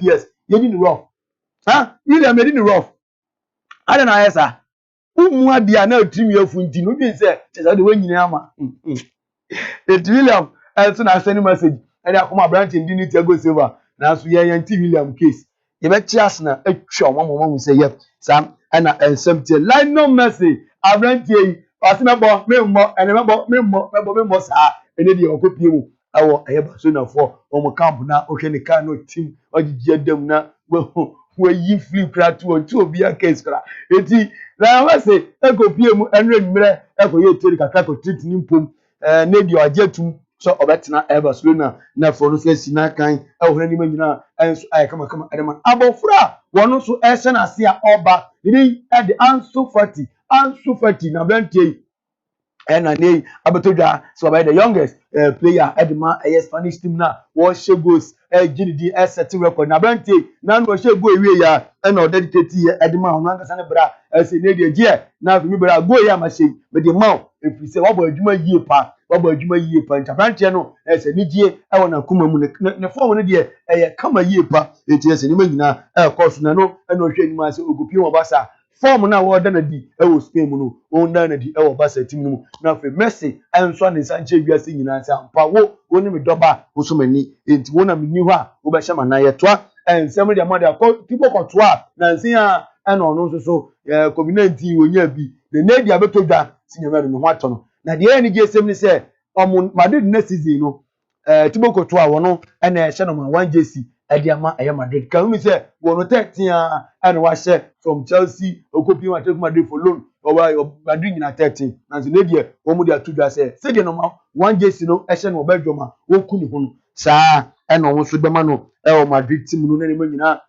years you didn't rough William didn't rough I don't know esa umu adia na trim yafunti no bi say chesa de wanyina ama it William so na send message and akoma branch ndi ni tiago silver na so ye yanti William case ye be chias na atwa omamo say yep sam na ensempty line no message abrantie yi asemebo membo sa ene de okopie mu awo ayeba so na for omo camp na ohwe ne car no team ogigi adam na we yi flip kra to on obi case kra eti na we say ekopie mu enre nwere ekoye tori kakra ko treat ni mpom na di ajetum so obetena Barcelona na for no so sina kan ehore ni manyina enso ay kama edeman abofra wono so ehye na ase a oba ni e de Ansu Fati na brantie na nei abetodwa so by the youngest player edema Spanish team na wo she goals gidi set record na brantie na no she go ewie ya na dedicate ye edema hono ankasa ne bra se ne de je na fi mi bra go ya ma she be de ma efi se wo bo adwuma yie pa nta brantie no se ni die wo na kuma mu ne form ne de kama yie pa eti se ni manyina course na no na hwe ni ma se ogopi wo basa form na wo na di wo Spain mu no wo na di wo basa team no na fe Messi enso na Sanche wiase nyina se ampa wo ni me doba wo so mani enti wo na meni ho a wo be hye mana ye toa ensem de amade tipo kotoa na nsin a na ono nso so COVID-19 wonya bi na di abetodwa sinyama no ho ato no na de eni gsem ni se omo Madrid na season no tipo kotoa wo no na hye no ma 1 JC Ediama Madrid. Can we say one 13 and was from Chelsea okopi ma take Madrid for loan or Madrid na 13 na Zinedia omo dia tudwa say say the normal 1 JC no ehye no bedwoma wo kuni ho no saa e no wo so bema no e Madrid team no na ne manyina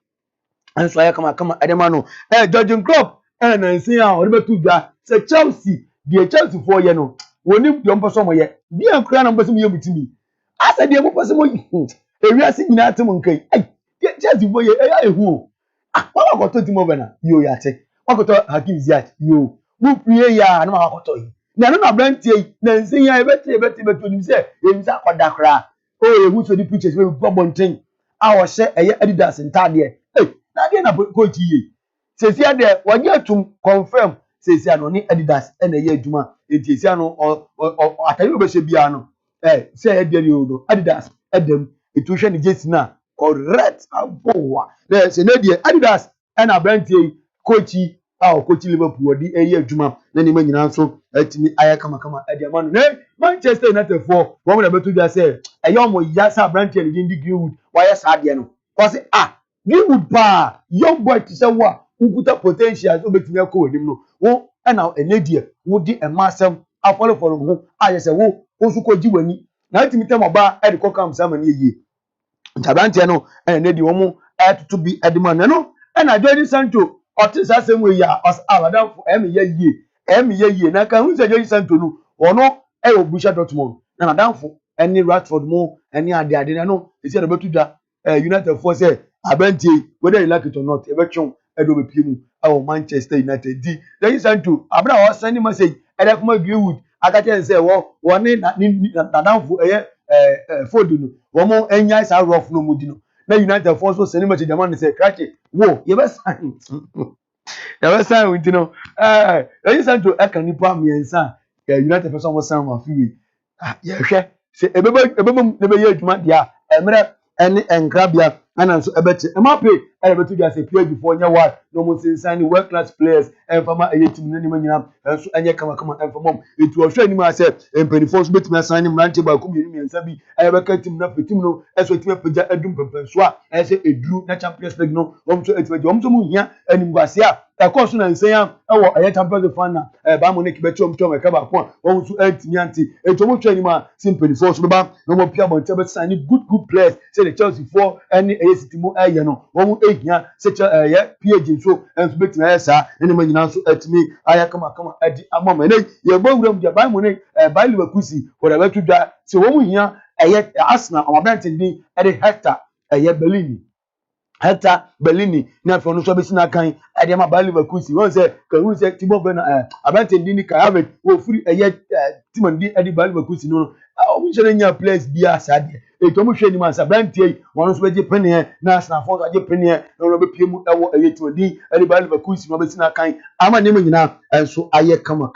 enso aya kama edema no Jurgen Klopp na nsin a o betudwa say Chelsea for ye no woni de mposo mo ye bi ankura na mposo mo ye mutimi asa de mposo mo ewiase nyina atem nkai Chelsea boy ehu wa kwato timo bena yo yate kwato Hakim Ziyech yo mu pie ya na kwato yi na brantie na nsin ya ebete onim se emisa akoda kra ehu so di pictures we go bonten a wo hye Adidas ntade na de na coach yi sesi ade wage atum confirm sesi ano ni Adidas na ye adwuma enti ano atayi obehye bia no se ye de no Adidas edem etuhwe ni jesi na correct abowa na se na die Adidas na brantie coach coach Liverpool odi eye adwuma na ni manyina nso atimi aya kama adiama no Manchester United for wo na betu dia say omo ya sa brantie ni ndi Greenwood wa ya sa de no ko say Greenwood pa young boy ti say wa ukuta potentials obetimi akọ onim no wo na enedie wo di emasem afolo for ho aye say wo osu ko jiwani na atimi tem oba e de kokam sama ni yie ntabantie no enedie wo mu atutu bi edema no na Jordi Sancho otis asem we ya aladam for emi ye na kan hu se Jordi Sancho no ono Borussia Dortmund na nadamfo eni Rashford mo eni ade no esi na betuda United for say abantie whether you like it or not e betwon edo be pie mu Manchester United di Jordi Sancho abra wa send message ede kuma Greenwood akache say wo ni nadamfo Ford no wo mo enya sa rough no mu di no na United for so send message man say crack wo ye be sign we know Jordi Sancho ekanipa miensa United person was some of you ye hwe se ebebem ne be ye adwuma dia emre ene enkrabia ana so ebete emape ebetu dia se play before nya wa no mo sign world class players enfama eyetim ne nyina enso enye kama enfama etu ohwe ni ma se empenifo so betumi sign mrante ba ko mienu miensa bi ebeka tim na fetim no eso tim peja edum pempenso a ese edru na Champions League no wom so etibeje wom so mu hia animguase a ekoso na nsan ewo Champions fan na ba mo ne kibechom e ka ba ko wom so etimi anti etomo twa ni ma simpenifo so ba no mo pia bonte be sign good players say the Chelsea for any sitimo no wom ehia se ye PG so enso betimi esa ene manyina so etimi aya kama adi amama ne ye gbawuram dia ba mo ne ba Leverkusen for the betu da se wom hia Arsenal amabante din Hector Bellini na for no so be sina kan ade ma ba Leverkusen won say kan say Timo Werner abante din ni Kai Havertz wo free timandi ade ba Leverkusen no we shouldn't have place be as I did. A commission man, Sabranti, one of the penny, national for the penny, no rubber pim, a year to a D, everybody of a cruise, Robertson kind. I'm a name now, and so I come at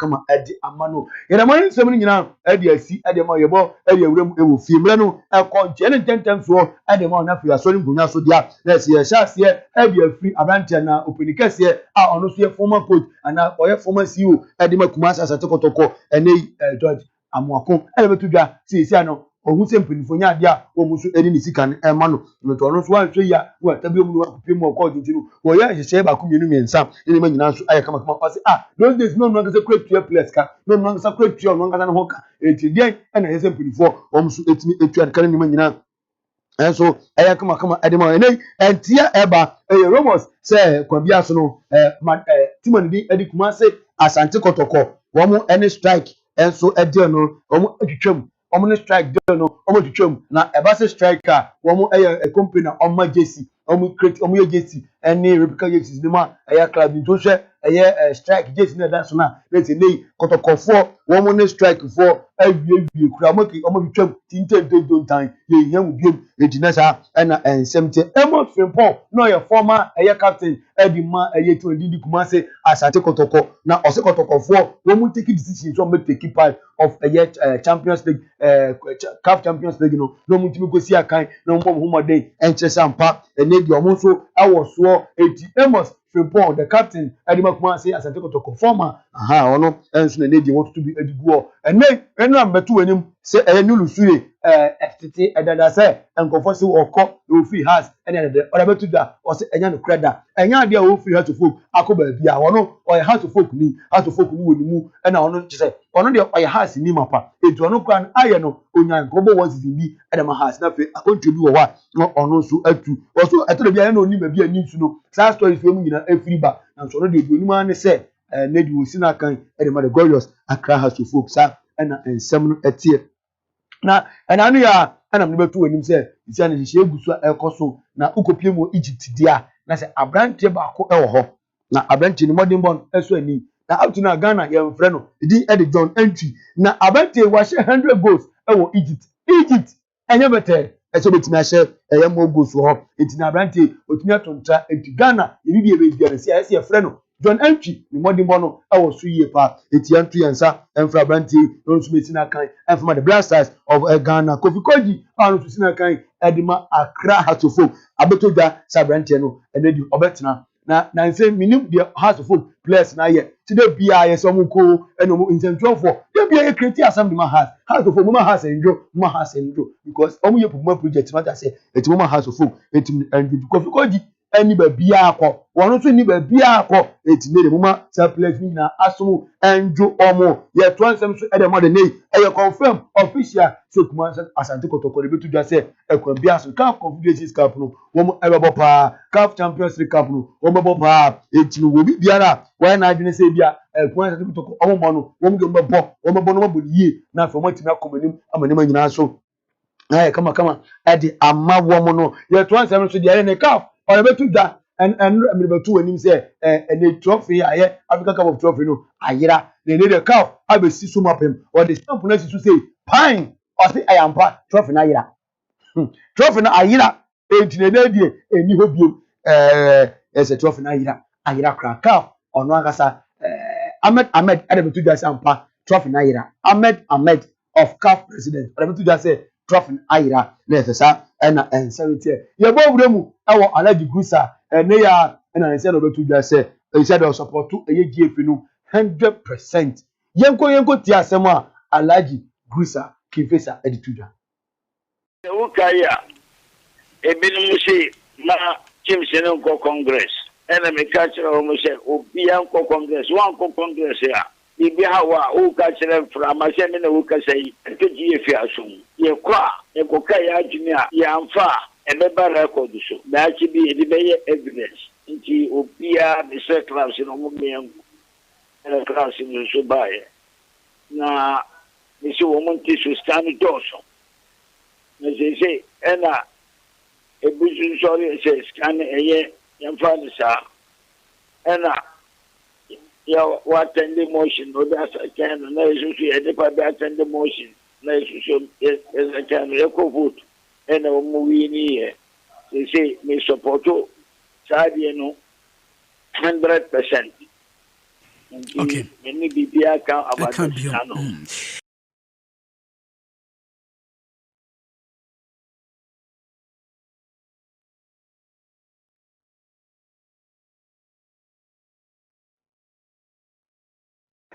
the Amano. In a morning, 7 now, Eddie, I see Eddie Moyabo, Eddie Rim, Femano, I call Jen 10 times for Eddie Mona, we are selling Gunaso dia. Let's see a chance here, Eddie free Avantiana, open the here, our honestly former coach, and now former CEO, Eddie Makumas as a toko, and they George. Amwako elebetuja si ano ohun se mpinfo nya dia wo musu edi ni sika e ma no no to no so anhwe ya wo tabi omu akopem ko tintinu wo ya hyehyɛ ba ko mienu miensa ene ma nyina so aye kama ɔse those days no ngasa create two players ka no ngasa create two no ngasa no hoka enti den ena hyehyɛ mpinfo wo musu etimi etu an kan ni ma nyina enso aye kama edema ene entia eba Ramos say kwabia so no Timon di edi Kumase Asante Kotoko wo mu any strike enso ede no omo atwitwam omo ne strike de no omo atwitwam na ebase striker wo mu a company na omo jersey omo create omo jersey any replica jerseys ni ma club nto hwe strike jersey na da so na let's say kotokofo wo mu ne strike for awie kura omo twitwam tinten don ye hia biem edinasa na ensemte emo Frimpong no your former captain edima to Didi Kumase Asante Kotoko na ose kotokofo wo mu take decision so make take part of Champions League CAF Champions League no mu timi kosi akan no mbom homode enchese ampa enedi omo so awoso eti Amos Frimpong the captain edima Kumase Asante Kotoko former ono enso na enedi want to be ediguo enu ambetu enim se nulu FTT edada se enkofo se okọ no free house ene de odabetu da o se enya no kreda enya de o free house folk akoba bia wono o house folk ni wonimu ena ono chese ono de o house ni mapa etu ono kran aye no onyan kobo wazidi bi edema house na fe akontu bi wo wa no ono so atu o so eto bia na oni ma bia ni nsu no sa story fe mu nyina afiri ba na so ono de onimu ane se nedi wo sina kan edema the glorious Accra house folk sa ena ensem no etie na anu ya anam ne betu anim se isia na hihye egusu ekoso na ukopie mu Egypt dia na se abrante ba ko ewo ho na abrante ni modern born eso ani na up to na Ghana ye mfre no di Eddie John entry na abrante wa she 100 goals ewo Egypt enye bete eso betimi ahye eye mo goals ho enti na abrante otumi atonta enti Ghana ye bibie be bia na se ye frɛ no John entry ni modern born no ewo so yie pa enti entry yansa enfra abrante no so metina kan enfra the blasters of Ghana Kodie anu to sina kan edima Accra Hatofo abetoda sabrante no enedi obetena na nse minim the house of folk players na ye tide bia ye so mko enomo incentwofo de bia ye create assembly ma house of folk ma house enjo because omo ye puma project matter say eti ma house of folk eti Kodie eni ba bia akọ wono so ni ba bia akọ eti ne de mama sa players ni na asomo enjo omo ye to ansem so e de mo de nei e confirm official so kuma Asante Kotoko de betu dwa se ekwa bia so CAF Confederations Cup no wo mo ebebo pa CAF Champions League Cup no wo mo bo pa eti no wo bi biara wa na adwene se bia ekwa Asante Kotoko omo mo no wo mo de mo bo no mo bo yie na afọ mo timi akomanim amanim nyina so na kama edi amawo mo no ye to ansem so de ne CAF or betu da and betu anim say a trophy aye Africa Cup of Trophy no ayira they need a CAF abesi so mapem or the stamp na to say pine or say ayampa trophy na ayira trophy na ayira enti na die eni ho biem as a trophy na ayira kra CAF ono akasa Ahmed betu da sampa trophy na ayira Ahmed of CAF president or betu da say trophy na ayira na efesa ena enserity ye bo wuremu ewo Alhaji Gusa ne ya ena nse no betu dwa se e said o support Agyeiwaa no 100% yenko ti asem a Alhaji Gusa kifesa editudwa wo kaya ebinum se ma chimse no ko congress ena me ka kire o mo se obi an ko congress wan ko congress ya ibi hawa o ka kire fra ma se me na wo ka sai Agyeiwaa asum ye kwa e ko ka ya adwumi a ya amfa ebeba record so na chi bi edi be evidence nti obia me se class no mo me en class no so bae na me se wo mo nti so stand doso na se ena ebuzu sorry se scan eye yamfa ni sa ena ya what attend the motion no da sa can na so so e de pa be attend the motion na so is a can record vote and a movie near. They say me support Sadia no 100%. Okay. Many be account about the channel.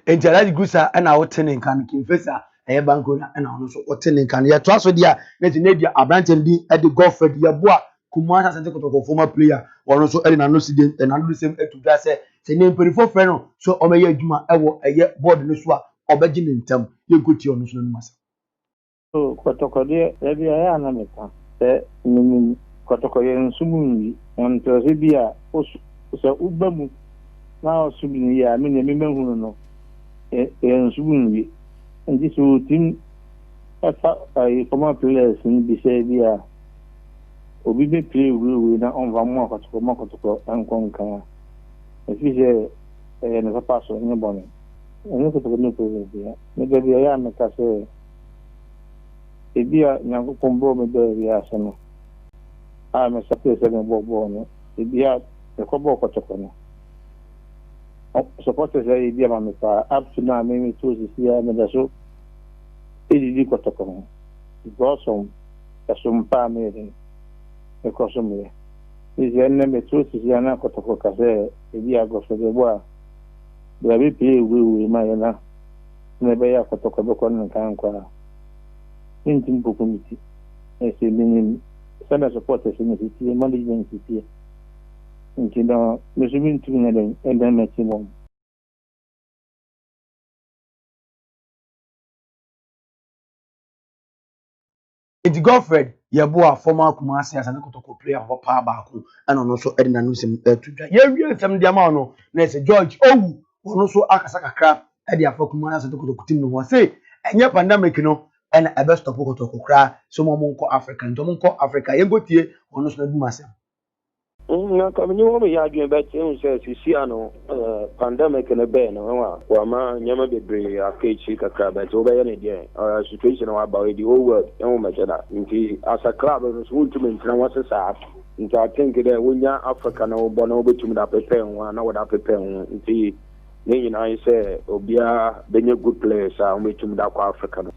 Enjala gusa na wotene nkan kimfesa banko na ono so wotene nkan ya to aso dia na ti na dia abrante ndi e de Godfred ya boa kuma asante kotoko former player ono so e na no si de na no sem etudwa se ne mperifo frɛ no so o meye adwuma e wo eye board no so a obegi ne ntam ye nkoti ono so no masa so Kodie e bia ya na meka se nimi Kodie nsumunwi on to se bia o so ubamu na osubini ya me ne memehunu no nsumunwi ndi so tim afa ai former players ni bi se bia obi be play we na on va mo Kodie ankonka efije na papa so ni bone ni Kodie no problem bia me de bia ya meka se ebia nyango kombo me de ya se no a me sape se me bobo no ebia e ko bo Kodie no supporters are idea mamita up to now me to see ya me da so idi Kodie no because some pa me Akosomo is enne me to see ya na Kodie ka se ebia go so de boa da be play we ma ya na ne be ya Kodie be ko nkan kwa intim bu committee ese minim sana supporters ni ti management ti nkino mesumin tu ngalen enda maximum Edi Godfred yeboa former Kumasi asante kotoko player for power baako and ono so e na no sem etudwa ye wie nsem dia ma ono na se George owu ono so akasa kakra e dia for Kumasi asante kotoko team no ho say enye pandemic no and e best stop kotoko kra so mo nko Africa nto mo nko Africa ye gotie ono so na du masem na kamnyi wo me ya adwen ba tin se sisi ano pandemic na be na wa ma nyama bebre akechi kakra ba to be ne die situation wa ba we di whole world en wo machada nti as a club no so untu mentina wase sa nti I think that wonya Africa na wo bo na wo betum da prepare ho na wo da prepare ho nti ne nyina yi se obia benye good players a wo betum da kwa Africa no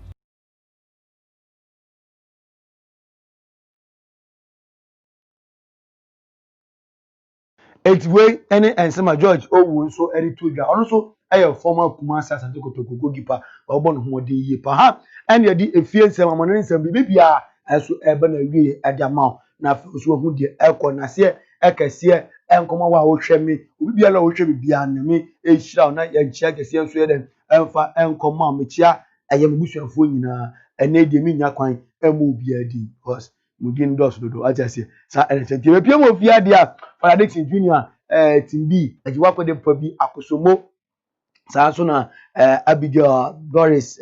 Etwe ene ensema George owu nso eritudwa ono so eye former Kumasi asante kotoko goalkeeper obo no ho de yie pa ha ene de efie nsem amano nsem bibia eso ebe na wie ade ama na so hu de ekọ na se ekese enkoma wa wo hwemi obibia la wo hwe bibia na me ehira na ye nchia kese nso ye den emfa enkoma mechia eye mbusuafo nyina ene de mi nya kwan emu bia di because mugin dos dodo ajase sa enchenti we pie mo fia dia Dixon Junior team B Agyeiwaa kwede pa bi Akosomo sa so na Abigail Doris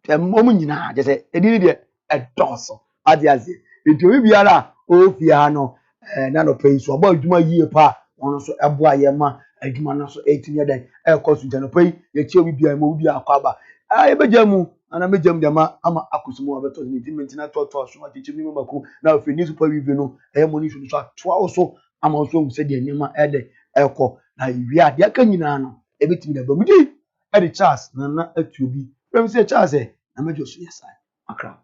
omu nyina jese edini de edoso ajase eto biara o fia no na no pay so aba adwuma yie pa ono so eboa ye ma adwuma no so 18 yedan ekosu jano pay ye chi obi bia mo obi akwaba ebejamu ana mejam de ma ama Akosomo abeto ni team na to so ma team ni mako na ofini super review no money so to also ama so se de nyama ede eko na wi ade aka nyina no ebetimi da bamudi ede Charles na atuobi rem se Charles na mejo so yes I akra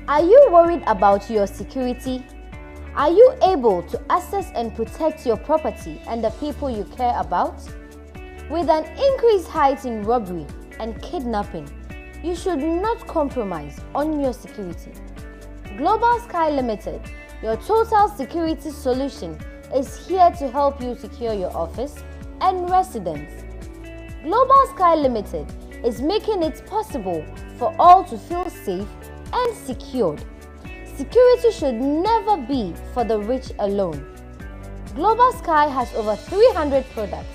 Are you worried about your security? Are you able to access and protect your property and the people you care about? With an increased height in robbery and kidnapping, you should not compromise on your security. Global Sky Limited, your total security solution, is here to help you secure your office and residence. Global Sky Limited is making it possible for all to feel safe and secured. Security should never be for the rich alone. Global Sky has over 300 products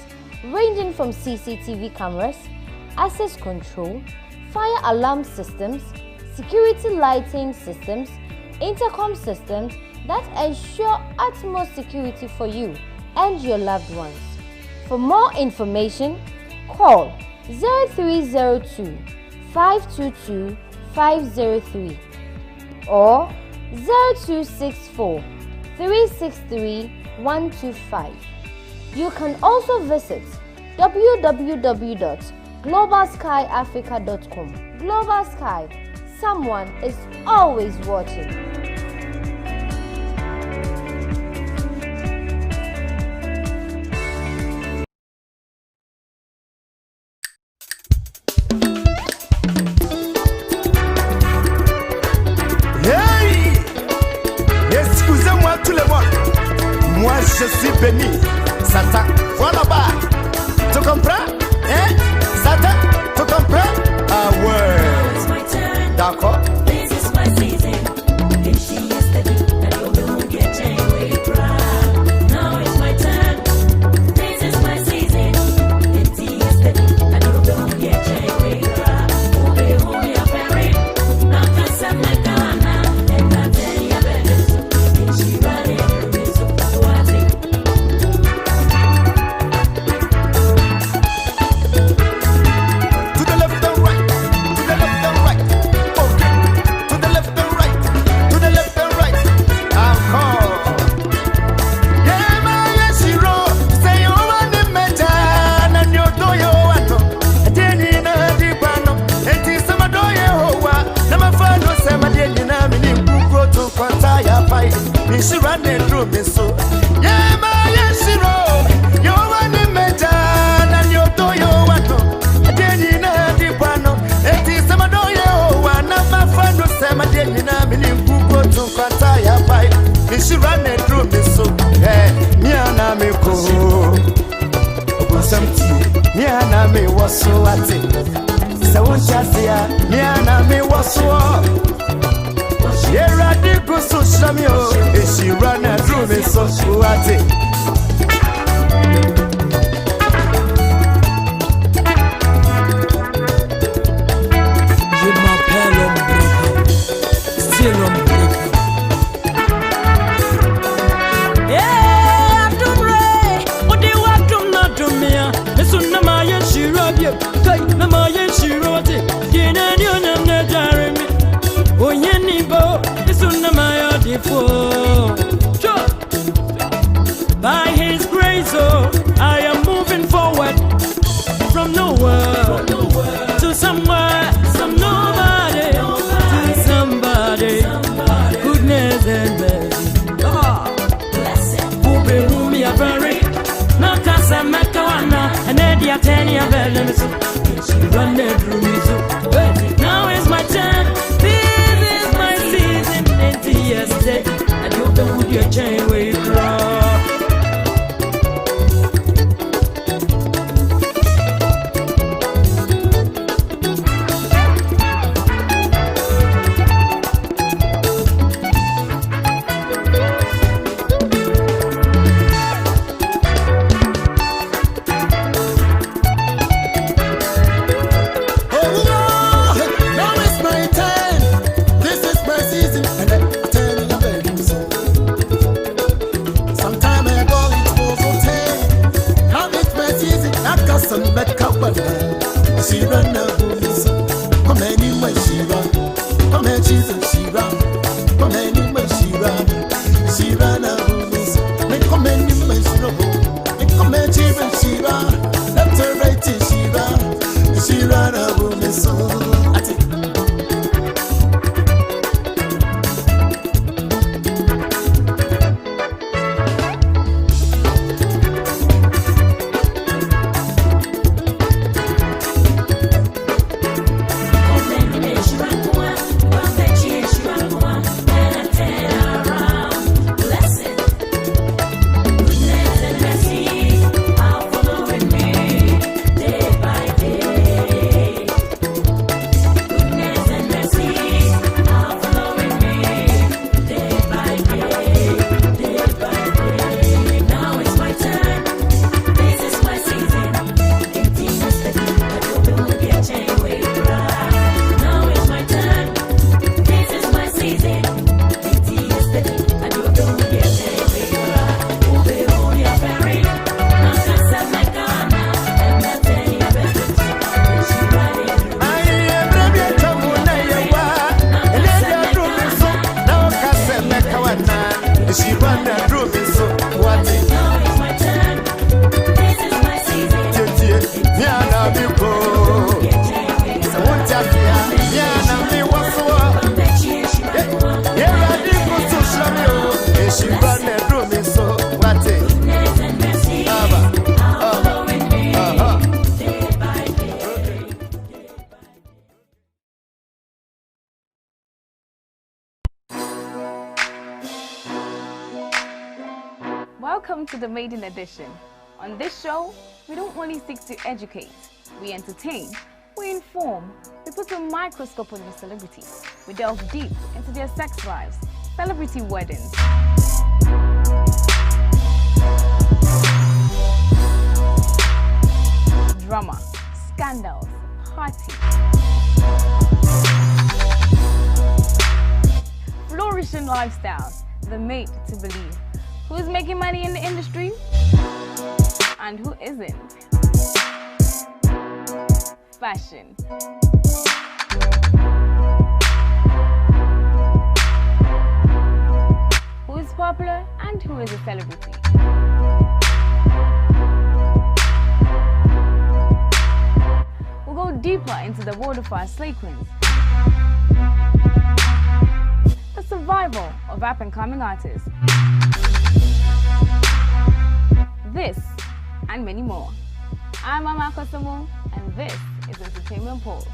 ranging from CCTV cameras, access control, fire alarm systems, security lighting systems, intercom systems that ensure utmost security for you and your loved ones. For more information, call 0302 522 503 or 0264 363 125. You can also visit www.globalskyafrica.com. Global Sky, someone is always watching. Moi je suis béni, Satan, voilà bas, tu comprends? Hein? Satan, tu comprends? Ah ouais, d'accord. This is my season. If she is steady, I don't get away from. Now it's my turn. This is my season. If she is steady, I don't get away from. Oh, me a ferry. Now cause I'm like Ghana, and I tell you better. If she running. She running through me so yeah my shiro you want me meta na you do you want no deni na di bano eti sama do you want na my friend no sama deni na me ni buko to kwata ya pai she running through me so yeah me na me ko obusamti me na me waso ate se won chasia me na me waso yeah, I did go so shamio. If she ran and drew me so sweaty. Je m'appelle Ombreko, still Ombreko. Yeah, Adumre, Odi Wadum na Dumia. Mesu na maye shirobye, kai na maye shiroti. Yena ni onyam na jaremi. Oyenibo, this is my default. By His grace, oh, I am moving forward from nowhere to somewhere, some nobody to somebody. Goodness and mercy. Who be whom you are very? No casa makawana, and Eddie Atenia Bellemis. She run there through me, so now is my turn. Yesterday, I don't know who your chain way from. Welcome to the Maiden Edition. On this show, we don't only seek to educate, we entertain, we inform, we put a microscope on your celebrities, we delve deep into their sex lives, celebrity weddings, drama, scandals, parties, flourishing lifestyles, the made to believe. Who's making money in the industry and who isn't? Fashion. Who is popular and who is a celebrity? We'll go deeper into the world of our slay queens, the survival of up-and-coming artists, this and many more. I'm Akosomo, and this is Entertainment Pulse.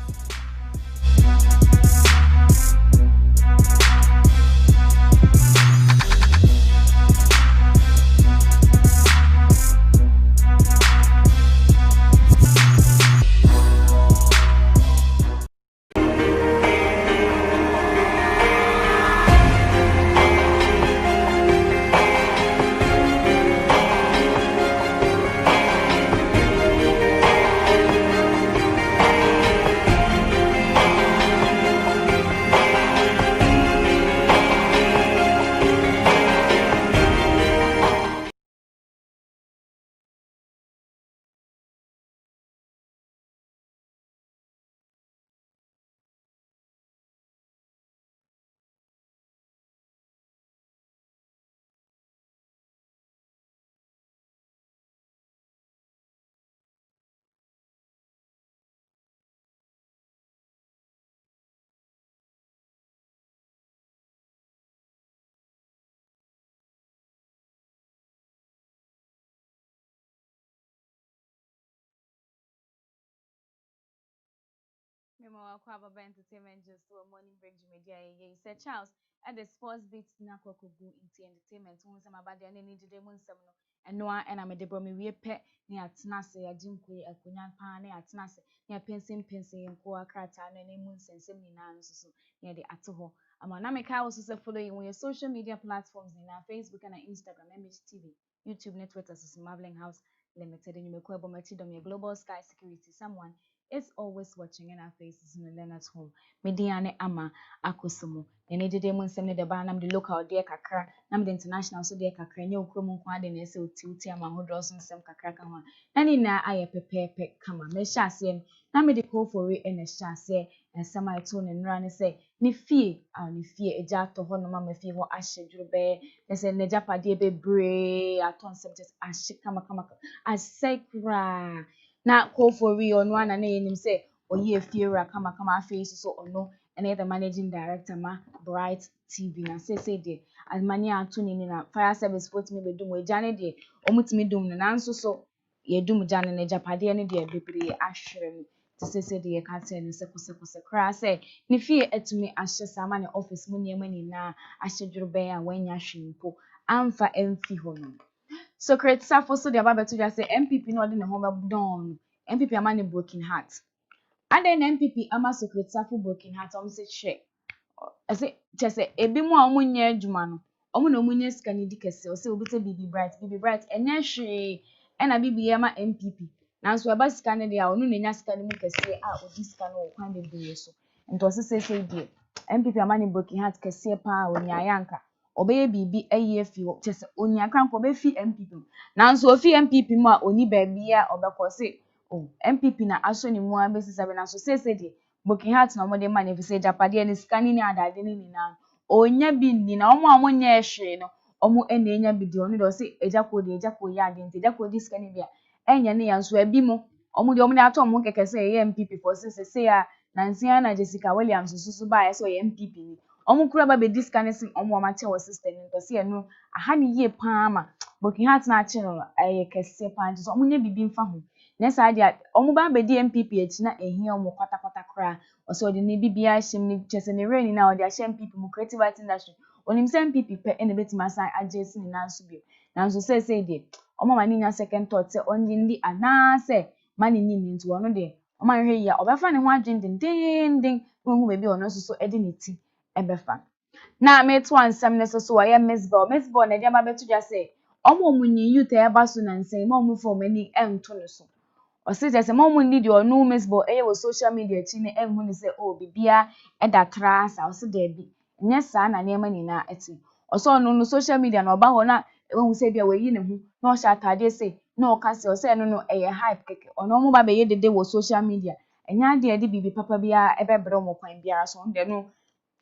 Meanwhile, Kwababa Entertainment just to a morning break media. You said Charles at the sports beat na kwakugu into entertainment. Who some about the any today mun some no. And no and I'm a debro me we pet near Tanase, a jinkwe, a kunyan pan, near Tanase, near pensing and koa crata, and any moon and seminar so near the atoho. Amanamika also say following on your social media platforms in our Facebook and our Instagram, MHTV, YouTube network as Marveling House Limited, and you may call your Global Sky Security. Someone is always watching in our faces in the Leonard's home. Mediane ama Akosomo. Ene dede mun semne de ba nam de local de kakra, nam de international so de kakra nye okro mun kwa de na ese oti ama hodro so nsem kakra ka ho. Na ni na aye pepepe kama. Me sha ase na me de call for we ene sha ase ensem aye to ne nra ne se ni fie eja to ho no ma ma fie ho ahye dwuro be ne se ne japade bebre aton sem just ahye kama asekra. Na call for we on one and him say oye fiera kama face so ono and the managing director ma Bright TV na say de as many atuni ni na fire service put me be dum we jane de omutimi dum na nso so ye dum jane na japade ne de bebre ahwere mi to say de ye ka tell ni se kose kra say ni fie etumi ahye sama ne office mu niam ni na ahye dwuro be a wanya hwimpo amfa emfi ho no. So create safo so the about to just say MPP no dey na home down. MPP amani broken heart. And then MPP ama secret safo broken heart say share. I say just say ebi mu a omunye adwuma no. Omu na omunye sika ni dikese o say obi te BB Bright enye hwe e na BB ama MPP. Nanso eba sika ne dey a onu na nya sika ne mu kese a odi sika no kwan de bi so. Nto say dey MPP amani broken heart kese pa onya yanka. Obeye bibi eye fi chese onya kranko be fi MPP nanso ofi MPP mu a oni baabia obekọ se o MPP na aso ni mu abesisa be nanso se de Booking Heart na omode man efi se japade ni scanning ni adade ni na onya bi ni na omo amonya ehwe no omo ena enya bi de oni do se ejako ya de nti ejako di scanning bia enya ne yanso abi mu omo de ato omo keke se ye MPP for se ya Nancy na Jessica Williams susu ba so ye MPP ni omo kura ba be discanning omo amate wo sister ni to se no aha ni ye pa ma Booking Heart na achi no kese pa nti so omo nya bibi mfa ho na sa dia omo ba be di MPP echi na ehia omo kwata kra o so de ne bibia hyem ni chese ne rain na o de MPP mu creative art industry onim se MPP pe ene betima san agesi ni nanso bi nanso say de omo ma ni nya second thought say onye ndi ana say ma ni ni nti wono de omo hwe ya obefa ne ho adwen den hu be bi ono so ede ne ti ebefa na me to ansem ne so wa ye Miss Ball na de ma betu ja say omo munyi youth eba so na nsen ma omo fo mani ento no so osije se mo munni de onu Miss Ball eye wo social media chi ne enhu ni se o bibia eda trasa osi de bi nye saa na ne ma ni na eti oso onu no social media na oba ho na ehun se bia we yi ne hu na o sha atade se na o ka se o se no eye hype keke ono mo ba be ye dede wo social media enya de de bibi papa bia ebebre mo kwan bia so de no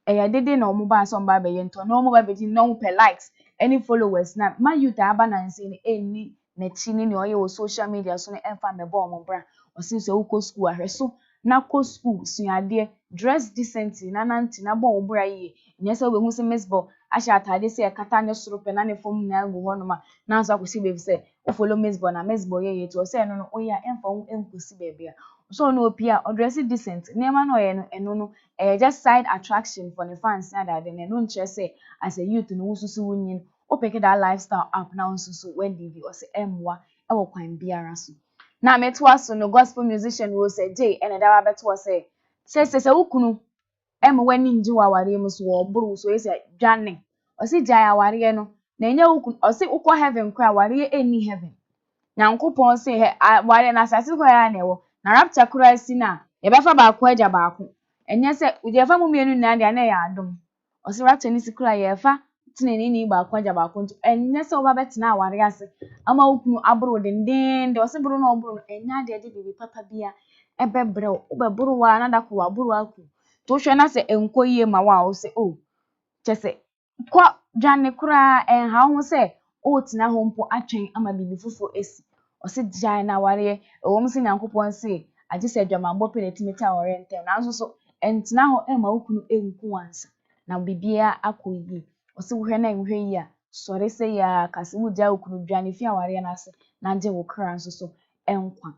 eya dede na omo ba so mba be ye nto na omo ba be di no pe likes any followers na ma youth aba na nse ni eni na chi ni oye wo social media so na emfa mebo omo bra osi so uko school ahweso na ko school suade dress decently na nanti na bo omo bra yi nye se obehu se Miss Ball asha atade se kata ne soro pe na ne fom na gu ho no ma na so akosi be se o follow Miss Ball na Miss Ball ye to se no no oya emfa hu enkosi be bia so no opia o dress decent nema na oye no eno no just side attraction for the fans na that no nche say as a youth no susu wunyin o pick that lifestyle up na susu when did o say emwa e wo kwan biara so na meto aso no gospel musician Rose J and da ba beto say ukunu emwa wani nji wa ware mu so wo buru so ese dwane o si jaya ware no na enye ukunu o si ukọ heaven kra ware eni heaven nyankopon say ware na asase ko ya na ewo na rapture kra si na ye befa ba ko agya ba ko enye se uje fa mu mienu na dia na ya adom o si rapture ni si kra ye fa tinani ni ba ko agya ba ko nto enye se oba betina aware ase ama ukunu abro denden de o si bro na obro enya de bibi papa bia ebebre obebro wa na da ko wa bro aku to hwe na se enko yie ma wa o se o chese kwa dwane kura ha ho se o tina ho mpo atwen ama bibi fufo esi o se djan na ware o mo se nyankopon se agi se dwamambo pe netimita ware ntem na nso so entina ho ema ukunu enku wansa na bibia akoyi o se hwe na enhwe yi a sore se ya kase mu ja ukunu dwane fi aware na se na je wo kra nso so enkwa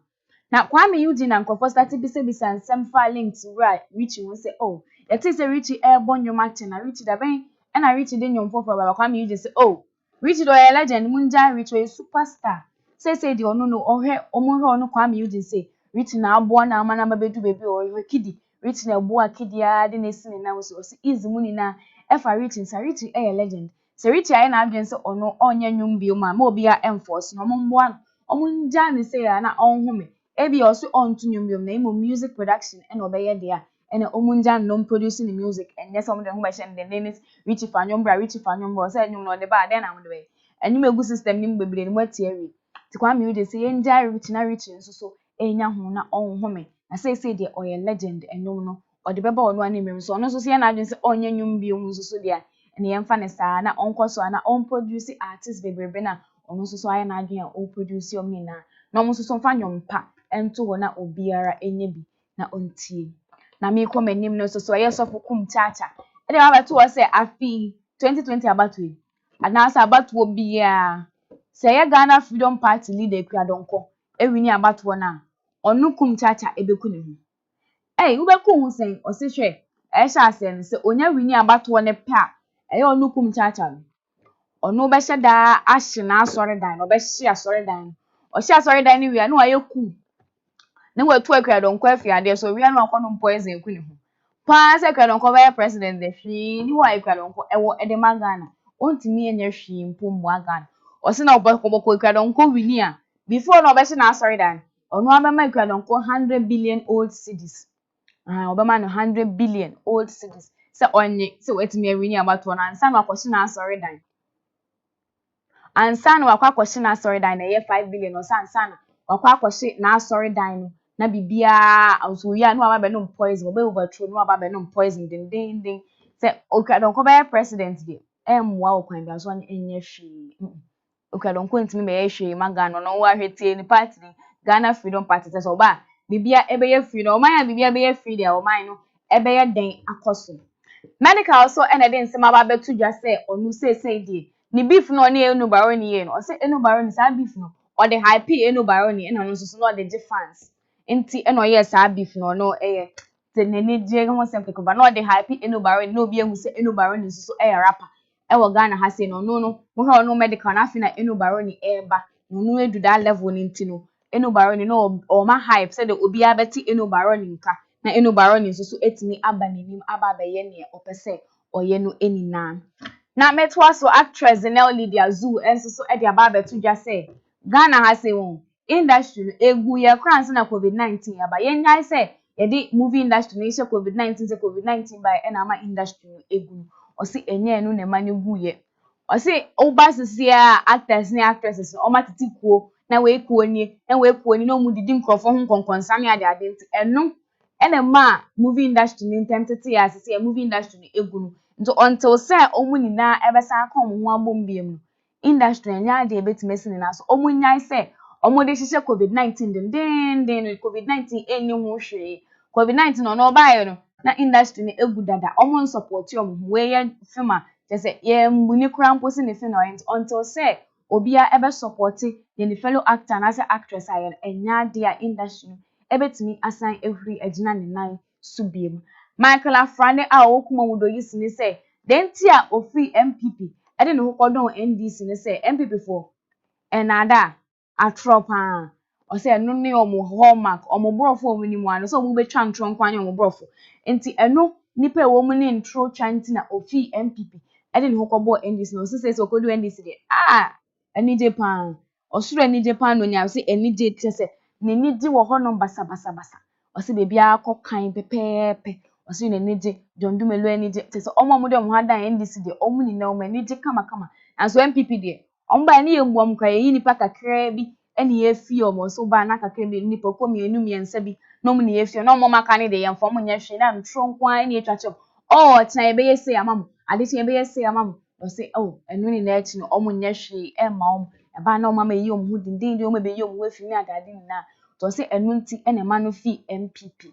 na Kwame Eugene na nkofo start bisa nsem fa link to Richie won say oh yeti say Richie bon nyoma che na Richie da ben na Richie de nyom fofo baba Kwame Eugene say oh Richie do a legend munja Richie a superstar say the ono no ohwe omonhwe ono Kwame Eugene say Richie na abo na ama na mabedu bebi ohwe kidi Richie na abo akidi a de na sine na so easy muni na efa Richie say Richie a legend say Richie aye na adwen say ono onye nyom bi o ma obi a enforce no mombo omunja ni say na onhome ebi also on to nyum na imo music production and obeye dia and omunja no producing the music and yes omo de ho ba she the name is Richie Fanyombra say nyum no de ba den na mo de be enyum egu system ni mbebre ni mati awi ti kwa mi de say enja Richie nso so enya ho na onhome na say de oye legend enyum no ode beba ono animem so ono so say na adwen say onye nyum bi nso so dia and yemfa ne saa na onkoso na on produce artist bebrebe na ono so aye na adwen o produce omni na no mo so fa nyompa ento ho na obiara enye bi na ontie na me ko manim no so ye sofo kum chacha e de ba beto wo say afi 2020 abatu anasa abatu obia say ye Ghana Freedom Party leader Kuadonko ewini abatu na onu kum chacha ebeku ne hu wo beku hu sen o se hwe sha ase se onya wini abatu ne pa ye onu kum chacha no onu be hye da ahye na asore dan no be hye asore dan o hye asore dan ni wi na wa ye ku na watu Kuadonko afiade so wi anu akono poison ku ne hu pa se Kuadonko be president de hwi ni wa Kuadonko ewo edema Ghana ontimi enye hwi mpommu Ghana o se na oboko Kuadonko wini a before no be hye na asore dan onu abema Kuadonko 100 billion old cedis obema no 100 billion old cedis se onye se wetimi wini abato na ansa no akohye na asore dan ansa no akwakohye na asore dan na ye 5 billion o sa ansa no akwakohye na asore dan no na bibia also ya no aba no poison obe overthrow no aba no poison den se Kuadonko be president de emwa okwan bia so enye hwi Kuadonko ntimi be ye hwi magano no wa hwetie ni party Ghana Freedom Party se so ba bibia ebe ye free no oman ya bibia be ye free de oman no ebe ye den akoso medical also ene de nsema ba betu dwa se onu say de ni beef no ne enu baro ni ye no o se enu baro ni sa beef no o de hype enu baro ni ena no so no de fans enti eno ye sa beef no eye te nene je ho sem keko ba no de hype enu baro ni no bi ehu se enu baro ni so eye rapper ewo Ghana ha say no mo hwe no medical na afi na enubaro eba no edu that level ni ntino enubaro no o ma hype say the obi abeti enubaro nka na enubaro nso so etimi aba nanim aba abaye ne opese oye no enina na metwa so actress Nell Lydia Zoo enso so e de aba abetu dwa say Ghana ha say won industry egu ye kran na COVID-19 aba ye nyai say ye di movie industry na ise COVID-19 say COVID-19 by e na ama industry egu o si enye enu na manye gu ye o si oba sisia actors ni actresses o matiti kuo na we kuo ni na mu didi nkrofo ho konkonsan ade ade nti enu ene ma movie industry ni intensity ya sisia movie industry ni egu no nti until say omu ni na ebesa aka omu ho abom biem industry enya ade ebetimesi ni na so omu nyai say omu de hihye COVID-19 den COVID-19 enyi ho hwe COVID-19 no ba no na industry ni egu dada omu support omu we ye film say ye mbuni kura mposi ne film until say obia ebe support ye ni fellow actor na say actress ayen enya de a industry ebetimi asan ehuri agina ne nan subiem Michael Afrane a okuma mudo yisi ni say denti a ofri MPP ede ne hokodon NDC ni say MPP for enada atropa o say enu ne omo hallmark omo brofo omo ni mu ano so omo betwa ntro nkwan omo brofo enti enu nipa e wo mu ne ntro chanti na ofi MPP ede ne hokobo NDC no so say okodu NDC de enije pan osuro enije pan no nya say enije tese ne nidi wo ho no basa o say bebi akokan pepepe o say ne nidi jondumelu enije tese omo mu de omo hadan NDC de omo ni na omo enije kama anso MPP de omba ni yembuam kwa yi nipa kakra bi ene ye fi omo so ba na kakra bi nipa ko mienu miensa bi no mu ne ye fi no mo maka ne de yemfo mo nye hwe na ntro nkwa ene etwache tena ebe ye say amam ade tena ebe ye say amam o say enu ni na echi no omo nye hwe e ma omo eba na omo ma yi omo hu dindin de omo be yi omo afi ni adade ni na to say enu nti ene ma no fi MPP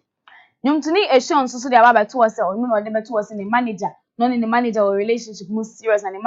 nyumtuni eshon so de aba beto say onu no de beto say ne manager no ne manager or relationship mu serious na ne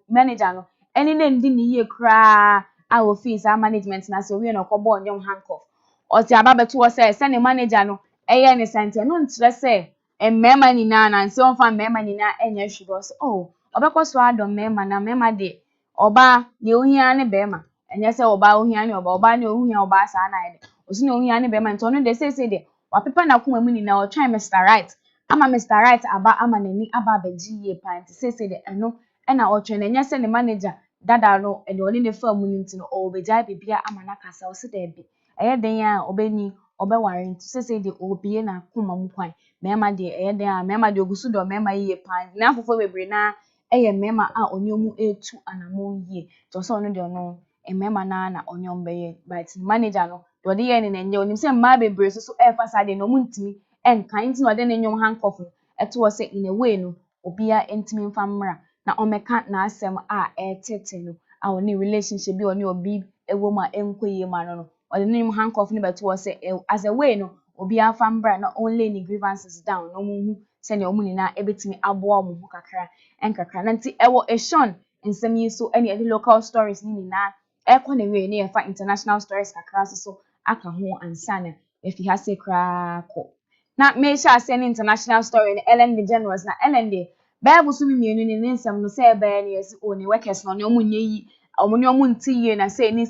manager no eni na ndi ni ye kra a office a management na so we no ko bo nyom handcuff o ti aba beto say ne manager no eye ne sente no ntre say emmema ni na nse on fa mmema ni na enye hwibo so obekoso adom mmema na mmema de oba ne ohia ne bema enye say oba ohia ne oba ne ohia oba sa na ide osi ne ohia ne bema nto no de say de wapepa na kuma mu ni na o try Mr. Right ama Mr. Right aba ama nani aba abaji ye pant say de eno na o try na enye say ne manager dada no e de oni ne fa mu ni ntino o beja bibia ama na kasa o se de bi eye den ya obeni obeware nti say de obie na kuma mu kwan mema de eye den a mema de ogusu do mema ye pant na afofo bebre na eye mema a onyomu etu anamo ye to so no de no mema na onyom beye but manager no do de ye ne nenye onim se mma bebre so e fa de no mu ntimi enkan nti no de ne nyom handcuff no eto wo se in a way no obia entimi mfa mmra na omeka na asem a etete no a oni relationship bi oni obi ewo ma enkoye ma no o de ne nyom handcuff no beto wo se as a way no obia fa mbra na only ni grievances down no mu hu se ne omu ni na ebetimi aboa omu hu kakra enkakra na nti ewo eshon nsem yi so ene ede local stories ni na ekọ na we ni efa international stories kakra so aka ho ansana if you have say kra ko na me sha say international story ni Ellen DeGeneres na Ellen de Bible so mienu ni nsem no say be na yes o ni workers no omu nye yi omu ni omu nti ye na say ni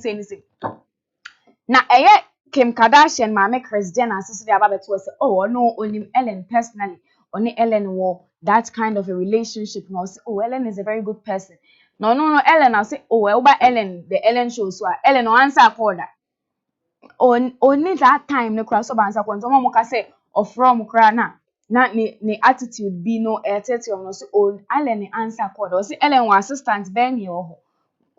na eye Kim Kardashian mama Kris Jenner so de aba beto say no onim Ellen personally oni Ellen wo that kind of a relationship no say Ellen is a very good person no Ellen I say oba Ellen the Ellen show so Ellen no answer call that only that time no kra so ba answer call so mo ka say of from kra na ni attitude be no etete no say Ellen ni answer call o say Ellen wa assistant ben ye ho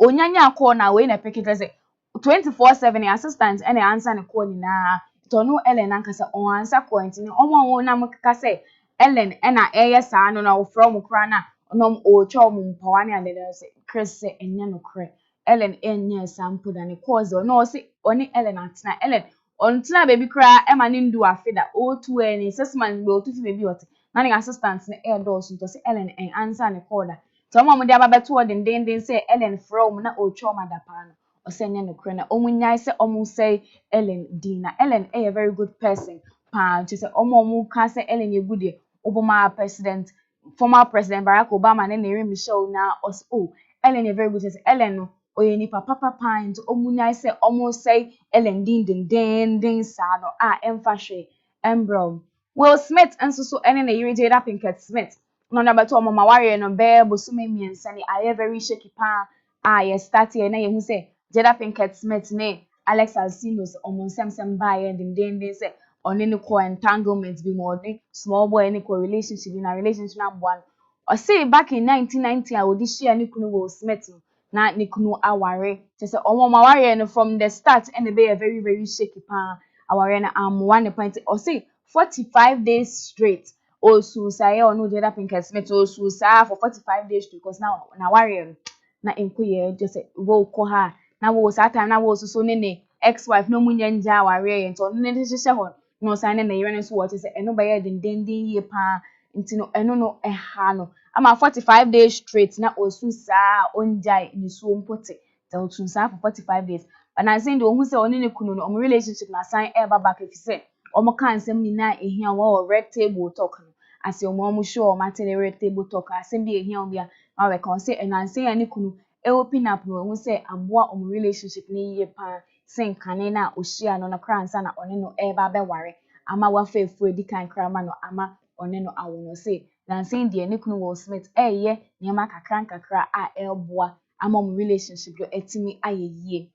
onyanya call na we na pekete say 24/7 assistant and answer the call na to no Ellen ankasa on answer point ni omo na mka say Ellen na sa no na from kra na no o cho mu mpawa ne ande say Chris say enye no kre Ellen enye sample da ne cause no say oni Ellen atena Ellen ontena baby kra e ma ne ndu afida o tu any 6 months be o tu fi baby ot na ne assistant ne e do so to say Ellen en answer ne call da to mo de ababeto den say Ellen from na o cho ma da pa no osenye no kre na omunyai se omu say Ellen Dina Ellen a very good person pa che say omu ka say Ellen ye good oboma president former President Barack Obama and then Michelle now us oh Ellen a very good Ellen no oye nipa papa pint omunya say almost say Ellen din sa no emfa hwe embrom Will Smith and so any na yiri Jada Pinkett Smith no number 2 mama warrior no be bosume miensa ni aye very shaky pa ye start here na ye hu say Jada Pinkett Smith ne Alex Alcinos omonsem bae din say on any co entanglement be more small boy any relationship in a relationship na one or say back in 1990 I would share ni kunu Will Smith na ni kunu aware just say omo maware no from the start and be a very shaky pa aware na one point or say 45 days straight or so say or no Jada Pinkett Smith or so say for 45 days straight because now na warrior na enkoye just say wo ko ha na wo satan na wo so ne ex-wife no munya nja warrior nto no ne hyehyɛ ho no san na yere no so wo say eno ba ye den ye pa nti no eno no ha no ama 45 days straight na osu saa onjai ni so mpote ta otu saa for 45 days but na say do hu say oni ne kunu no relationship na san eba back if say omo kan nsem ni na ehia wo red table talk no ase omo show o matele red table talk asem bi ehia obia ma we kan say enanse ya ne kunu e open up no hu say aboa omo relationship ni ye pa sen kane na ohia no na kransa na oni no eba be ware ama wa fefu edi kan krama no ama oni no awo no say nanse de ne kunu Will Smith ye nyama kakra a elboa ama omo relationship do etimi ayeye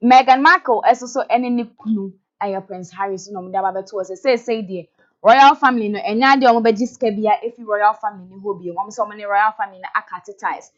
Meghan Markle so ene ne kunu ayo Prince Harry so no mda ba beto say de royal family no enya de omo beji ska bia efi royal family ni ho bia omo so omo ne royal family na akatities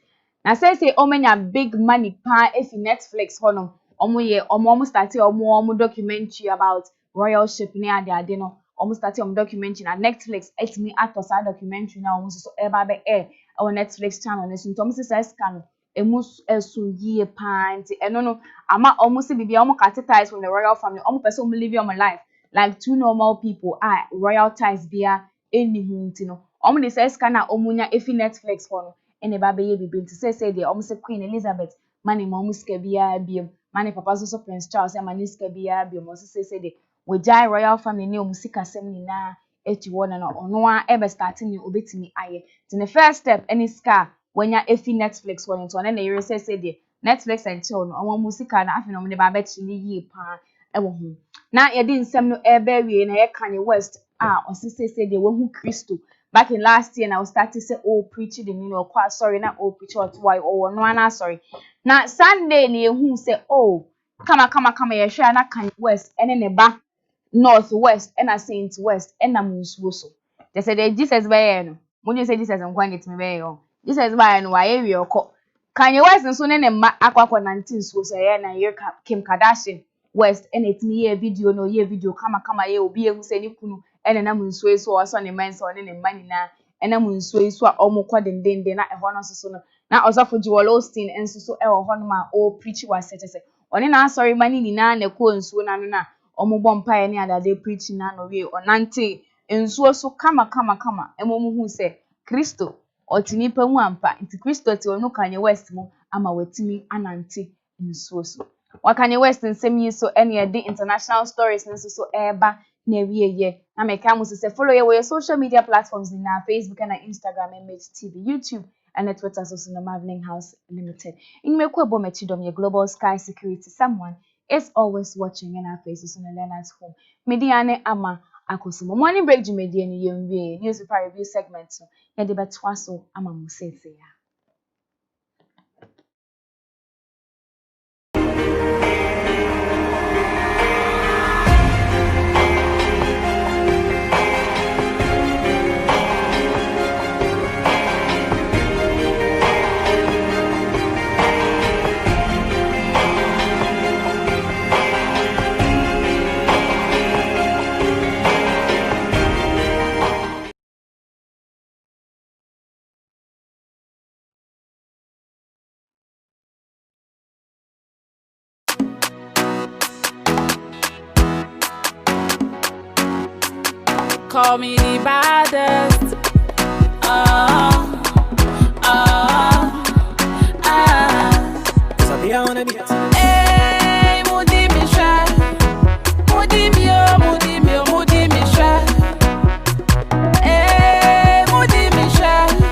na say omenya big money pa efi Netflix hono omo start omo documentary about royalship ni ade no omo start omo documentary na Netflix etimi atosa documentary na omo so eba be on Netflix channel ne so omo say scan emus esungie pant eno no ama almost bibia almost ties from the royal family almost person live your life like two normal people royal ties bia eni hunti no almost the says kana omunya efi Netflix for no ene ba be ye bibi to say dey almost Queen Elizabeth mani almost ka bia biem mani papa so Prince Charles e mani ska bia biem almost say dey we jai royal family ni omusika sem ni na eti wona no ono a ebe starting ni obetimi aye the first step any ska when ya efi Netflix for into na yere say de Netflix and chill no omo musika na afi no me ba be chili yi pa ewo hu na ye di nsem no ebe wie na ye Kanye West osise say de we hu Christo back in last year na we start to say preaching the meaning kwa sorry na preach what why or no na sorry na Sunday na ye hu say kama ye hwe na Kanye West ene ne ba Northwest and Saint West and munsuo so they say the Jesus be no mo say Jesus nkwan it me be yo Jesus by no why we okọ Kanye West nso ne ma akwakọ 19 so say na ye Kim Kardashian West and it me ye video no ye video kama ye obi ehu say ni kunu ene na munsuo so so ne man so ne mani na ena munsuo so a omukọ dendende na ehọ no so no na Osafo Joel Osteen enso so e ho no ma o preach wa say one na sorry mani ni na ko nsuo na no na omugbo mpa ni adade preach na no we onante nsuo so kama emomu hu say Kristo otinipa hu ampa nti Kristo ti onu Kanye West mu ama watimi anante nsuo so wa Kanye West nsem yi so ene ye de international stories nso so eba na wieye na meka mu say follow ye we social media platforms na Facebook and Instagram and TV YouTube and Twitter so no Marveling House Limited in me ko bomechi dom ye global sky security someone is always watching in our faces on the learner's home mediane ama Akosomo morning break jumedie ni yemwe news review segment so ya de betwa so ama musese ya Call me the baddest. Sabia on a beat. Hey, Mudi Misha. Mudi Misha. Hey, Mudi Misha.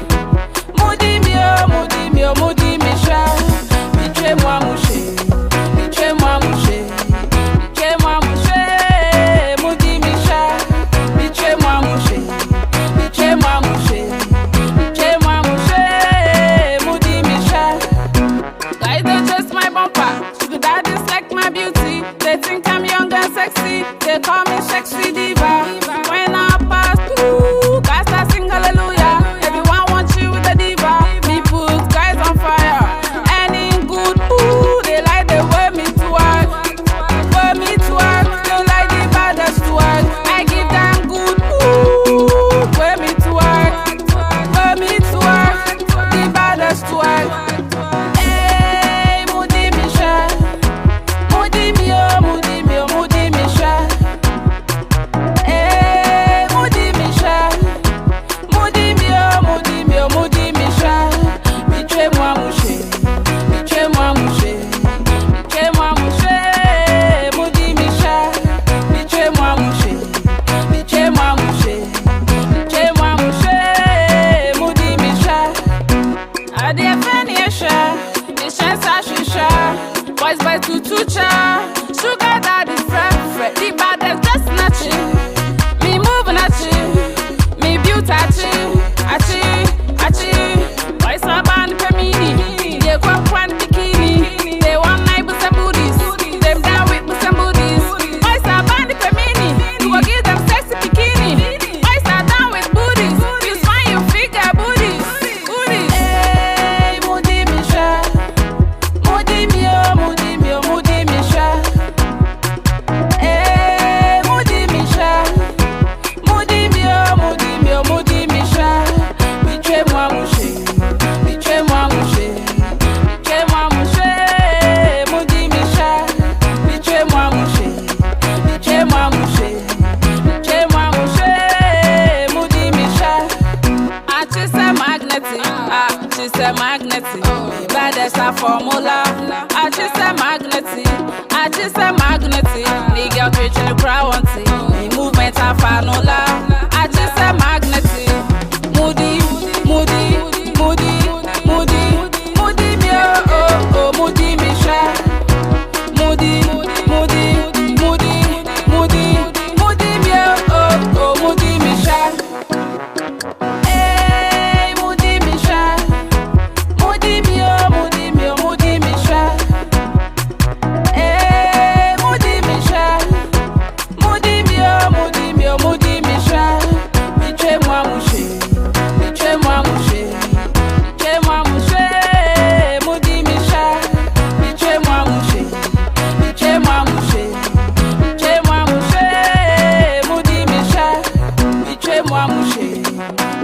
But to cha, sugar daddy friend, the baddest just snatching. Me moving at you, me beauty at you, Boys are band per mini, they go one bikini, they want night with some booties, them down with some booties. Boys are band per mini, you will give them sexy bikini. Boys are down with booties, you find your figure booties. Hey, Moody Misha, Moody Mio, Moody Mio, Moody Misha. Hey, Moody Misha, Moody Mio, Moody Mio, Moody Misha. Betray-moi mouché, betray-moi mouché, betray-moi mouché, Moody Misha. Betray-moi mouché, betray-moi mouché, betray-moi mouché, Moody Misha. Ah, she's a magnetic, she's a magnetic. But there's a formula. Ah, she's a magnetic, she's a magnetic. Nigga preaching the crowd wants it. The movement a fanola. Ah, she's a magnetic. Moody, Moody, Moody, Moody, Moody, me oh, Moody Misha. Moody, Moody, Moody, Moody, Moody, me oh, Moody Misha. Hey, Moody Misha, Moody me oh, Moody Misha. Hey, Moody Misha, Moody me oh, Moody Misha. Betray-moi mouché, betray-moi mouché, betray-moi mouché, Moody Misha. Betray-moi mouché, betray-moi mouché, betray-moi mouché, Moody Misha. Betray-moi mouché,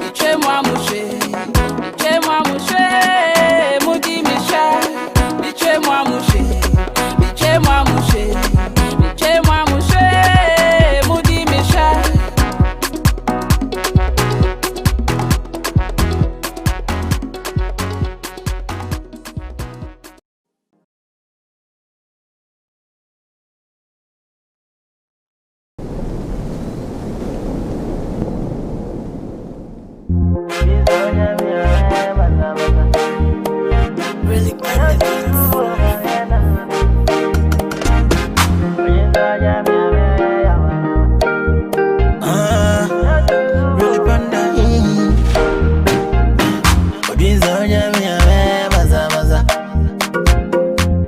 betray-moi mouché, betray-moi mouché, Moody Misha. Betray-moi mouché, betray-moi mouché, betray-moi mouché, Moody Misha. Really bad really panda. Kodie onya mi ame baza baza.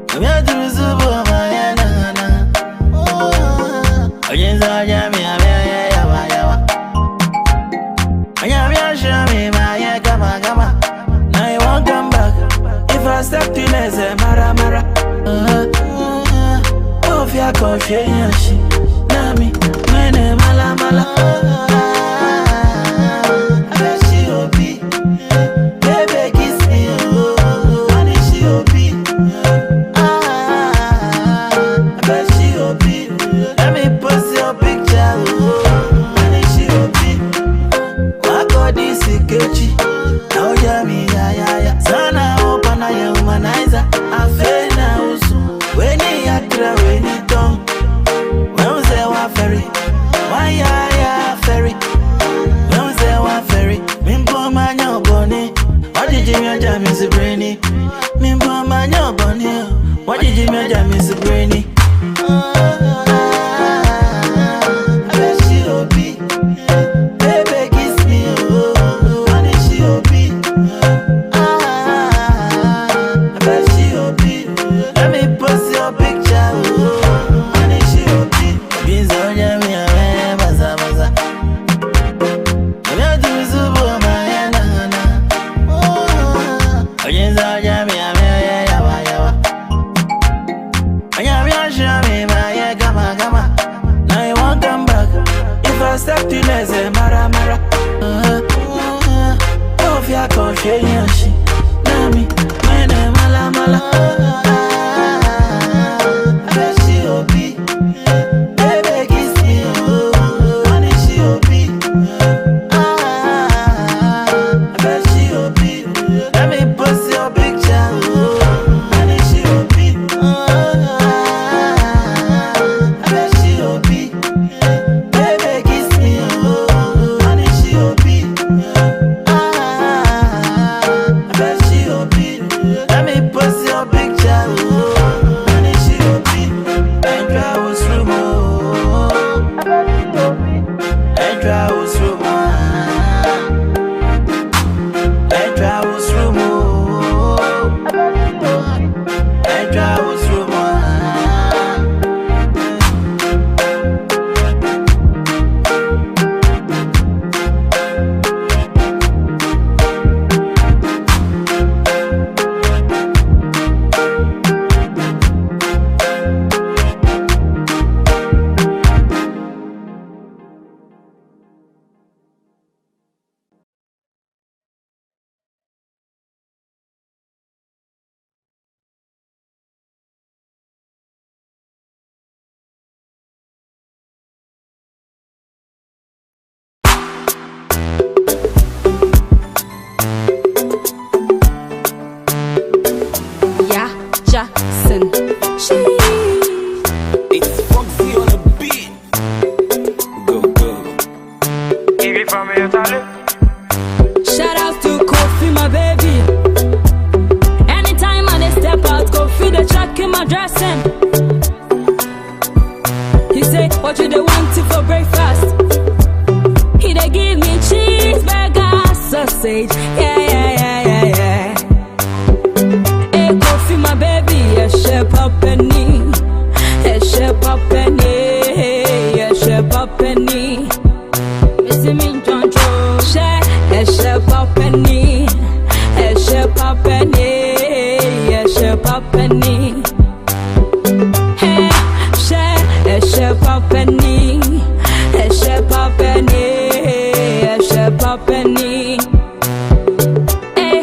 Kami atuzubu mayana na. Kodie onya mi ame yawa yawa. Onya mi ashami maye kama kama. Now you won't come back if I step to leze mara mara. Of ya confiance, nami mene mala mala. She obi, baby kiss me oh, honey she obi. She obi, let me post your picture oh, honey she obi. Kodie sikechi, now yami ya ya ya. Sana opana ya humanizer, afena usu. Weni yakra weni don, wenze wa ferry. Waya ya ferry, wenze wa ferry. Mimpo manyo boni, wajiji mioja misi brainy. Mimpo manyo boni, wajiji mioja misi brainy. She obi, baby kiss me oh, honey she obi. She obi, let me post your picture oh, honey she obi. Kodie onya mi ame baza baza. Kami atuzubu mayana na. Kodie onya mi ame yawa yawa. Onya mi ashami maye kama kama. Now you won't come back if I step to leze mara mara. Of ya confiance, nami mene mala mala. She obi, baby kiss me oh, honey she obi. She obi, let me post your picture oh, honey she obi. She obi, baby kiss me oh, honey she obi. dress him. He say, what you they want to for breakfast? He they give me cheeseburger, sausage, yeah. Hey, coffee, my baby, a chef up penny, a chef up penny, a chef up penny. Missy me John Joe, share a chef up penny, a chef up penny, a chef up penny. Hey, share a chef up penny, a chef up penny, a chef up penny. Hey,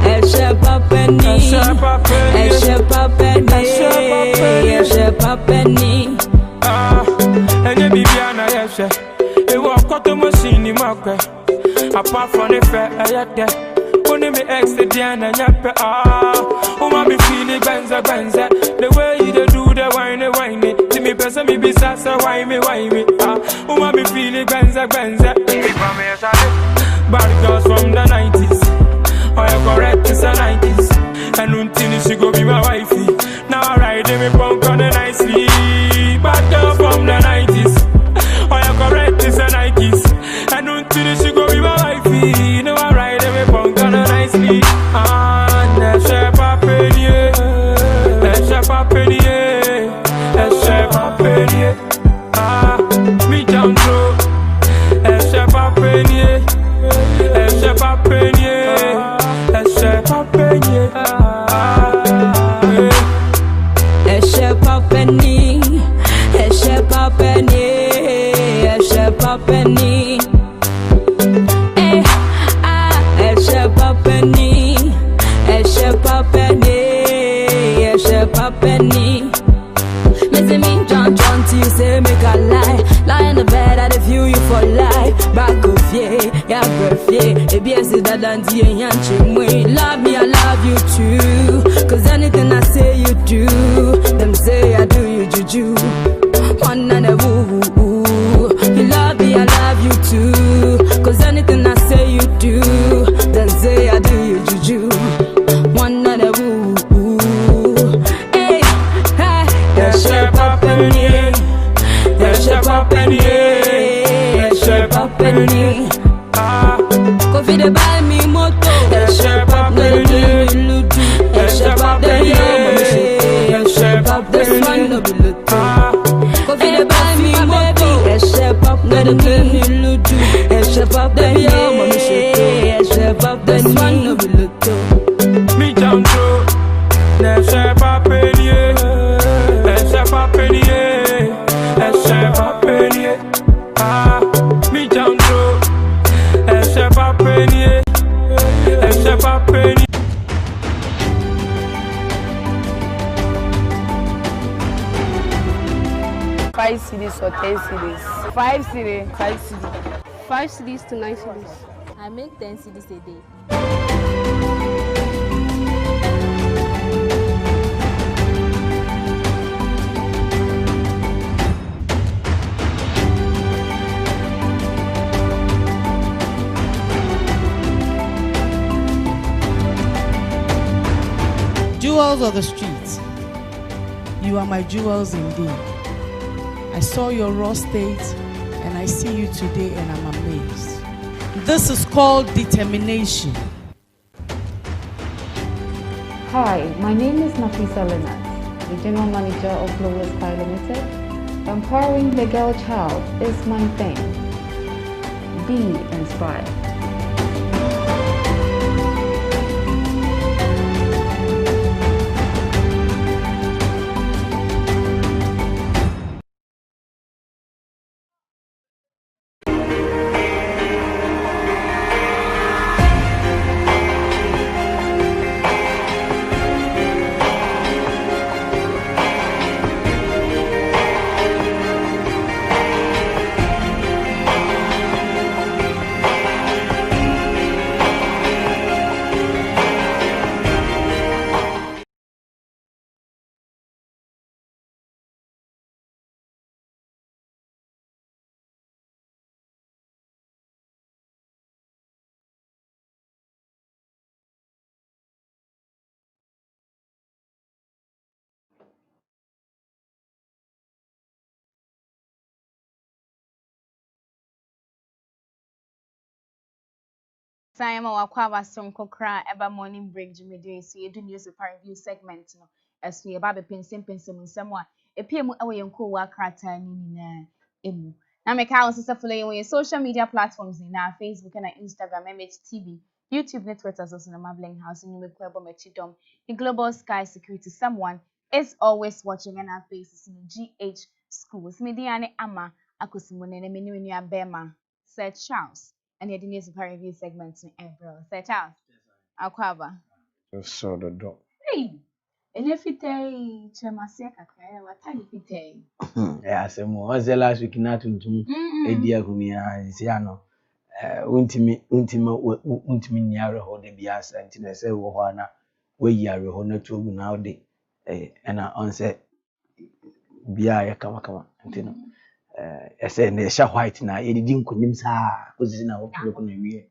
a chef up penny, a chef up penny, a chef up penny. And you be Biana, yes, it was Akosomo machine in my car. Apart from the fair, I had that. Only me ex the Diana, yappa. Oh, my be feeling banza. The way you do the wine. To me, person, me be sassa, why me. Oh, my be feeling banza. Bad girls from the 90s. Oh, you correct, it's the 90s. And until she go be my wifey. Now I ride me punk on the nicely. Bad girl from the 90s. Oh, you correct, it's the 90s. And until she go be my wifey. Now I ride me punk on the nicely. Ah, let's share a penny. Let's share a penny. Let's share a penny. Ah, me down low. Let's share a penny. Let's share a penny. Let's share a penny. A chef up penny, a chef up penny, a chef up penny. A chef up penny, a chef up penny, a chef up penny. Missy me John till you say make a lie in the bed I view you for life. Back of yeah, breath yeah. If yes is that than the love me, I love you too. Cause anything I say you do, them say I do you juju. One and a woo. You love me, I love you too. Cause anything I say you do, them say I do you juju. One and a woo. Hey, Let's share a penny. Let's share a penny. Let's share a penny. Coffee they buy me moto. Let's share a penny. Let's share a penny. Let's share a This one penny. no be luto. Coffee they buy me moto. Let's share up no the penny luto. Let's share up the mommy shake. Let's share up this one no be luto. Me down low. Let's share a penny. Let's share a penny. Let's share a penny. Ah, me down low. Let's share a penny. Let's share a penny. Five CDs or 10 CDs. 5 CDs. 5 CDs. 5 CDs to 9 CDs. I make 10 CDs a day. Jewels of the streets, you are my jewels indeed. I saw your raw state and I see you today and I'm amazed. This is called determination. Hi, my name is Nafisa Lenat, the General Manager of Global Sky Limited. Empowering the girl child is my thing. Be inspired. Sayama wakwa som kokra eba morning break jumede so yedu news review segment no esu ye ba be pensem nsem a epiemu ewe yenko wa krata ni nyina emu na me ka onse follow your social media platforms na Facebook and Instagram MHTV YouTube networks as na Mabling House ni mekwa ebo mechidom the Global Sky Security someone is always watching and our faces in GH schools media ne ama Akosomo ne menu abema Sir Charles and the news review segment in April. Sir Charles, Akwaba. So the dog. Hey, and if it a chemasia kakra, what time it a? Yeah, some was the last week not to Edia Gumia, Siano. Untimi nyare ho de biasa ntina se wo ho na we yare ho na to na de na on se bia ya kama ntina ese na sha white na edidi nkonim saa kozisi na wo kire ko na wie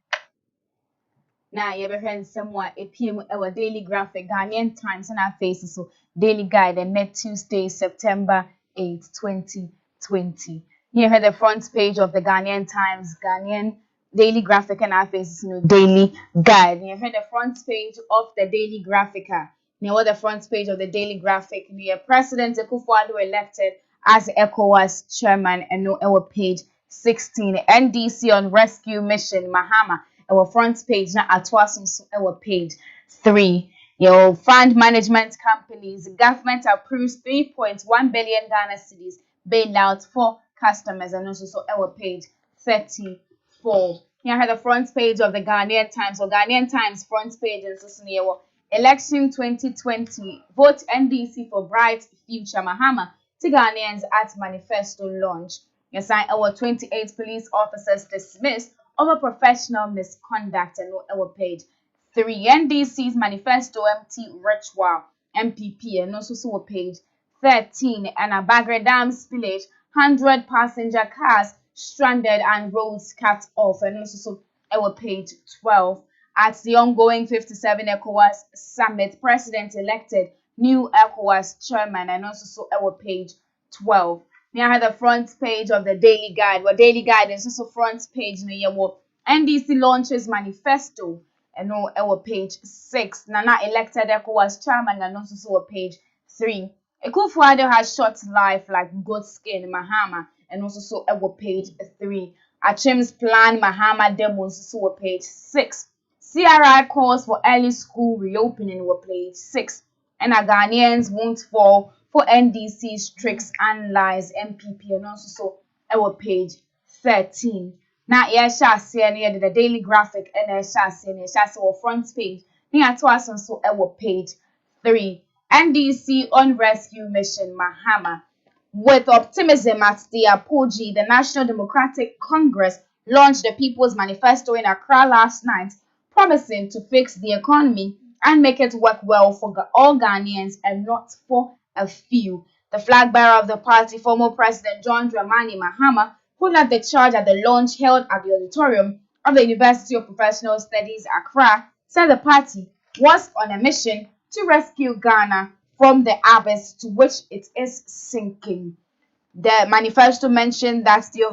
Na you ever somewhat a PM our daily graphic Ghanaian Times and our faces so daily guide and net Tuesday September 8th 2020. Here had the front page of the Ghanaian Times Ghanaian daily graphic and our faces daily guide. You had the front page of the daily graphica. Near the front page of the daily graphic near President Akufo-Addo elected as ECOWAS chairman and no our page 16 NDC on rescue mission Mahama our front page na atwaso so our page 3 your fund management companies government approves 3.1 billion Ghana cedis bailout for customers and also so our page 34. Here I have the front page of the Ghanaian Times or Ghanaian Times front page and so near election 2020 vote NDC for bright future Mahama to Ghanaians at manifesto launch. Yes, our 28 police officers dismissed over professional misconduct and our page 3 NDC's manifesto empty ritual MPP and also so page 13 and a Bagre Dam spillage 100 passenger cars stranded and roads cut off and also so our page 12 at the ongoing 57 ECOWAS summit president elected new ECOWAS chairman and also so our page 12. Now I have the front page of the Daily Guide. What Daily Guide is also front page. NDC launches manifesto and no our page 6. Nana elected ECOWAS chairman and also so page 3. Akufo-Addo has short life like goat skin Mahama and also so our page 3. Achim's plan Mahama demos so page 6. CRI calls for early school reopening were page 6. And Ghanaians won't fall for NDC's tricks and lies MPP and also so our page 13. Now shall see near the daily graphic and shall see our front page. Near to us so our page 3. NDC on rescue mission Mahama. With optimism at the Apogee, the National Democratic Congress launched the People's Manifesto in Accra last night, promising to fix the economy and make it work well for all Ghanaians and not for a few. The flag bearer of the party, former President John Dramani Mahama, who led the charge at the launch held at the auditorium of the University of Professional Studies, Accra, said the party was on a mission to rescue Ghana from the abyss to which it is sinking. The manifesto mentioned that the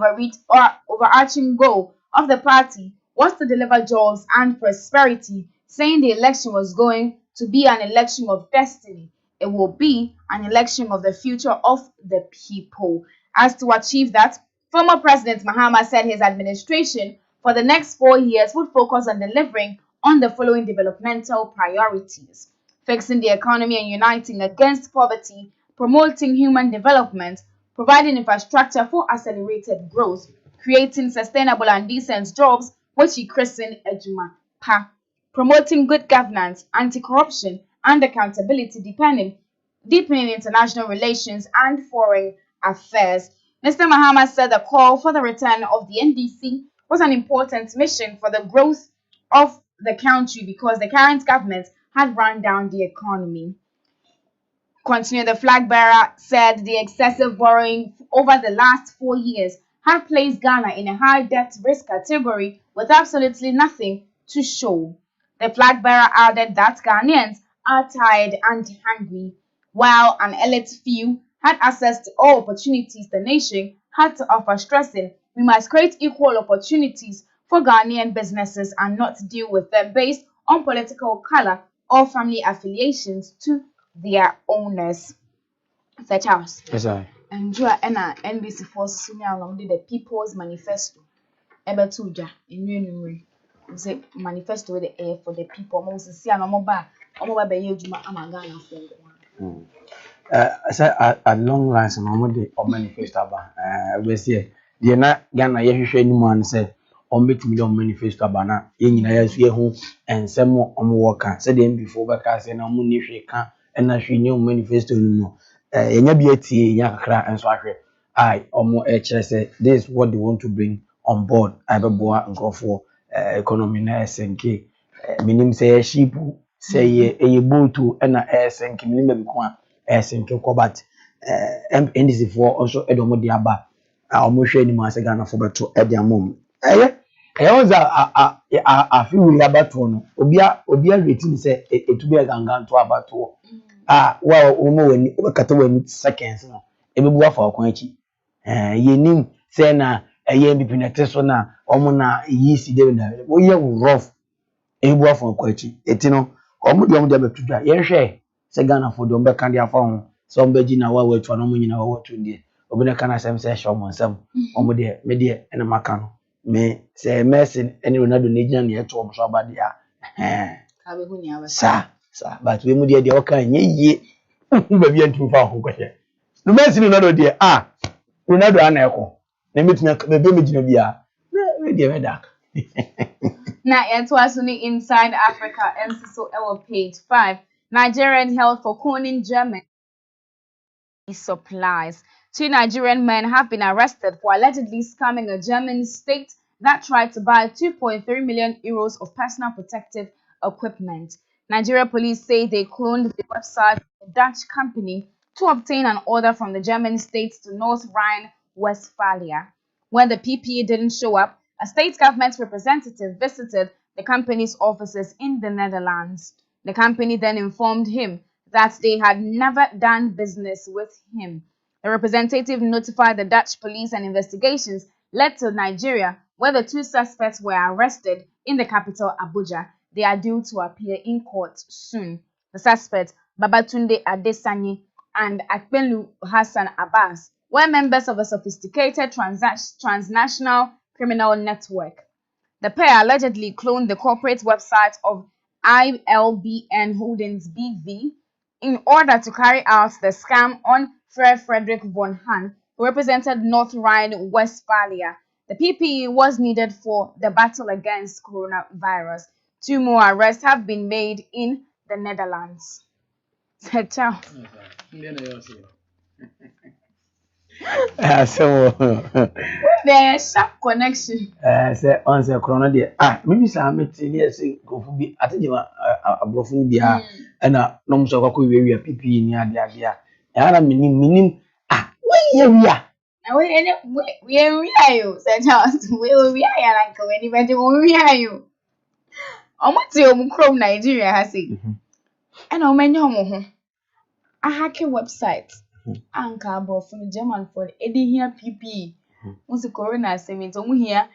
overarching goal of the party was to deliver jobs and prosperity, saying the election was going to be an election of destiny. It will be an election of the future of the people. As to achieve that, former President Mahama said his administration for the next 4 years would focus on delivering on the following developmental priorities: fixing the economy and uniting against poverty, promoting human development, providing infrastructure for accelerated growth, creating sustainable and decent jobs, which he christened Agyeiwaa Pa, promoting good governance, anti-corruption, and accountability, deepening international relations and foreign affairs. Mr. Mahama said the call for the return of the NDC was an important mission for the growth of the country because the current government had run down the economy. Continue, the flag bearer said the excessive borrowing over the last 4 years had placed Ghana in a high debt risk category with absolutely nothing to show. The flag bearer added that Ghanaians are tired and hungry, while an elite few had access to all opportunities the nation had to offer, stressing we must create equal opportunities for Ghanaian businesses and not deal with them based on political color or family affiliations to their owners. Sir Charles. Yes, sir. And you are NBC Force Senior along the People's Manifesto. Ebetuja in Unumri. Say manifesto with the air for the people. Most see an omoba be yejuma amagana for. I said at long last, the manifesto about we say the na Ghana yehwehwe ni man say on betimi on manifesto abana ye nyina yesu ye ho ensem omo worka say dem before beka say na omo ni hwe ka na hwe ni manifesto no yenya bi atie nya kakra enso ahwe I omo kire say this is what they want to bring on board abeboa nkrofo economy na SNK minim say sheep say ye boat na SNK minim be ko SNK ko but NDC for also edomo di aba omo hwe ni ma say Ghana for beto e di amom was a few we abato no obia reti say etubi ganga to abato wow omo wani obekata wani seconds no ebebu afa okwan achi yenim say na eye mbipi na teso na omo na yisi de na oye rough ebebu afa okwan achi etino omo de abetudwa ye hwe say Ghana for dem be kan dia fa ho so mbeji na wa watu no nyina wa watu ndie obina kana sem say show mo nsam omo de me de ena maka no me say Messi any Ronaldo ne gina ne eto omo so abadia Ka be hu ni aba sa but we mu de o kan ye ba bi antu fa ho kwehye no Messi Ronaldo de Ronaldo ana eko na metina be me gina bia we de me dak na yet was on inside Africa and so our page 5 Nigerian held for conning German supplies. 2 Nigerian men have been arrested for allegedly scamming a German state that tried to buy 2.3 million euros of personal protective equipment. Nigeria police say they cloned the website of a Dutch company to obtain an order from the German state to North Rhine-Westphalia. When the PPE didn't show up, a state government representative visited the company's offices in the Netherlands. The company then informed him that they had never done business with him. The representative notified the Dutch police and investigations led to Nigeria, where the 2 suspects were arrested in the capital, Abuja. They are due to appear in court soon. The suspects, Babatunde Adesanya and Akpelu Hassan Abbas, were members of a sophisticated transnational criminal network. The pair allegedly cloned the corporate website of ILBN Holdings BV in order to carry out the scam on Frederick von Hahn, who represented North Rhine-Westphalia. The PPE was needed for the battle against coronavirus. 2 more arrests have been made in the Netherlands. Ciao. so There's sharp connection. say on say corona de maybe say meeting here say go fu bi atejima abrofo ni bia na no mo so kwakọ wiwi PPE ni ade ara minim we ye wia We ayo say Charles we ya like when you better we ayo omuti omukrom Nigeria ha say and o menye omo ho a hacking website anka abrofo no German for edihia PPE Once corona semi to mu here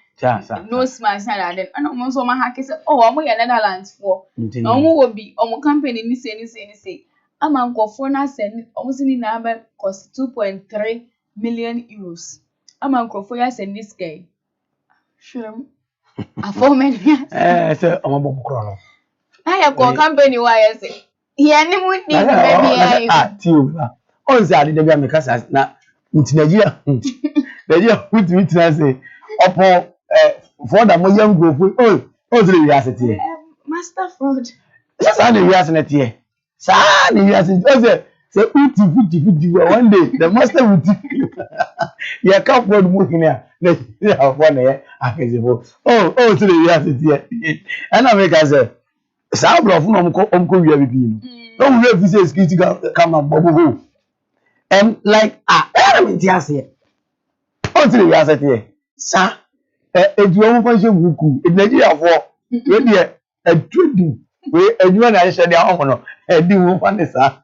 no smash na then and omo so ma hack say omo ye Netherlands for na omo wo bi omo company ni say ama nkofo na send omo sini na ba cost 2.3 million euros ama nkofo ya send this guy sure afọ men say omo bo mukro no na ya ko company wa ya say here ni mu ni baby ya on say ade de bia me kasa na Nigeria Nigeria put me to say opo for that mo young go oh three years at here master fraud just how the years at here sa the years say uti one day the master will teach you ya can't fraud mo here na one here akezebo oh 3 years at here and I make say sa bro fun omko wi abi no no we have say security come and bobo like element here say oh 3 years at here sa edu omo fa se buku Nigeria for we dey edudu we eduma na se dey ahon no edi wo fa ne sa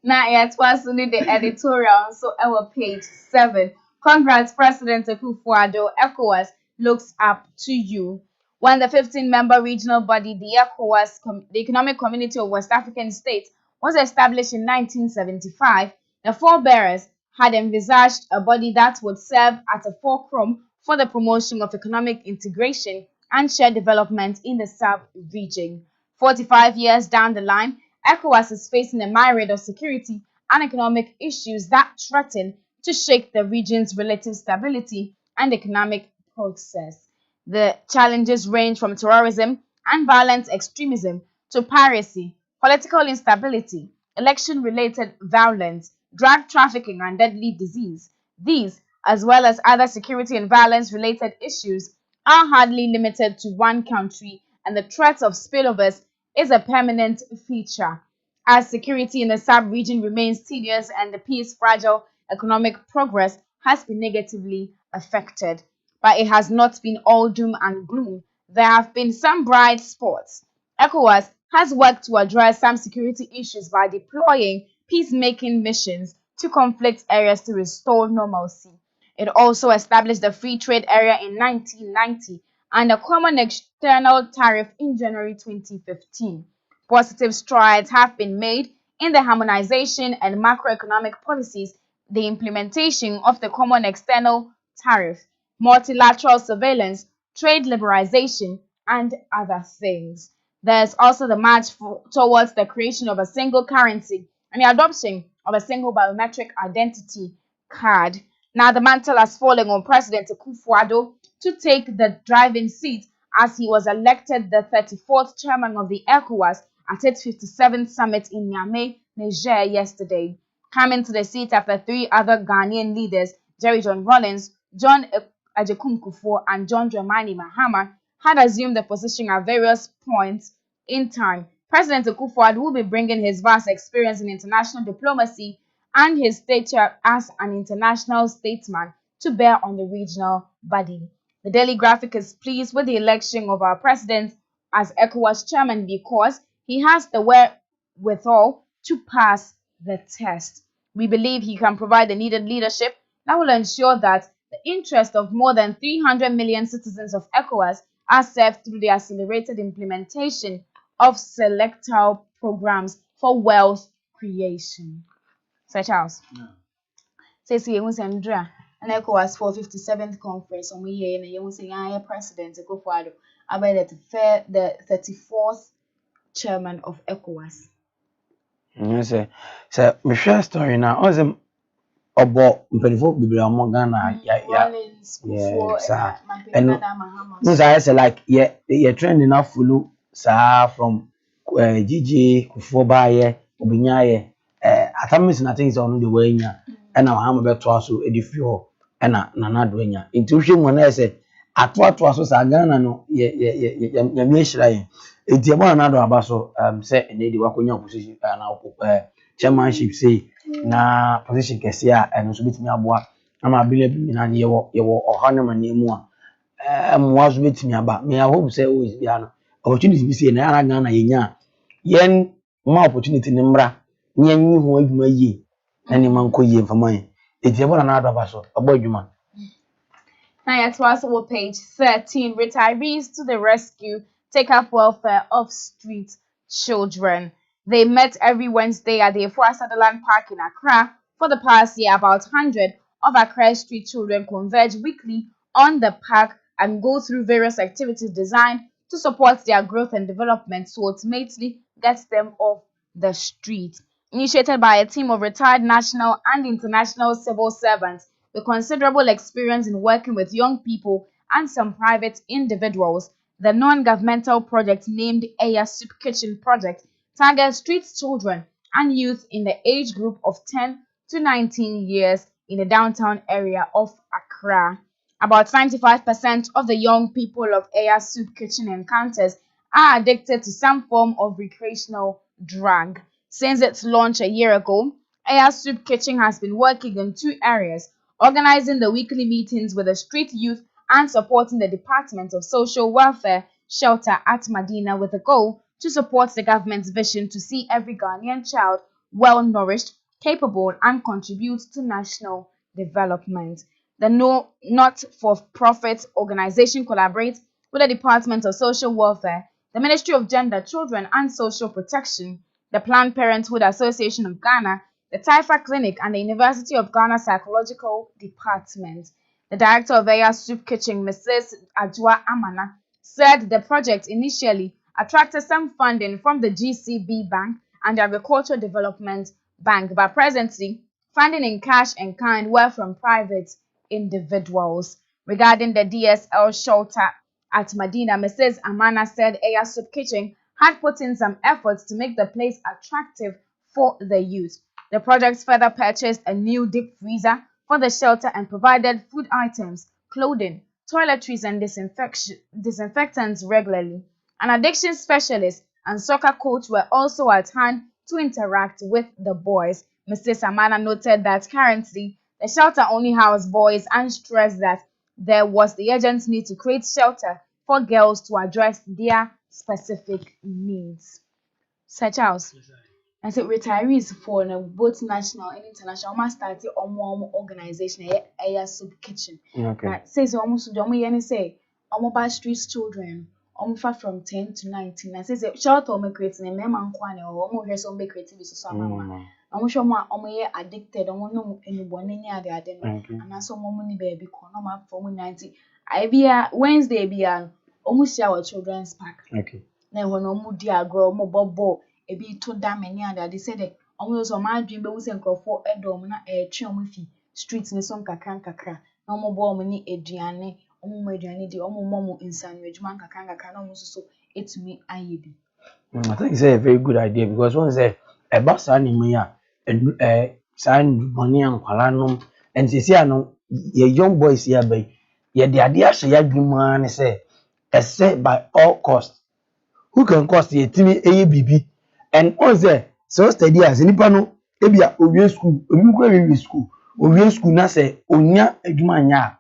na yet was the editorial so our page 7 Congrats President Akufo-Addo ECOWAS looks up to you. When the 15-member regional body, the ECOWAS, the Economic Community of West African States, was established in 1975, the forebearers had envisaged a body that would serve as a fulcrum for the promotion of economic integration and shared development in the sub-region. 45 years down the line, ECOWAS is facing a myriad of security and economic issues that threaten to shake the region's relative stability and economic process. The challenges range from terrorism and violent extremism to piracy, political instability, election-related violence, drug trafficking, and deadly disease. These, as well as other security and violence-related issues, are hardly limited to one country, and the threat of spillovers is a permanent feature. As security in the sub-region remains tenuous and the peace fragile, economic progress has been negatively affected. But it has not been all doom and gloom. There have been some bright spots. ECOWAS has worked to address some security issues by deploying peacemaking missions to conflict areas to restore normalcy. It also established the free trade area in 1990 and a common external tariff in January 2015. Positive strides have been made in the harmonization and macroeconomic policies, the implementation of the common external tariff, multilateral surveillance, trade liberalization, and other things. There's also the march towards the creation of a single currency and the adoption of a single biometric identity card. Now the mantle has fallen on President Akufo-Addo to take the driving seat as he was elected the 34th chairman of the ECOWAS at its 57th summit in Niamey, Niger yesterday. Coming to the seat after three other Ghanaian leaders, Jerry John Rawlings, John Agyeiwaa, and John Dramani Mahama, had assumed the position at various points in time. President Akufo-Addo will be bringing his vast experience in international diplomacy and his stature as an international statesman to bear on the regional body. The Daily Graphic is pleased with the election of our president as ECOWAS chairman because he has the wherewithal to pass the test. We believe he can provide the needed leadership that will ensure that the interest of more than 300 million citizens of ECOWAS are served through the accelerated implementation of selectoral programs for wealth creation. Sir Charles. Says he was and ECOWAS for 57th conference on we and you was a president Akufo-Addo about the 34th chairman of ECOWAS. Sir, me share story now. Also, about mpenifo bibiri among Ghana, yeah, and no, I say like yeah, trend enough follow sir from Gigi Kufoba Obinyaye. Atamis na things on the way nya, and our hammer beto aso edifio, and na doenya. Intuition when I say atwa aso sa Ghana no ya me shiraye. Enti ebo na do abaso say ene di wakonya position na chairmanship say na position kese a eno so betimi aboa ama abile bi na ye wo ohane mane mu a mo so betimi aba me I hope say always be ano opportunity bi say na Ghana yenya yen ma opportunity ni mra ni anyi ho adwuma yi na ni man koyie mfama yen enti ebo na do abaso abo adwuma. Now, at also page 13, retirees to the rescue take up welfare of street children. They met every Wednesday at the Afua Sutherland Park in Accra. For the past year, about 100 of Accra street children converge weekly on the park and go through various activities designed to support their growth and development to ultimately get them off the street. Initiated by a team of retired national and international civil servants with considerable experience in working with young people and some private individuals, the non-governmental project named Aya Soup Kitchen Project targets street children and youth in the age group of 10 to 19 years in the downtown area of Accra. About 95% of the young people of Aya Soup Kitchen encounters are addicted to some form of recreational drug. Since its launch a year ago, Aya Soup Kitchen has been working in two areas: organizing the weekly meetings with the street youth and supporting the Department of Social Welfare shelter at Medina with a goal to support the government's vision to see every Ghanaian child well nourished, capable, and contribute to national development. The not-for-profit organization collaborates with the Department of Social Welfare, the Ministry of Gender, Children and Social Protection, the Planned Parenthood Association of Ghana, the Taifa Clinic, and the University of Ghana Psychological Department. The director of Eya Soup Kitchen, Mrs. Agyeiwaa Amana, said the project initially attracted some funding from the GCB Bank and the Agricultural Development Bank, but presently, funding in cash and kind were from private individuals. Regarding the DSL shelter at Medina, Mrs. Amana said Eya Soup Kitchen had put in some efforts to make the place attractive for the youth. The project further purchased a new deep freezer for the shelter and provided food items, clothing, toiletries, and disinfectants regularly. An addiction specialist and soccer coach were also at hand to interact with the boys. Mrs. Amana noted that currently the shelter only houses boys and stressed that there was the urgent need to create shelter for girls to address their specific needs. Sir Charles, I said retirees for both national and international must start on organization Eya Soup Kitchen. Okay. Says almost the say by street children far from 10 to 19. I says short or creating a member or almost some creative so I'm sure my addicted no anyone any other and I saw money baby corner for 90. I be Wednesday be almost our children's park. Okay. Then when dear girl mo bobo ebi to dam any other they said almost on my dream be we say for edom na fi streets ni some kakra na mo bo ni aduane mo aduane di mo insanu adwuma kakra na mo so etumi ayebi. I think it's a very good idea because one say a bus animal sign money and qualanum and see your young boys here by the idea she had man say except by all cost. Who can cost the timi ABB and also so steady as any pano ebia owie school obi school owie school na say onya adwuma nya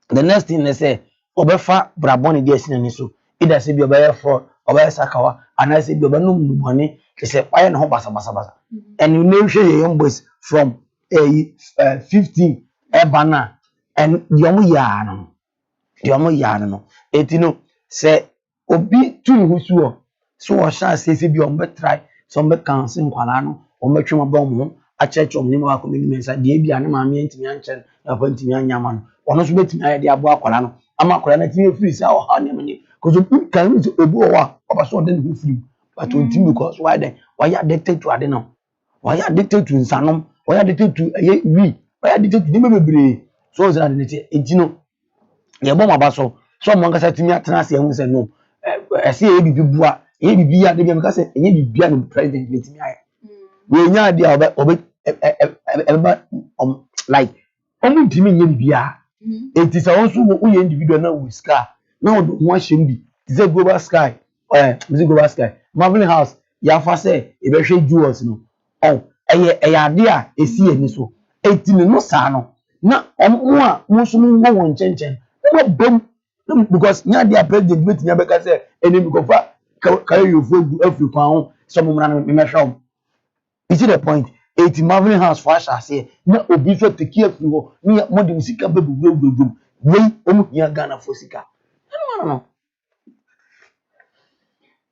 the next thing they say obefa braboni dey sin ni so either say bi obeye for obeye sakawa and I say bi obe no money they say why na ho basa and you name share young boys from 15 ebana and the omo ya no etino say obi tu husuo so o sha say bi on be try some be cancel nkwala no o metwe mabon mo a church om nyima ko mini mensa de bia ne ma me ntimi anchen na fa ntimi anyama no ono so betimi aye de abo akwala no ama akwala na timi free say o ha ne me cuz can we obi o wa oba so de ne free but ntimi because why then why you addicted to ade no why you addicted to insanom why you addicted to why you addicted to dem bebre so that ne etino ye bom aba so mo ngasa timi atena se ehun se no ese e bibi bua e bibi ya de bi amka se enye bibia no president metimi aye we nya de obe like omu ntimi nye bibia enti se won so wo ye individual na we scar na wo ho ahyem bi ze global sky global sky Marvin House ya fa se e be hwe jewels no eye ade a esi eni so enti no sa no na omo a mo so mo won chenchen no bom because nya dia president meet nya beka say eni bi ko fa carry you for Africa ho some mo na me hwa. You see the point? 80 Marvin House for us say na obi so take care free ho me mo de musika bebu we omo hia Ghana for sika. No.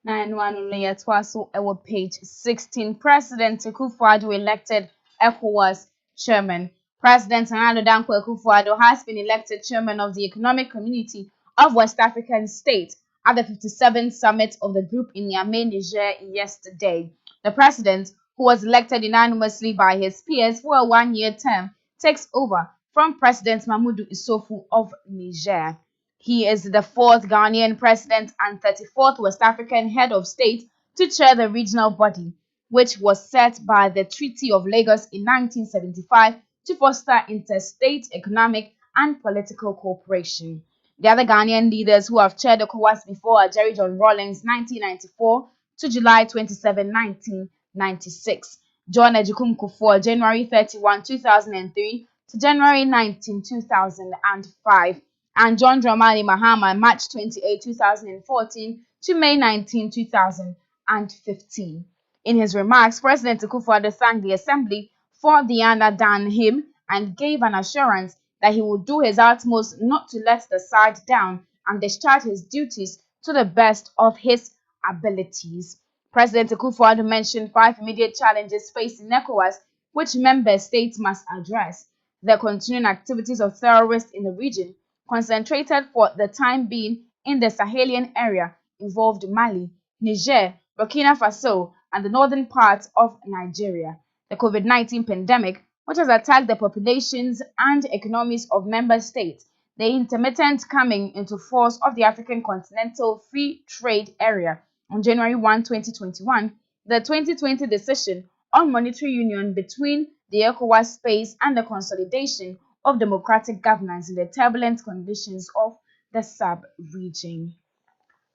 9-1 yet also our page 16. President Akufo-Addo elected ECOWAS chairman. President Nana Dankwa Akufo-Addo has been elected chairman of the Economic Community of West African States at the 57th summit of the group in Niamey, Niger yesterday. The president, who was elected unanimously by his peers for a one-year term, takes over from President Mamadou Issoufou of Niger. He is the 4th Ghanaian president and 34th West African head of state to chair the regional body, which was set by the Treaty of Lagos in 1975 to foster interstate economic and political cooperation. The other Ghanaian leaders who have chaired ECOWAS before are Jerry John Rawlings, 1994 to July 27, 1996, John Ejikun Kufuor, January 31, 2003 to January 19, 2005, and John Dramani Mahama, March 28, 2014 to May 19, 2015. In his remarks, President Akufo-Addo thanked the Assembly for the honor done him and gave an assurance that he will do his utmost not to let the side down and discharge his duties to the best of his abilities. President Akufo-Addo mentioned 5 immediate challenges facing ECOWAS, which member states must address. The continuing activities of terrorists in the region, concentrated for the time being in the Sahelian area, involved Mali, Niger, Burkina Faso, and the northern parts of Nigeria. The COVID-19 pandemic, which has attacked the populations and economies of member states, the intermittent coming into force of the African Continental Free Trade Area on January 1, 2021, the 2020 decision on monetary union between the ECOWAS space and the consolidation of democratic governance in the turbulent conditions of the sub-region.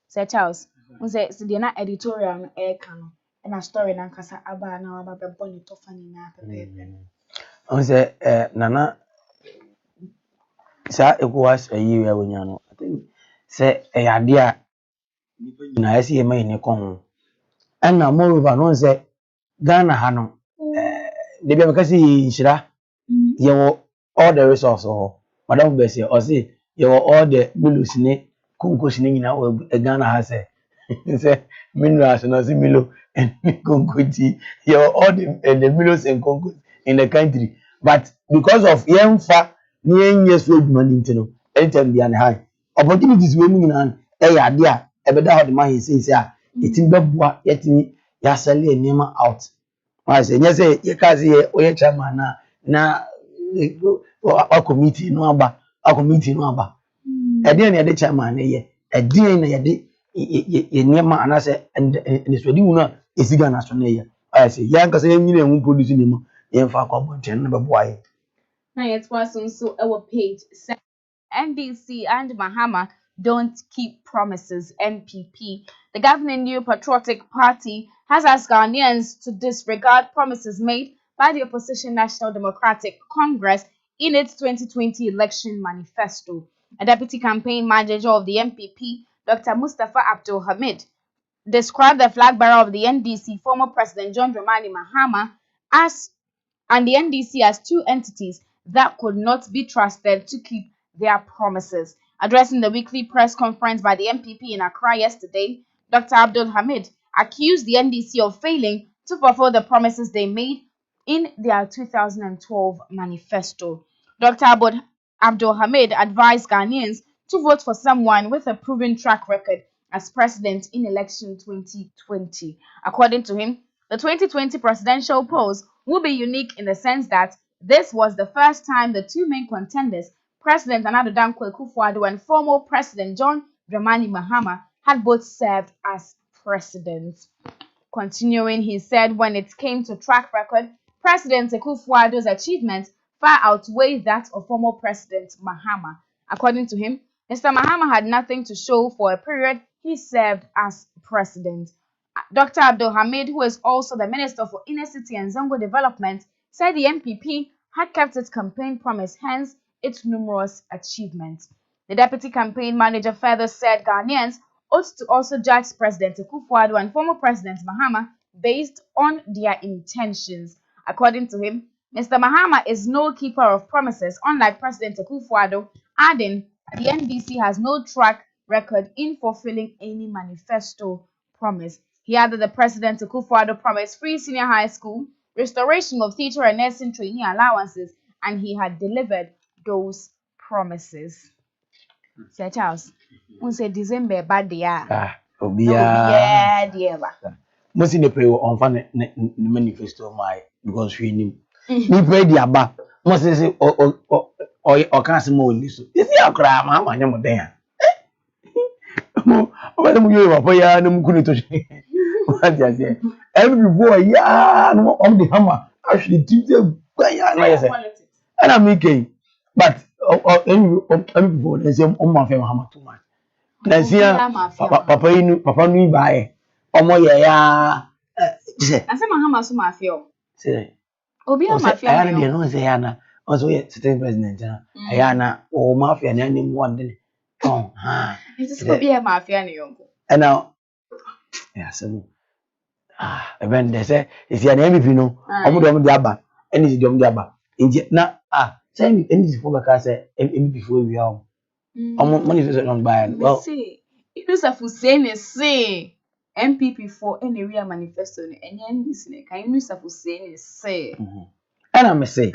Sir Charles, say the editorial no kano and a story na nkasa aba na aba be boni to fani na pepe. Say nana sa ECOWAS Agyeiwaa wonya no I think say ade a nipa nyina ese yema ene ko ho na moreover no say Ghana ha no de bia mekasi nhira ye wo all the resources ho madam be say o say ye wo all the milos ne konkos ne nyina wo Ghana ha say say minerals no say milo and konkoti ye wo all the milos and konkos in the country but because of yemfa ni enye so adwuma ni ntino anytime bia ne high opportunities we mu nyina ade a ebeda ho de ma he say a etim beboa yetini ya sell enema out I say yes ye ka say oye chairman na a committee no aba e dey na dey chairman ye e dey na ye dey ye enema anase and so di unu esiga na so na ye I say ya nka say nyina enwu produce nemo ye mfa kwa bonten na beboa ye na yet was also our page NDC and Mahama don't keep promises. NPP, the governing New Patriotic Party, has asked Ghanaians to disregard promises made by the opposition National Democratic Congress in its 2020 election manifesto. A deputy campaign manager of the NPP, Dr. Mustafa Abdul Hamid, described the flag bearer of the NDC, former President John Dramani Mahama, and the NDC as two entities that could not be trusted to keep their promises. Addressing the weekly press conference by the MPP in Accra yesterday, Dr. Abdul Hamid accused the NDC of failing to fulfill the promises they made in their 2012 manifesto. Dr. Abdul Hamid advised Ghanaians to vote for someone with a proven track record as president in election 2020. According to him, the 2020 presidential polls will be unique in the sense that this was the first time the two main contenders, President Nana Dankwa Akufo-Addo and former President John Dramani Mahama, had both served as presidents. Continuing, he said when it came to track record, President Akufo-Addo's achievements far outweighed that of former President Mahama. According to him, Mr. Mahama had nothing to show for a period he served as president. Dr. Abdul Hamid, who is also the Minister for Inner City and Zongo Development, said the MPP had kept its campaign promise, hence its numerous achievements. The deputy campaign manager further said Ghanaians ought to also judge President Akufo-Addo and former President Mahama based on their intentions. According to him, Mr. Mahama is no keeper of promises, unlike President Akufo-Addo, adding the NDC has no track record in fulfilling any manifesto promise. He added the President Akufo-Addo promised free senior high school, restoration of teacher and nursing trainee allowances, and he had delivered those promises. Sir Charles, we say December bad year. Yeah, dear. Most in the pray on fan manifesto my because we knew. We pray the abba. Most say or can't more listen. Is your crime, Mamma? No more there. What am you for? Ya no couldn't touch. What I say? Every boy, yeah, no on the hammer. Actually, teacher, and I'm making. But any people, they say, oh, my family, hammer too much. Let's see, Papa, me buy. Oh, my, yeah. I said, my hammer, so my feel. Say, Obi, I'm a I don't say, Anna, also, yet, sitting president, Ayana, or mafia, and any one day. Oh, it is to be a mafia, and now, yes, when they say, it's an MVP, no, I'm going to and it's your jabba. In Vietnam, Say any for because before we are manifest on by well say Yusuf Hussein say MPP for any real manifesto and yen listening can Yusuf Hussein say and I say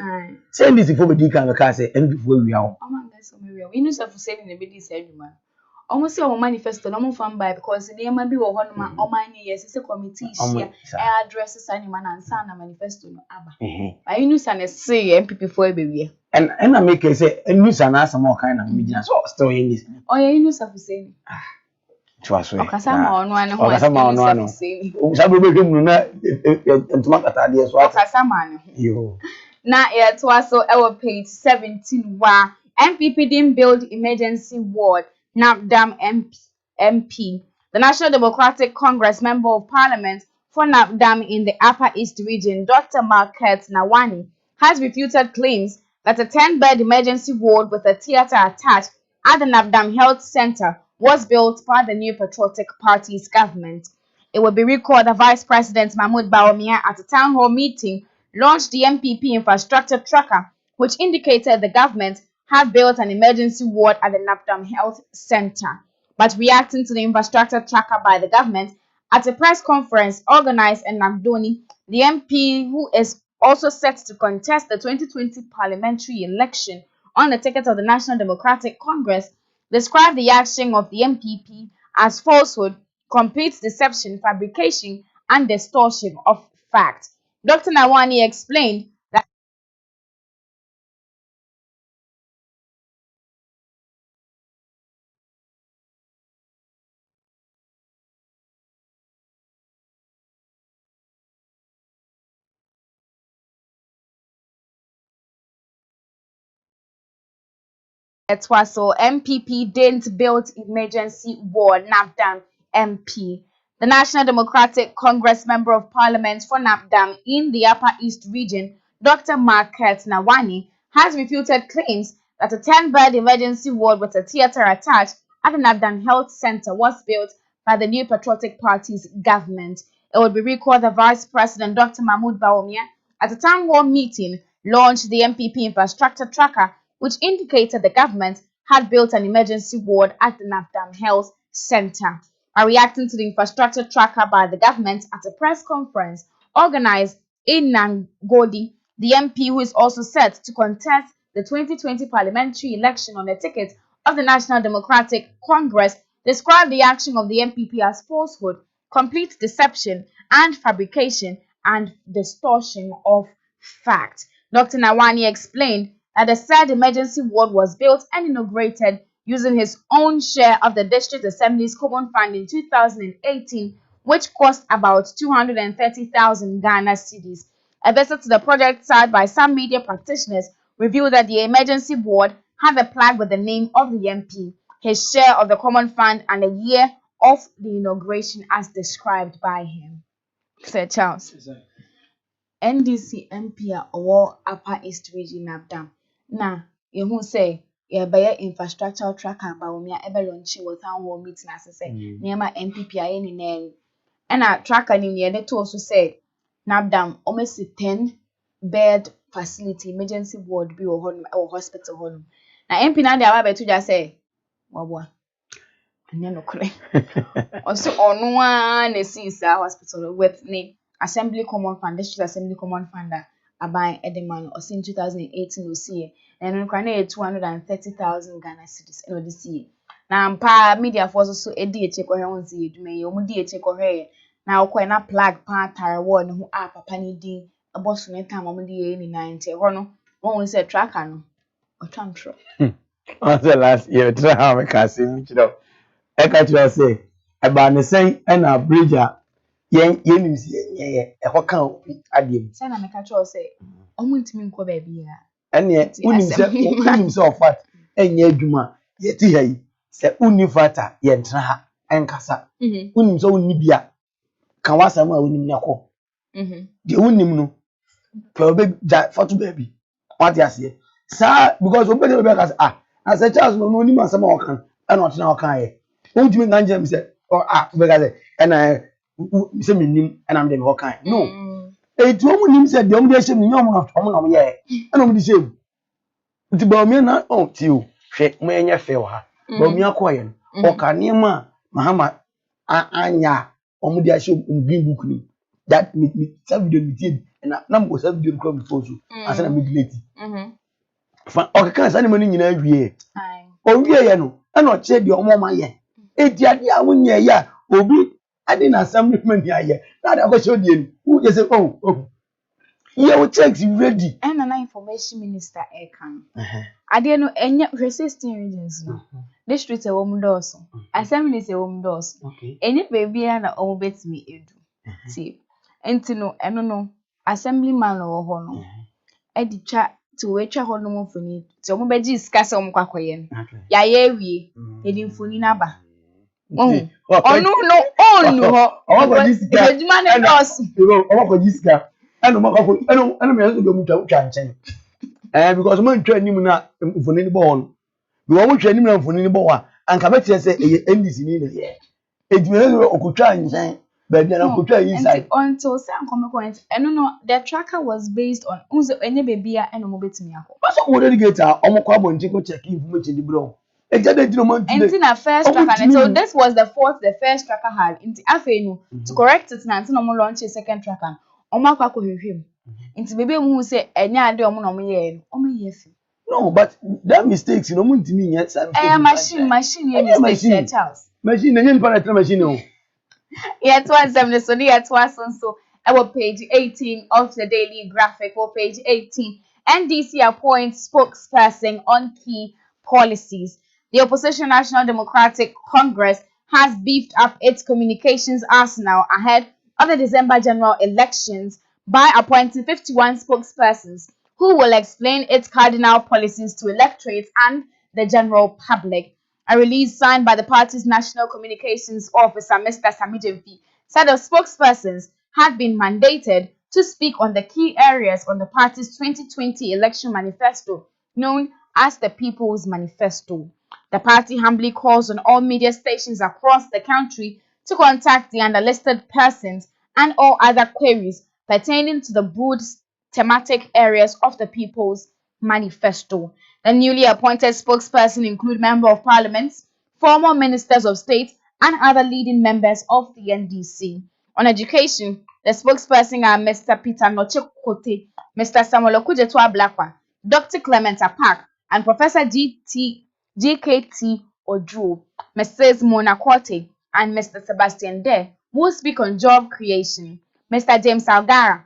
this before we can because say before we are man that's so real Yusuf Hussein in the bidi say man almost say our manifesto no fan by because the ma bi wo ho no ma o man yes say committee share address animal and sana manifesto no aba by Yusuf say MPP for be and I make say news and some more kind of media so still in this oh yeah Yusuf Hussein to us Okasama ono ano ho Okasama ono sabe be hwemu na entuma katade so Okasama no yo na to also our page 17 wa MPP didn't build emergency ward NAPDAM MP the National Democratic Congress Member of Parliament for NAPDAM in the Upper East region Dr. Market Nawani has refuted claims that a 10-bed emergency ward with a theater attached at the NAPDAM Health Center was built by the New Patriotic Party's government. It will be recalled that Vice President Mahmoud Bawumia at a town hall meeting launched the MPP infrastructure tracker, which indicated the government had built an emergency ward at the NAPDAM Health Center. But reacting to the infrastructure tracker by the government, at a press conference organized in Nagdoni, the MP, who is also set to contest the 2020 parliamentary election on the ticket of the National Democratic Congress, described the action of the MPP as falsehood, complete deception, fabrication, and distortion of fact. Dr. Nawani explained that so MPP didn't build emergency ward NAPDAM MP. The National Democratic Congress Member of Parliament for NAPDAM in the Upper East region, Dr. Market Nawani, has refuted claims that a 10-bed emergency ward with a theater attached at the NAPDAM Health Center was built by the New Patriotic Party's government. It would be recalled that Vice President Dr. Mahmoud Bawumia at a town hall meeting launched the MPP infrastructure tracker, which indicated the government had built an emergency ward at the NAPDAM Health Center. By reacting to the infrastructure tracker by the government at a press conference organized in Nangodi, the MP, who is also set to contest the 2020 parliamentary election on the ticket of the National Democratic Congress, described the action of the MPP as falsehood, complete deception, and fabrication and distortion of fact. Dr. Nawani explained that the said emergency ward was built and inaugurated using his own share of the District Assembly's Common Fund in 2018, which cost about 230,000 Ghana cedis. A visit to the project site by some media practitioners revealed that the emergency ward had a plaque with the name of the MP, his share of the Common Fund, and the year of the inauguration as described by him. Sir Charles. NDC MP or Upper East Region NAPDAM. Na you say yɛbɛyɛ infrastructure tracker Bawumia ebe launch wɔ town hall meeting ase sɛ nneɛma MPP ayɛ nyinaa ɛna tracker nim yɛde to so sɛ NAPDAM almost 10-bed facility emergency ward bi wɔ hɔ or hospital hɔ no na MP na de aba beto gya sɛ wɔboa anya no kore ɔso ɔno a na si saa hospital with ne Assembly Common Fund, District Assembly Common Fund aban Edeman or in 2018 we see and on kwane 230,000 Ghana cedis in this year. Now pa media force so edi check ohwe won see edume ye omu di check ohwe na okwa na plug pa tare won ho a papa ni din aboso ne time omu di ye ni 90 ho no won say tracker no o tantro. On the last year try how we can see me you I can say about the same and a bridge yen nim si ye e ho kan adiem say na me ka cho say omu ntimi nko ba bia ene unim se of what enye adwuma ye ti ha yi se uni fata ye ntra ha enkasa unim se uni bia kan wasam a unim na ko de unim no pe be ja foto baby what you say sa because obedi be ka as a child no unim asam a kan ena o tena o kan ye ntimi nganje mi se be ka say ena say minim and I'm the whole kind. No. A two nim said the only shame no ye. And on the shame. nti ba omi na ti o hwe mo enye fe o ha ba omi akoye no o ka niam mahama anya omudi ahye green book ni that me that video me tie na mo sa video ko before so asa na me delete fa o ka sa ni mo ni nyina wie o wie ye no na o che de omo ma ye edi ade a wonye ya obi ade na assemblyman ya ye na da ko show die ni who just say oh yeah, we check ready. And an information minister Ekan. I didn't know any resisting regions. No, this street a woman does. Assembly is a woman does. Any baby and a old bets me edu. See, and to know, I don't know, assemblyman or honor. Eddie chat to which a honor for me. So, my discuss on Quacoyen. Ya ye we, heading for Ninaba. Oh, no, this man and us. This guy. I know me go muta chanchen because man twa nim na mfoni ni bo we wo twa nim na mfoni ni bo wa anka be tie se NDC ni na ye edime okutwa nchen ba bia na okutwa inside until say come point no the tracker was based on unzo enye bebia eno mo betimi akọ so wo delegate omokọ abonje ko check information di bro ejade di no man today na first tracker so this was the first tracker had into afenu to correct it na no mo launch a second tracker omakwa hwehwem nti bebe mu say enya ade omo no mo ye fi no but that mistakes no mun timi nya machine ye mistake Charles machine enye npa na machine o yet was them so yet was so our page 18 of the daily graphic or page 18 NDC appoints spokesperson on key policies. The opposition National Democratic Congress has beefed up its communications arsenal ahead of the December general elections by appointing 51 spokespersons who will explain its cardinal policies to electorates and the general public. A release signed by the party's national communications officer, Mr. Samijemfi, said the spokespersons had been mandated to speak on the key areas on the party's 2020 election manifesto, known as the People's Manifesto. The party humbly calls on all media stations across the country to contact the underlisted persons and all other queries pertaining to the broad thematic areas of the People's Manifesto. The newly appointed spokesperson include Member of Parliament, former Ministers of State, and other leading members of the NDC. On education, the spokesperson are Mr. Peter Nochekote, Mr. Samuel Okujetua Blakwa, Dr. Clement Apak, and Professor GKT Odru, Mrs. Mona Kote, and Mr. Sebastian Dare will speak on job creation. Mr. James Algara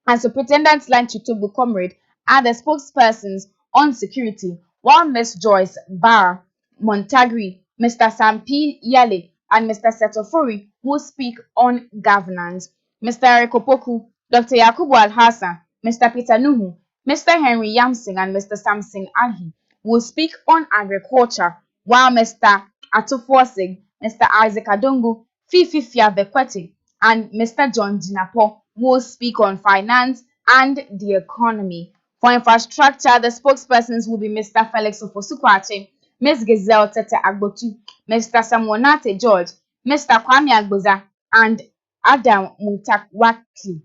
and Superintendent Line Chitubu Comrade are the spokespersons on security, while Ms. Joyce Barr Montagri, Mr. Sam P. Yale, and Mr. Setofori will speak on governance. Mr. Eric Opoku, Dr. Yakubu Alhassan, Mr. Peter Nuhu, Mr. Henry Yamsing, and Mr. Samson Ahi will speak on agriculture, while Mr. Atuforsing, Mr. Isaac Adongo, Fifi Fiavekwete, and Mr. John Jinapo will speak on finance and the economy. For infrastructure, the spokespersons will be Mr. Felix Ofosukwache, Ms. Gazelle Tete Agbotu, Mr. Samonate George, Mr. Kwame Agboza, and Adam Mutakwakli.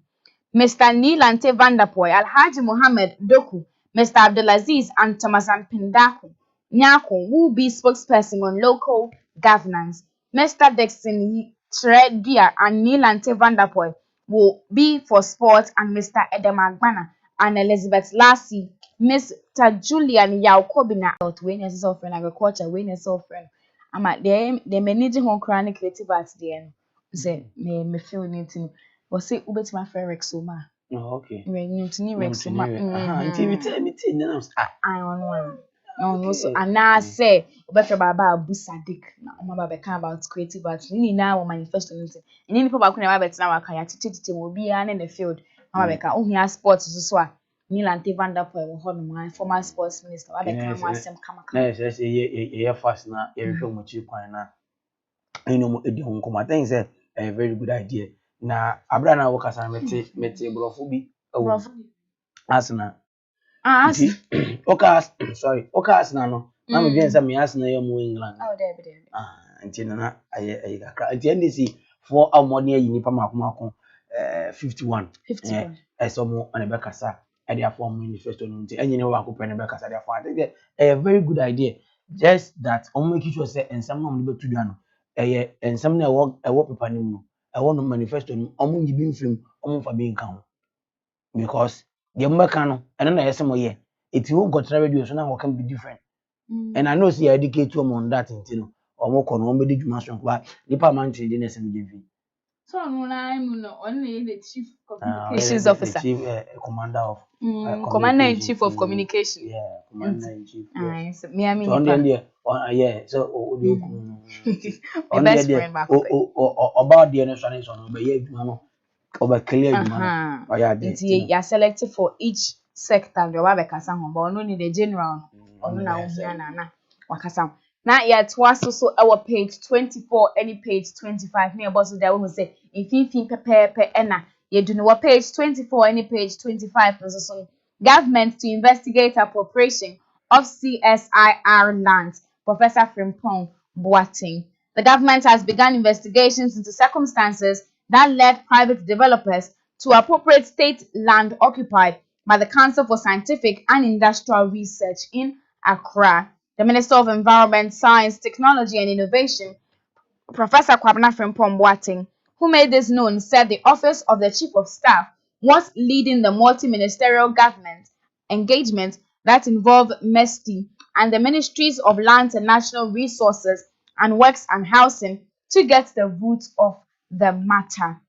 Mr. Nilante Vanderpoy, Alhaji Mohammed Doku, Mr. Abdulaziz, and Thomas Pindaku Nyako will be spokesperson on local governance. Mr. Dixon Tredia and Nilante Vanderpoy will be for sports, and Mr. Edem Agbana and Elizabeth Lassie, Mr. Julian Yaukobina, when is offering agriculture, when is offering. I'm at them, they managing home chronic creative at the end. Say, me feel anything. But say, Ubet my friend Rexoma. Oh, okay. When you to Rexoma. I on one. No, so and I say, better about Busadik. Now, my baby about creative arts. You now manifest anything. And any people can have it now. I can teach will be in the field. My baby, oh, he has sports so. Nilante Vanderpool, Honor, former sports minister. I become myself. Yes, yeah, fast now. Every much you point now. You know, the home come. I think it's a very good idea. Now, Abrana work as a mete brofobi. Asna. Sorry. Asna no. Na me bien say me Asna yo mu England. Oh, there. Nti na aye kakra. Nti NDC for amoni ayi nipa makoma 51. 51. Esomo on ebe kasa and their form manifesto and you know what could because I think a very good idea. Just that on making sure say and some of the to dano and some work a work paper no I want to manifesto on you being film on for being count because the Americano and then I some year it won't go to radio so now can be different. And I know see educate you on that you know or more on one body master but the parliament in the SMGV. So I'm only the chief communications officer. Chief commander of commander in chief of communication. Yeah, commander in chief. Yes. Me I mean. So on the yeah, so my best friend back. About the national on be you know over clear you man. Oh yeah, you are selected for each sector. You have a kasa ho, but no need the general. Ono na ohia na wakasa. Now yet was also our page 24 any page 25 near boss there we say if you pepe ena you do know page 24 any page 25 position government to investigate appropriation of CSIR lands. Professor Frimpong Boateng. The government has begun investigations into circumstances that led private developers to appropriate state land occupied by the Council for Scientific and Industrial Research in Accra. The Minister of Environment, Science, Technology and Innovation, Professor Kwabena Frimpong Boateng, who made this known, said the Office of the Chief of Staff was leading the multi-ministerial government engagement that involved MESTI and the Ministries of Lands and National Resources and Works and Housing to get the root of the matter.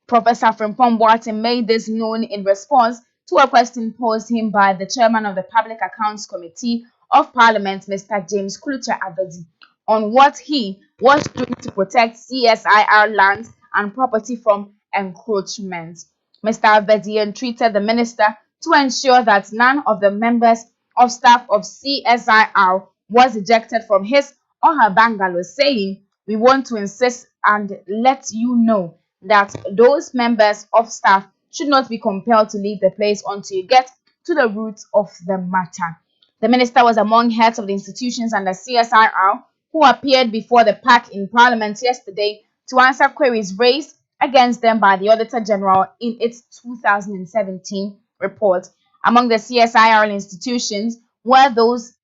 Professor Frimpong Boateng made this known in response to a question posed him by the chairman of the Public Accounts Committee of Parliament, Mr. James Klucha Abedi, on what he was doing to protect CSIR lands and property from encroachment. Mr. Abedi entreated the minister to ensure that none of the members of staff of CSIR was ejected from his or her bungalow, saying, "We want to insist and let you know that those members of staff should not be compelled to leave the place until you get to the root of the matter." The minister was among heads of the institutions under CSIR who appeared before the PAC in Parliament yesterday to answer queries raised against them by the Auditor General in its 2017 report. Among the CSIR institutions were those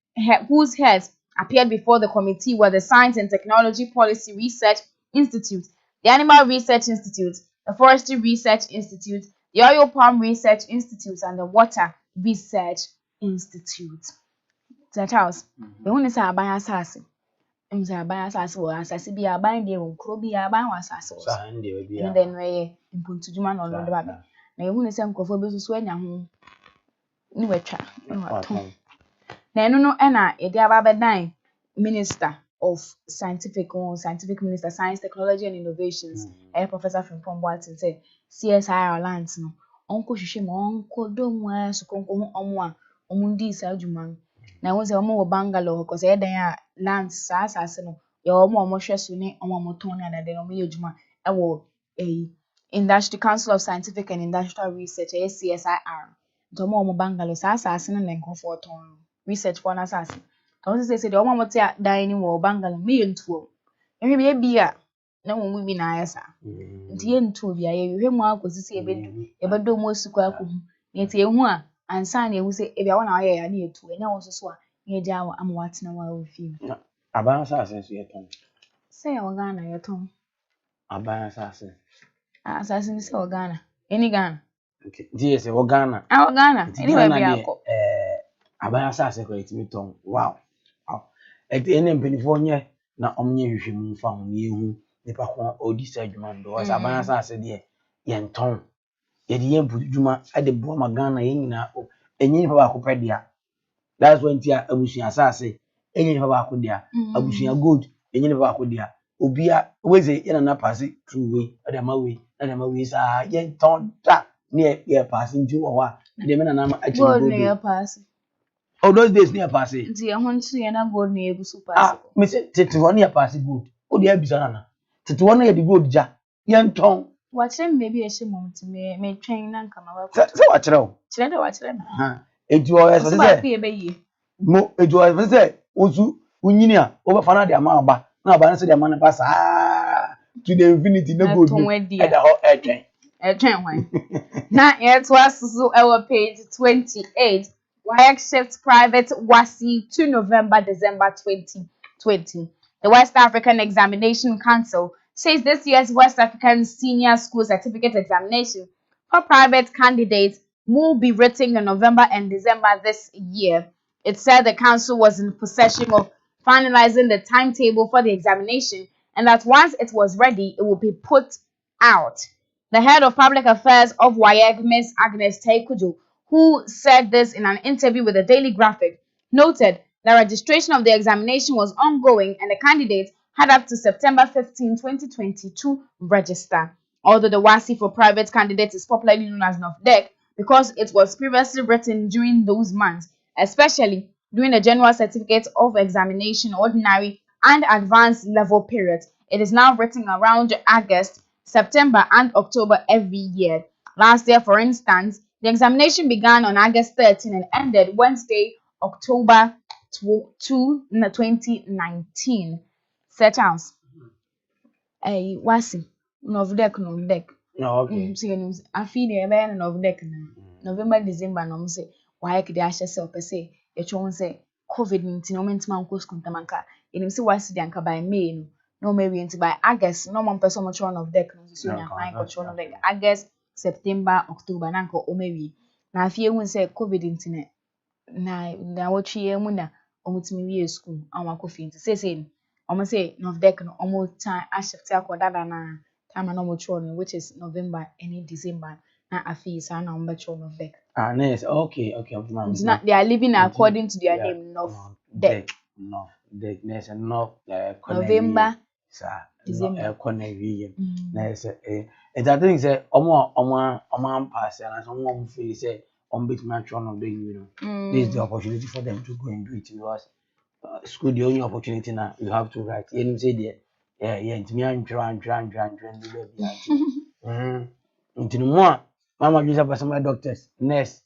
whose heads appeared before the committee were the Science and Technology Policy Research Institute, the Animal Research Institute, the Forestry Research Institute, the Oil Palm Research Institute, and the Water Research Institute. Charles, the one is a buy assassin. I'm say buy assassin or assassin be a buy the nkro be a buy assassin. And then we impuntu juma no no ba. Na you want say nkofo be so anya ho. Ni wetwa. Na eno no na e dia ba bedan Minister of Scientific Minister, Science, Technology and Innovations, Professor Frimpong Boateng say CSIR lands no onko hwehwe mo onko dom wa so konko ho omo a omo ndi sa adwuma na won say omo wo bungalow ko say dan a lands sa asase no ye omo hwe so ne omo ton na dan omo ye adwuma e wo Industry Council of Scientific and Industrial Research CSIR to omo bungalow sa asase no na nkofo ton research for na asase to say the omo mote dan ni wo bungalow me ntuo ehwe be bia na wo mu bi na ayesa nti ye ntuo bia ye hwe mu akosisi ebedo mu osuko akohu na tie hu a ansa na ehu se ebia wona aye ya na etu enya wo so a na eja wa amwatena wa ofi aban asase so yeton say Ghana yeton aban asase ni say Ghana any Ghana okay DS Ghana Ghana anywhere bia ko aban asase ko etimi ton wow ene mpenifo nye na omnye hwehwemu mfa ho ye hu nipa ko odisa adwuma ndo was aban asase de ye nton ye de ye budwuma ade bo ma Ghana ye nyina enyi nipa ba ko pedia that's when tia abusuan asase enyi nipa ba ko dia abusuan gold enyi nipa ba ko dia obia weze ye na pass through way ade ma we sa ye nton ta ne ye pass nju wo wa de me na na achi gold ne ye pass. Oh, those days near passing. Nti e ho ntu ye na gold na egu super pass. Me say tete ya pass good. O de abisa na. Tete won ya di gold ja. Ye nton. Wa kire me bi e hye mom ti me twen na nka ma wa ko. Se wa kire o. Kire de wa kire na. Ha. Eju o eso se. Ba ku ye be yi. Mo eju o se ozu unyini a o ba fa na de ama aba. Na aba na se de ama na pass to the infinity na gold. E da ho e twen. Now, it was so our page 28. WAEC shifts private WASI to December 2020. The West African Examination Council says this year's West African Senior School Certificate Examination for private candidates will be written in November and December this year. It said the council was in possession of finalizing the timetable for the examination and that once it was ready, it would be put out. The head of public affairs of WAEC, Ms. Agnes Taikujo, who said this in an interview with the Daily Graphic, noted the registration of the examination was ongoing and the candidates had up to September 15, 2020 to register. Although the WASI for private candidates is popularly known as NOFDEC because it was previously written during those months, especially during the General Certificate of Examination, Ordinary and Advanced Level periods. It is now written around August, September and October every year. Last year, for instance, the examination began on August 13 and ended Wednesday, October 2, 2019. Set house. Wasi. Novdek. Okay. I feel the event Novdek. November, December, no say. Why could I share per se? A chon say COVID-19 moment man coast contamanka. In him see wasi the anka by May. No, maybe into by August. No man person much on of deck. So you find control of deck. August, September, October, nanko o maybe. Na fear when say COVID-19. Na what ye muna omutimi wie school anwa kofi nti say omo say Novdek no omo time ashifte akoda na time na omo chwo no which is November and December na afi sa na omo chwo Novdek. Nice. Okay. It's not, they are living according to their name Novdek. Novdek. There's enough November, December. Nice. And I think say omo pass and someone feel say bit match one of the this is the opportunity for them to go and do it because school the only opportunity now you have to write. You say there, it's me and dran do baby. Until more, mama just have some doctors, nurse,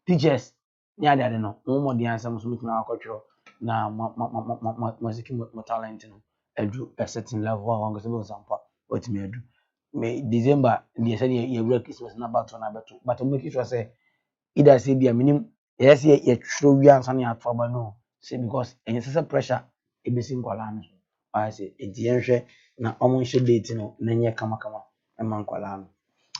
teachers. Yeah, they don't know. More the answer must meet my culture. Now, my talent, do a certain level. I want to go some what me do. May December, they said you work Christmas number two, but to make it was say either say be a minimum. Yes, you true we answer at trouble no. Say because and it's a pressure. It be simple land. I say it's the answer. Na almost should date no. Nenye kama a man kwalano.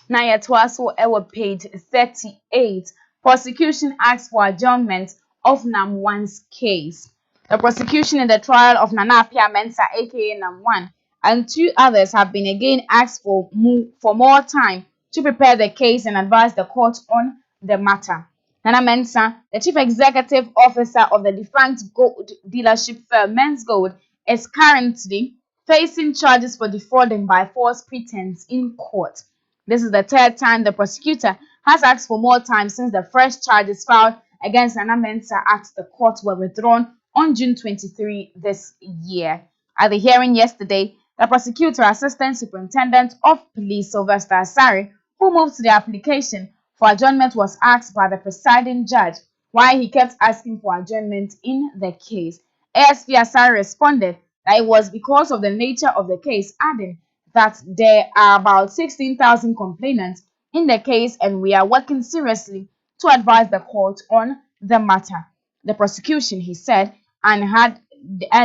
Now yet was our page 38. Prosecution asks for adjournment of Nam1's case. The prosecution in the trial of Nana Appiah Mensah, aka Nam1, and two others have been again asked for more time to prepare the case and advise the court on the matter. Nana Mensah, the chief executive officer of the defunct gold dealership firm Men's Gold, is currently facing charges for defrauding by false pretense in court. This is the third time the prosecutor has asked for more time since the fresh charges filed against Nana Mensah at the court were withdrawn on June 23 this year. At the hearing yesterday, the prosecutor, Assistant Superintendent of Police Sylvester Asare, who moved the application for adjournment, was asked by the presiding judge why he kept asking for adjournment in the case. ASP Asare responded that it was because of the nature of the case, adding that there are about 16,000 complainants in the case and we are working seriously to advise the court on the matter. The prosecution, he said, and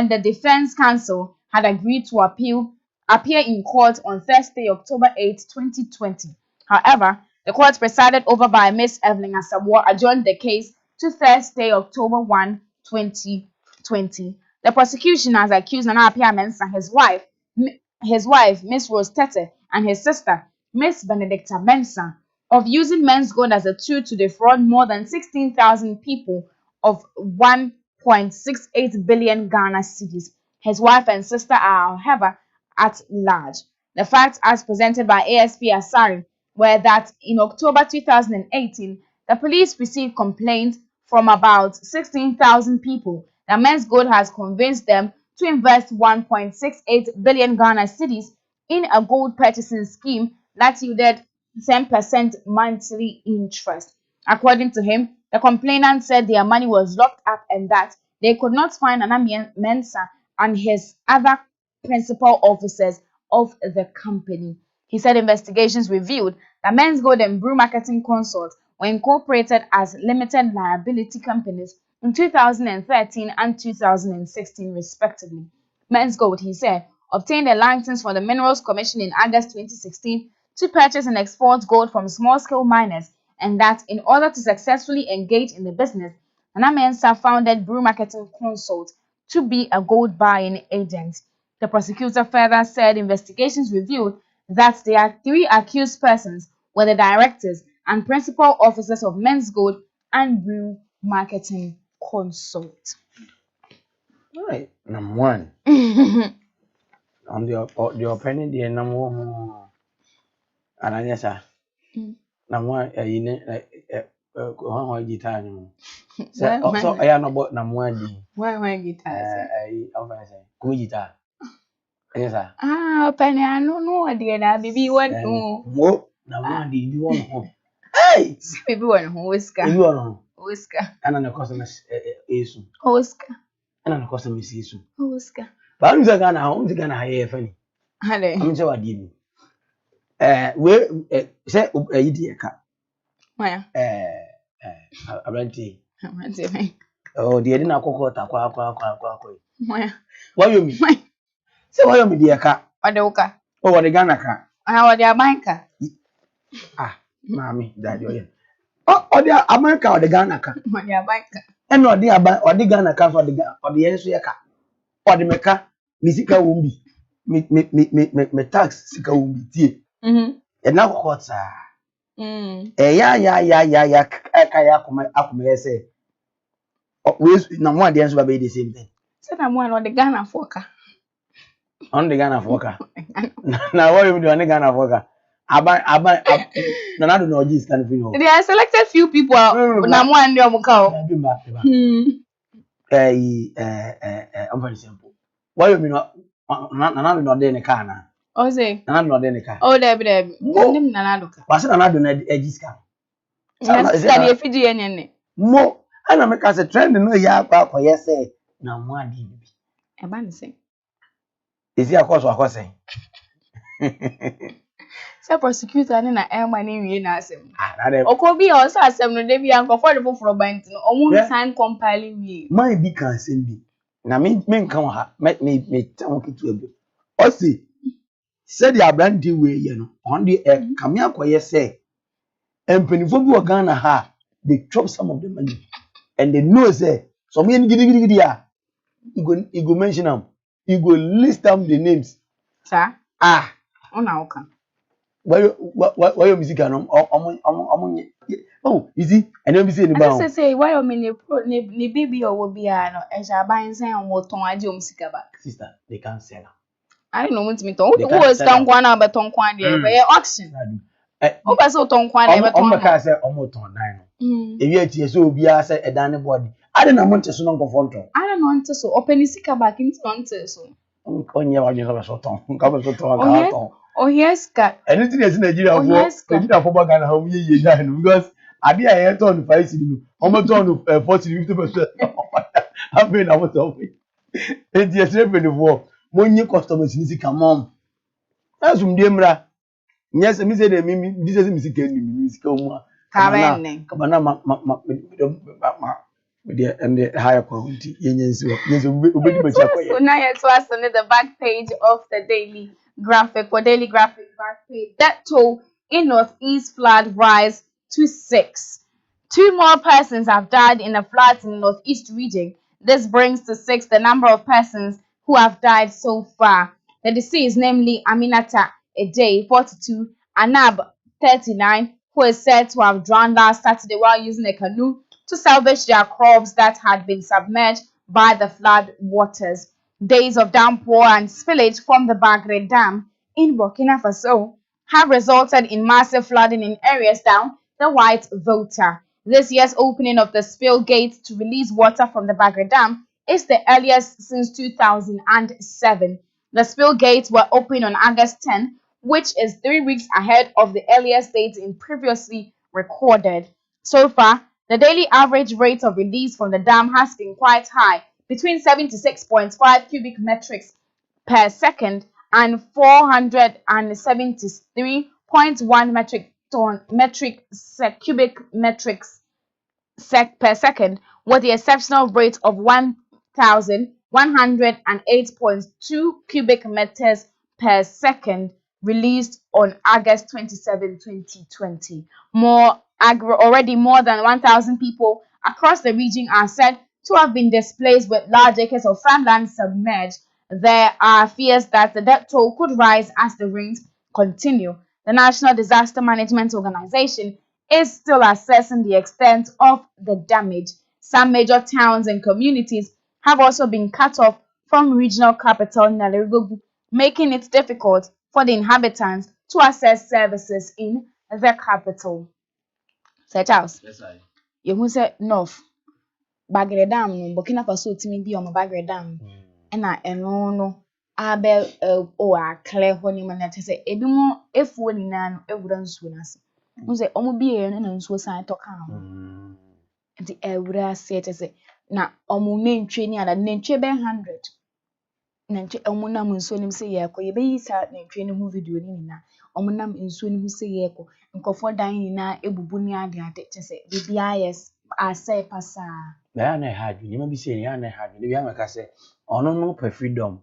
the defense counsel had agreed to appear in court on Thursday, October 8, 2020. However, the court presided over by Ms. Evelyn Asamoah adjourned the case to Thursday, October 1, 2020. The prosecution has accused Nana Appiah Mensah, his wife, Miss Rose Tete, and his sister, Miss Benedicta Mensah, of using Men's Gold as a tool to defraud more than 16,000 people of 1.68 billion Ghana cedis. His wife and sister are, however, at large. The facts, as presented by ASP Asare, were that in October 2018, the police received complaints from about 16,000 people that Men's Gold has convinced them to invest 1.68 billion Ghana cedis in a gold purchasing scheme that yielded 10% monthly interest. According to him, the complainant said their money was locked up and that they could not find Nana Mensah and his other principal officers of the company. He said investigations revealed that Men's Gold and Brew Marketing Consult were incorporated as limited liability companies in 2013 and 2016, respectively. Men's Gold, he said, obtained a license from the Minerals Commission in August 2016 to purchase and export gold from small-scale miners, and that in order to successfully engage in the business, Nana Mensah founded Brew Marketing Consult to be a gold buying agent. The prosecutor further said investigations revealed that there are 3 accused persons were the directors and principal officers of Men's Gold and Brew Marketing Consult. All right, number one. On the opening, the number one. And I guess, number one, you know, guitar. So I am about number one. Why guitar? I say, good guitar. Yes, sir. Penny, I don't know, dear. Now, baby, what? More, number one, did you want home? Hey, baby, one whisker. You want whisker. And then the customers is whisker. And then the customers is whisker. But I'm going to hire funny. I'm sure I didn't. We say, a cat. Where? A renty. Oh, dear, didn't I cook Where? What you mean? Say, why you dear cat? Or the oka? Oh, what the Ghana cat? How are their banker? Mammy, that you're or the America or the Ghana cat? Or their banker? And not the Ghana cat or the answer cat. Or the Mecca, Missika Wumbi. Me tax sika wumbi. And now what, sir? Yeah, kaya akume say. We no more the answer be the same thing. Said I'm one on the Ghana foka. On the Ghana foka. Now what you do on the Ghana foka? Aba no na do no just stand for you. There are selected few people na mo and dem ka. I'm very simple. Why you mean Nana no dey ne car na? O say. Nana no dey ne car. Oh, there. Ndim Nana do ka. But say Nana do na ejiska. Na say fidi enye. Mo ana make us a trend no ya akwa say na mo adi bi. E ba ni say. Is here akose. Say prosecutor na Elma ni wie na asem. Na dem. Okobi o say asem no dey bi ankofo de foforo bant no. Omo sign compile wie. My bi kan asem bi. Na me nkan ha me tan kitu abi. O say said the abranti we ye no. On the kame akoye say empenifo bi Ghana ha they chop some of the money and they know say some yen gidi ya. You go mention them. You go list them the names. Sir? Una oka. Why your music no oh, you see, and then be say I say why you mean ni baby or will be no e sha ban say on ton aje musika back. Sister, they can't sell. I don't know what me ton. Who is ton kwa na be ton kwa dey be auction. O ba say ton kwa dey be ton. O ka say o ton dan no. E wi atie so obi a say e dan ne body. Ade na mo nte so no nkofo nton. I don't know nte so open sika back into nte so. Onye wa nyo so ton. Nka be so ton ka ton. Oh yes, God. Anything is Nigeria for Ghana how ye because ade a turn 5 cedi no turn 40 50%. I'm paying about something. And yes, revenue money customers ni sika mom. Asum de mra. Yes, me say me this is me sika ni me sika omu. Kabana ma and the higher quality. Yes, so now it's the back page of the daily graphic back page. Death toll in Northeast flood rise to 6. 2 more persons have died in the floods in the Northeast region. This brings to 6 the number of persons who have died so far. The deceased, namely Aminata Agyeiwaa, 42, Anab, 39, who is said to have drowned last Saturday while using a canoe to salvage their crops that had been submerged by the flood waters. Days of downpour and spillage from the Bagre Dam in Burkina Faso have resulted in massive flooding in areas down the White Volta. This year's opening of the spill gate to release water from the Bagre Dam is the earliest since 2007. The spill gates were opened on August 10, which is 3 weeks ahead of the earliest date in previously recorded. So far, the daily average rate of release from the dam has been quite high, between 76.5 cubic metrics per second and 473.1 metric cubic metrics per second, with the exceptional rate of 1,108.2 cubic meters per second released on August 27, 2020. Already more than 1,000 people across the region are said to have been displaced, with large acres of farmland submerged. There are fears that the death toll could rise as the rains continue. The National Disaster Management Organization is still assessing the extent of the damage. Some major towns and communities have also been cut off from regional capital Nairobi, making it difficult for the inhabitants to access services in the capital. Sir Charles, Yes, I. you say North Bagre Dam, Burkina Faso timi bi omo Bagre Dam. Na eno no abe o a clear ho ni na te say ebi mo efuo ni na no ewura nsuo na se. Mo say omo bi e na nsuo san to kan ho. Nti ewura se te say na omo nantwe ni ada nantwe be 100. Nantwe omo nam nsuo ni se ye ko ye be yi sa nantwe ni ho video ni na. Omo nam nsuo ni ho se ye ko nkofo dan ni na ebubu ni ade ade te say bibia yes asay pasa. Na na haju ni ma bi se ya na haju ni bi amaka se ono no per freedom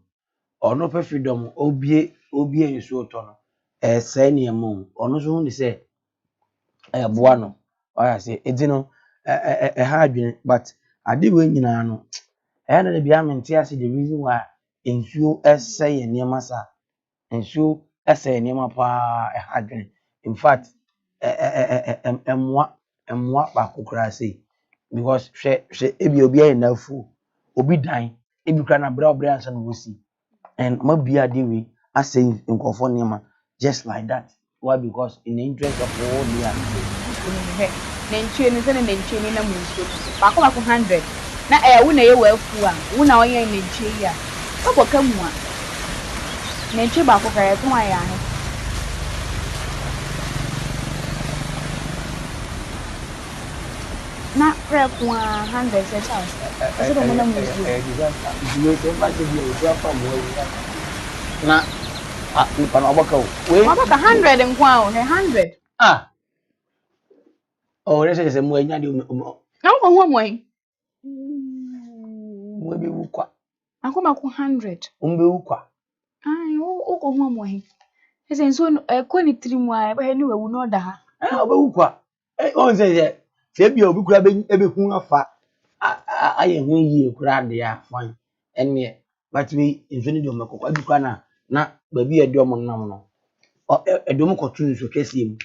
obie nsuo to no say ne emu ono so hu ni se boa no oya se edi no haju but ade we nyina no na bi amenti ase the reason why nsuo say ne masa nsuo say ne ma pa haju in fact emwa ba kokra say because she ebi obi ayi na fu obi dan ebi kra na bra ansa no wosi and ma bia dey we say nkofo nema just like that. Why? Because in the interest of all the nantwie ni se nantwie ni na munsuo ba ko 100 na wo na ye wa afu a wo na oye nantwie ya ko boka mu a nantwie ba ko kare ko aya he na pre ko 100 se Charles se do mo na munsuo na ni pa na oboka we oboka 100 nkwa o 100 let's say mo anya de mo na ko ho mo yi mo be wukwa akoma ko 100 be wukwa ai o ko ho mo yi ese nso ko ni trimu a ba he ni wewu no da ha be wukwa on say se bia obi kura be hu afa aye hu yie kura de ya fine enne but we infini de omekokwa bi kura na ba bi ede omo nam no edom ko tun so kese mu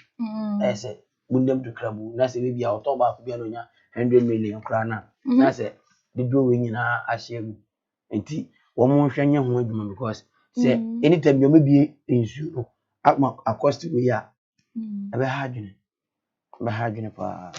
ese bundem to krabu na se bia oto ba ko bia no nya 100 million kura na se de do we nyina ahye enti wo mo hwanye ho adwuma because say anytime you maybe insu no accost we ya be hardwene pa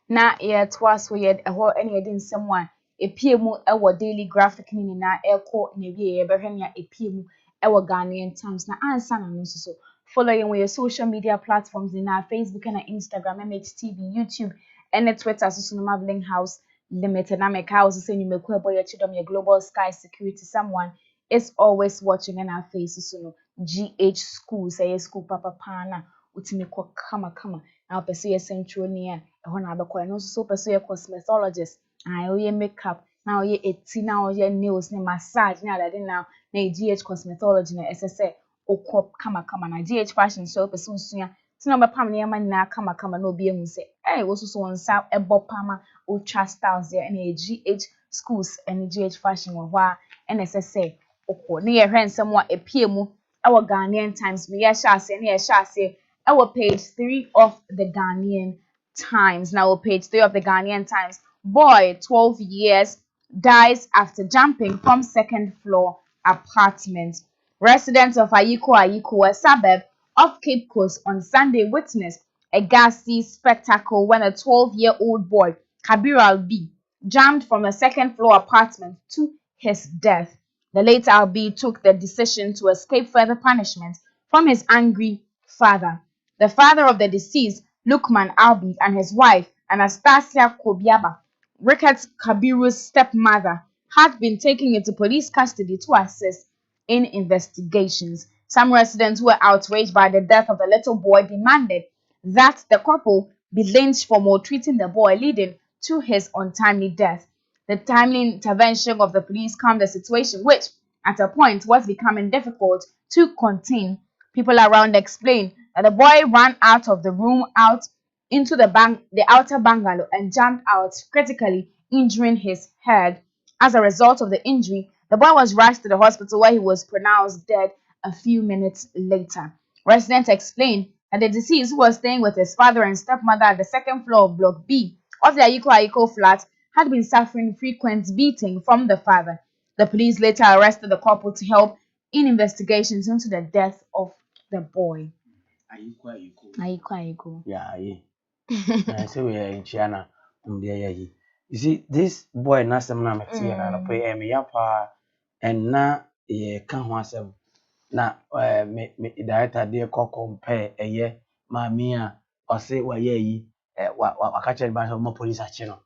na ye twas we ye ho ene ye din nsem a epie mu ewo daily graphic ni na eko na wie ye behwe ne epie mu ewo Ghanaian Times na ansa na no so follow ye your social media platforms na Facebook and Instagram, MHTV, YouTube and Twitter so no Mabling House Limited na make house say you make boy your chidom your global sky security someone is always watching and our face so no GH school say school papa pana utimi ko kama na person ye central near e ho na abekọ no so person ye cosmetologist oye makeup na oye eti na oye nails na massage na adade na GH cosmetology na SSA okọ kama na GH fashion so person suya tina be pam ne ma na kama na obi ehun se wo so nsa ebo pama ultra styles there na GH schools and GH fashion wo hwa na SSA okọ ne ye hwe nsem wa epie mu our Ghanaian Times we ya sha ase our page 3 of the Ghanaian Times. Now, page 3 of the Ghanaian Times. Boy, 12 years, dies after jumping from second floor apartment. Residents of Agyeiwaa, a suburb of Cape Coast, on Sunday witnessed a ghastly spectacle when a 12-year-old boy, Kabir Albi, jumped from a second floor apartment to his death. The late Albi took the decision to escape further punishment from his angry father. The father of the deceased, Lukman Albi, and his wife, Anastasia Kobiaba, Ricketts Kabiru's stepmother, had been taken into police custody to assist in investigations. Some residents who were outraged by the death of the little boy demanded that the couple be lynched for maltreating the boy, leading to his untimely death. The timely intervention of the police calmed the situation, which at a point was becoming difficult to contain. People around explained that the boy ran out of the room out into the outer bungalow and jumped out, critically injuring his head. As a result of the injury, the boy was rushed to the hospital where he was pronounced dead a few minutes later. Residents explained that the deceased, who was staying with his father and stepmother at the second floor of Block B of the Agyeiwaa flat, had been suffering frequent beating from the father. The police later arrested the couple to help in investigations into the death of the boy. Agyeiwaa. Yeah, I say we are in China. You see, this boy Nasam na meti na pay me yapa and na ye kan ho asem na me director dey call compare eye maami a o say wa ye yi wa ka che ba mo police ache no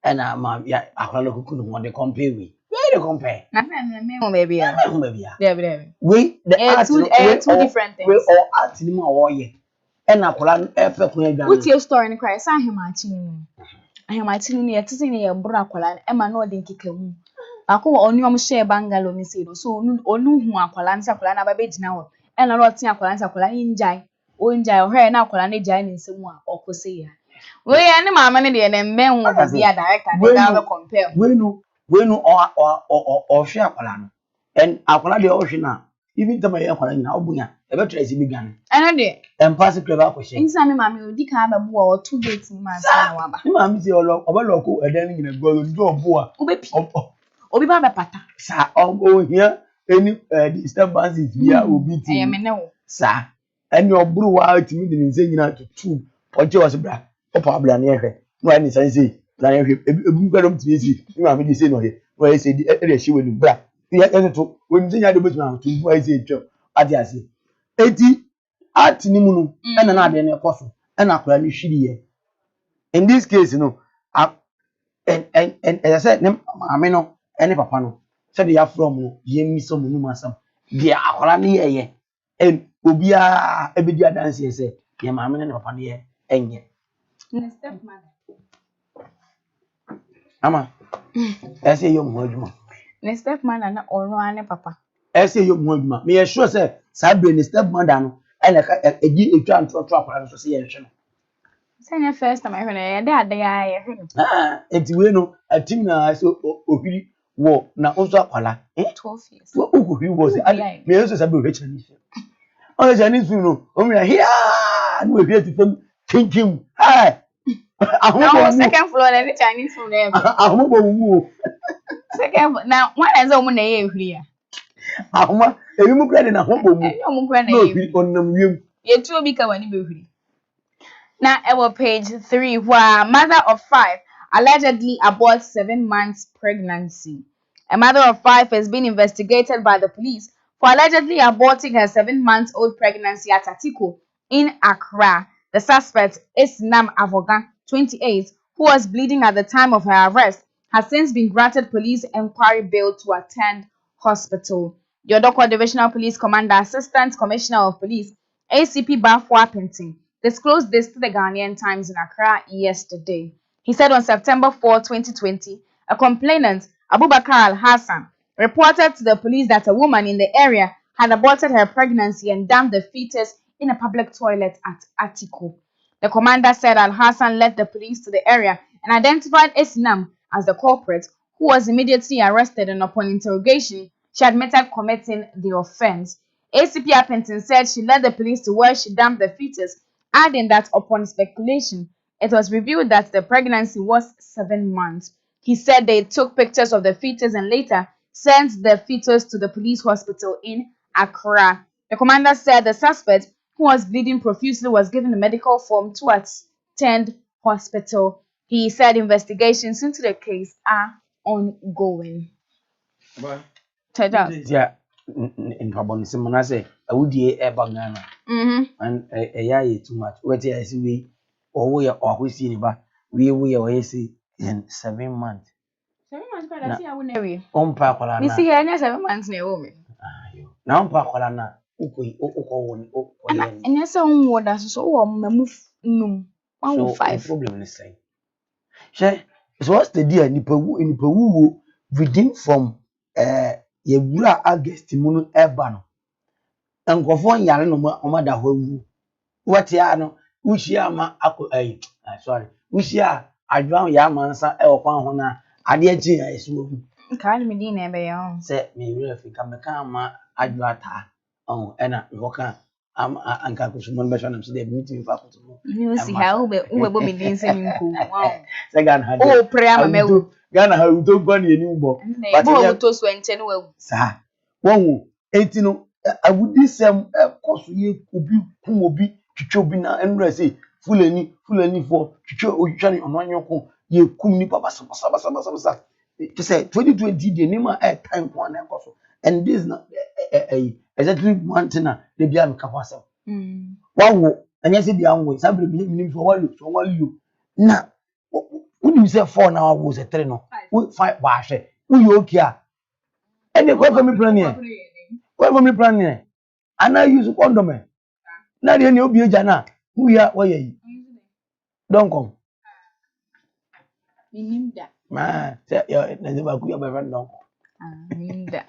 and ma ya akwala kuku no dey compare we dey compare Na me ho baby ya. There. We the art two different things. We all art ni mo wo ye and akwala e fe kun adwan. What's your story in Christ? Ahemachi ni yetisi ni yebura akwala ema na odi nkike mu. Akọ onu om share bungalow ni say so onu hu akwala nsa akwala na ba be gina ho. E na rot akwala nsa akwala injai. O injai o he na akwala na jai ni nsemu a okose ya. We ya ni mama ni de na mmenwu bi ya director dey ga compare. We no o hwe akwala no. And akwala de o hwe na even time ya akwala nyina obunya e be try si bi gan. Eno de Empasi kleba ko she. Insa mi mama odi ka ba bu o 2 dates ni ma sa na waba. Ni mama si obalo ko edan nyina gbo ndo obu a. Obi ba pata. Sa o here any disturbances bi a obi ti. E me ne wo. Sa any oburu wa timi de nse nyina to two. Oje was bra. O pa bra na ehwe. No ani san say. Na ehwe ebu gbadom ti esi. Ni mama di say no he. No he say di e de hwe ni bra. Ya to when nse nya de betu na to bu ai say twem. Ade ase. Eti atini mu no ena na ade na ekoso ena akora ni hwiri ye. In this case no and as I said mama no any papa no said ya from no ye mi so mu masam dia akora ne ye en obia ebedi adanse say ye mama ne papa ne ye enye Ne stepmother ama ese yo mu adwuma ne stepmother na onu ane papa ese yo mu adwuma me ye sure say sabe ne stepmother no ena ka egi etwa ntro akora no so say ye hwe no. Say first time I heard it, ade ya hwe. Enti we no atim na so ohiri wo na onso akwala 12 years. Wo ohiri wo say me yeso sabe ohwe Chinese. O Chinese no o me here no ohiri tifam kinkim. Hi. Now second floor na the Chinese food there. Ahomo mu. Second now one is o mu na ye ohiri ya. Ahoma ebi mu kra de na ahomo mu. O mu kra na ye. No ohiri onam wiem. Ye tu obi ka wani be ohiri. Now, at page 3, where mother of 5 allegedly aborts 7 months pregnancy. A mother of 5 has been investigated by the police for allegedly aborting her 7-month-old pregnancy at Atiko in Accra. The suspect is Nam Avogan, 28, who was bleeding at the time of her arrest, has since been granted police inquiry bail to attend hospital. The Odokwa Divisional Police Commander, Assistant Commissioner of Police, ACP Bafwa Penting, disclosed this to the Ghanaian Times in Accra yesterday. He said on September 4, 2020, a complainant, Abubakar Al-Hassan, reported to the police that a woman in the area had aborted her pregnancy and dumped the fetus in a public toilet at Atiko. The commander said Al-Hassan led the police to the area and identified Isnam as the culprit, who was immediately arrested, and upon interrogation, she admitted committing the offense. ACP Appleton said she led the police to where she dumped the fetus, adding that upon speculation, it was revealed that the pregnancy was 7 months. He said they took pictures of the fetus and later sent the fetus to the police hospital in Accra. The commander said the suspect, who was bleeding profusely, was given a medical form to attend hospital. He said investigations into the case are ongoing. Yeah. In Pabon Simon, I say, I would ye a banana. And a yay too much. What I see we we are always seeing about we always see in 7 months. 7 months, but I see I will never. On Pacolana. You see, I 7 months near woman. Now Pacolana, And yes, on water, so move num. So the problem is saying, so what's the deal? Nipa within from Yewura August Munu Ebano. And Gofon Yara no Omada Hu. What ya Ushia sorry. Ushia, I drown Yamansa Elpan Hona, Adia is moving. Can't be dinner by your Set me real if you come a Adrata. Oh, and Voka. I'm Akosomo mention so they meeting for Akosomo. You see how we be dancing wow. Second Oh, prayer me. Ghana ha udo gwa na eni ugbo but you to so enten we sa won enti no awudi sem koso ye obi kum obi twitwa obi na enura say fulani for twitwa otwitwa ne ononyoko ye kum ni baba basa to say 2020 the name time ko na koso and this na exactly one thing na dey bia me ka kwasem wawo anya se bia nwo sabre bi minim so wali na when you say 4 now was a 3 no 5 wash we okay and the family planning and I use condom na dey obi eja na who ya why yi don't come minimda man say your na ku your boyfriend don't minimda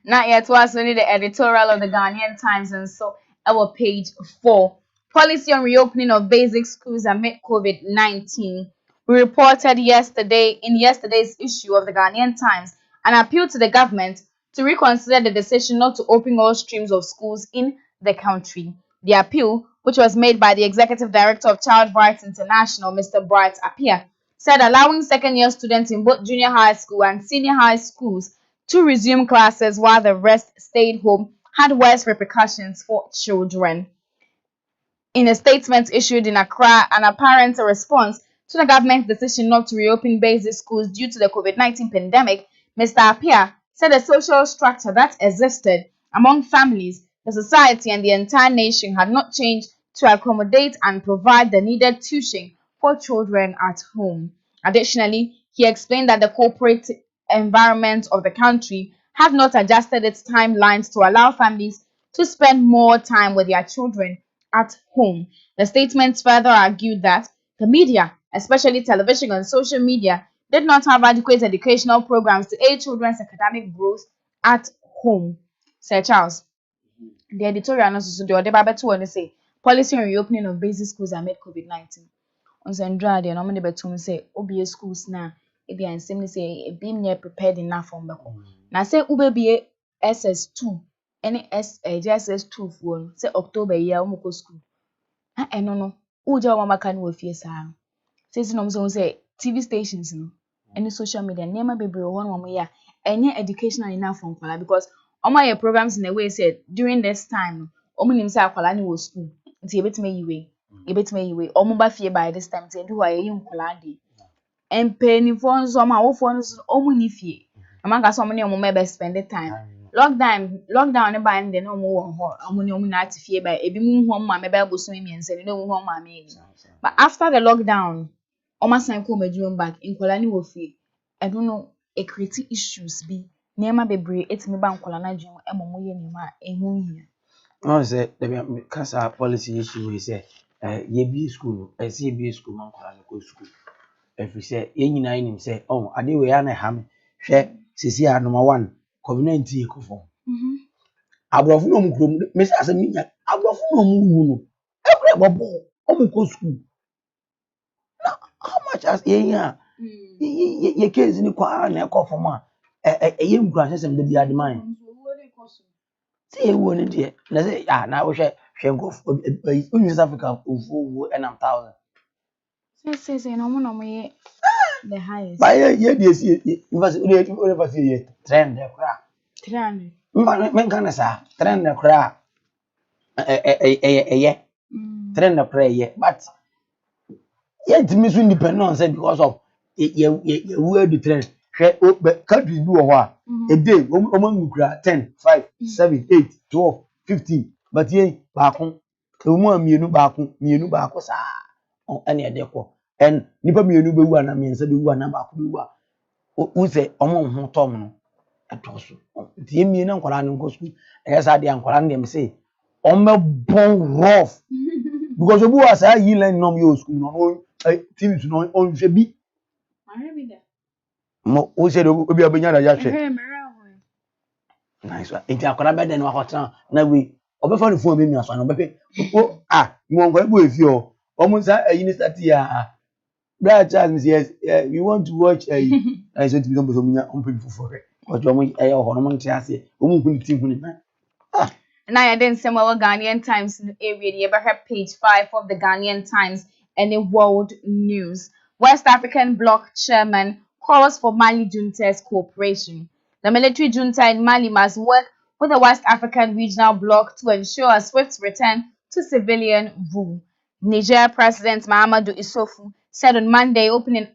not yet was only the editorial of the Ghanaian Times and so our page 4 policy on reopening of basic schools amid COVID-19. We reported in yesterday's issue of the Ghanaian Times an appeal to the government to reconsider the decision not to open all streams of schools in the country. The appeal, which was made by the Executive Director of Child Rights International, Mr. Bright Appiah, said allowing second-year students in both junior high school and senior high schools to resume classes while the rest stayed home had worse repercussions for children. In a statement issued in Accra, an apparent response to the government's decision not to reopen basic schools due to the COVID-19 pandemic, Mr. Appiah said the social structure that existed among families, the society, and the entire nation had not changed to accommodate and provide the needed tuition for children at home. Additionally, he explained that the corporate environment of the country had not adjusted its timelines to allow families to spend more time with their children at home. The statements further argued that the media, especially television and social media, did not have adequate educational programs to aid children's academic growth at home. Sir Charles, the editorial analysis the debate to say policy on reopening of basic schools amid COVID-19. On Sandra, the nominee betum say OBA schools na ebi ansem say ebi near prepared enough for mbeko. Na say ube SS2 any JSS2 for say October year umko school. No uja wa maka no afie saa no say no so say TV stations no any social media nema bebre won wo ya enye educational enough for nkwala because omo your programs in a way said during this time omo nim say akwala ni wo school nti ebetime yiwe omo ba fie by this time say do wa yi nkwala de empenifo nso ma wo fo nso omo ni fie amanga so omo ne omo be spend the time lockdown ne ba nde no mo won ho omo na atifie ba ebi mu hu ma me ba boso mi ense ne hu ma me ni but after the lockdown omo san ko madwum back nkola ni wo fie I don't know it create issues bi nema bebre etimi ba nkola na dwum emomo ye ni ma ehu hia no say the kasa policy issue we say ye bi school see bi school man nkola ko school if we say ye nyina nim say oh ade we ya na ha me hwe sisi number 1 COVID-19 ekofo abrofo no mkrom me say asem nya abrofo no mu no every bobo omko school now how much as ye case ni kwa na ekofo ma ye nkura sesem de bi adman see ye woni de na say na wo hwe nkofo in South Africa ofu enam 1000 say no ye the highest ba ye dey see university ye trend de kura 300 men kana sa trend de kura trend de kura ye but yet me so independent say because of ye we the trend hwe countries bi wo ho a a day omangukura 10 5 7 8 12 15 but ye baako emu amienu baako sa ene edeko and nipa mienu bewu ana miensa bewu ana baako bewu a wo say omo ho tom no atoso tie mi na nkwara no school esa de nkwara no dem say on me bon rough because obu asa yi len nom yo school no TV no on hwe bi mo o se do obi abenya da ya hwe nice one enti akwara be de no hotel na we obefa no phone be mi aso na obefe o mo nkwara bo efi o omo sa ayi ni start ya Brother Charles, yes, we want to watch I said to become some people for it. Because you're hormone chassis, Now, I didn't say our Ghanaian Times area. You ever heard page 5 of the Ghanaian Times and the world news. West African Bloc chairman calls for Mali junta's cooperation. The military junta in Mali must work with the West African regional bloc to ensure a swift return to civilian rule. Niger President Mahamadou Issoufou said on Monday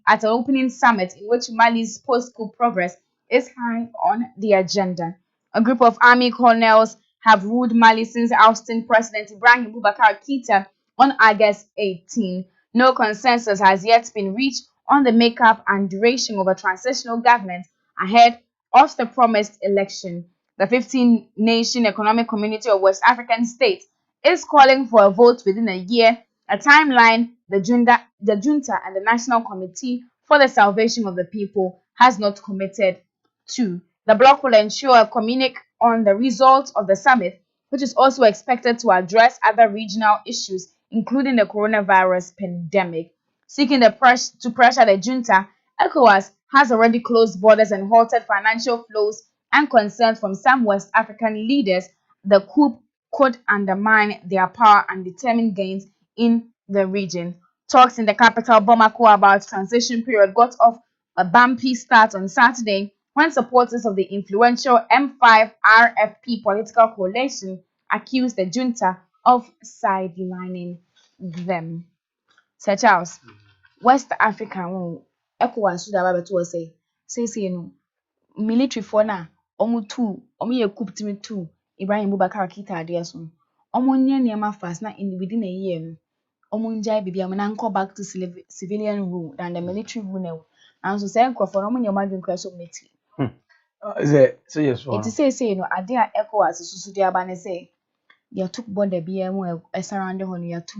at an opening summit in which Mali's post-coup progress is high on the agenda. A group of army colonels have ruled Mali since ousting President Ibrahim Boubacar Keïta on August 18. No consensus has yet been reached on the makeup and duration of a transitional government ahead of the promised election. The 15-nation Economic Community of West African States is calling for a vote within a year, a timeline the junta and the National Committee for the Salvation of the People has not committed to. The bloc will ensure a communique on the results of the summit, which is also expected to address other regional issues, including the coronavirus pandemic. Seeking to pressure the junta, ECOWAS has already closed borders and halted financial flows and concerns from some West African leaders. The coup could undermine their power and determine gains in the region. Talks in the capital Bamako about transition period got off a bumpy start on Saturday when supporters of the influential M5 RFP political coalition accused the junta of sidelining them. Sir Charles, West Africa, ECOWAS should have to say, no, military for now, ye coup to Ibrahim Boubacar Keïta adeaso. Nye niema fast na within a year no. Njai bibi am back to civilian rule than the military rule now. And so say for nye madun so meti. So yes, It no ade a ECOWAS susu de aba ne say they took border bia mu surround ho no ya tu.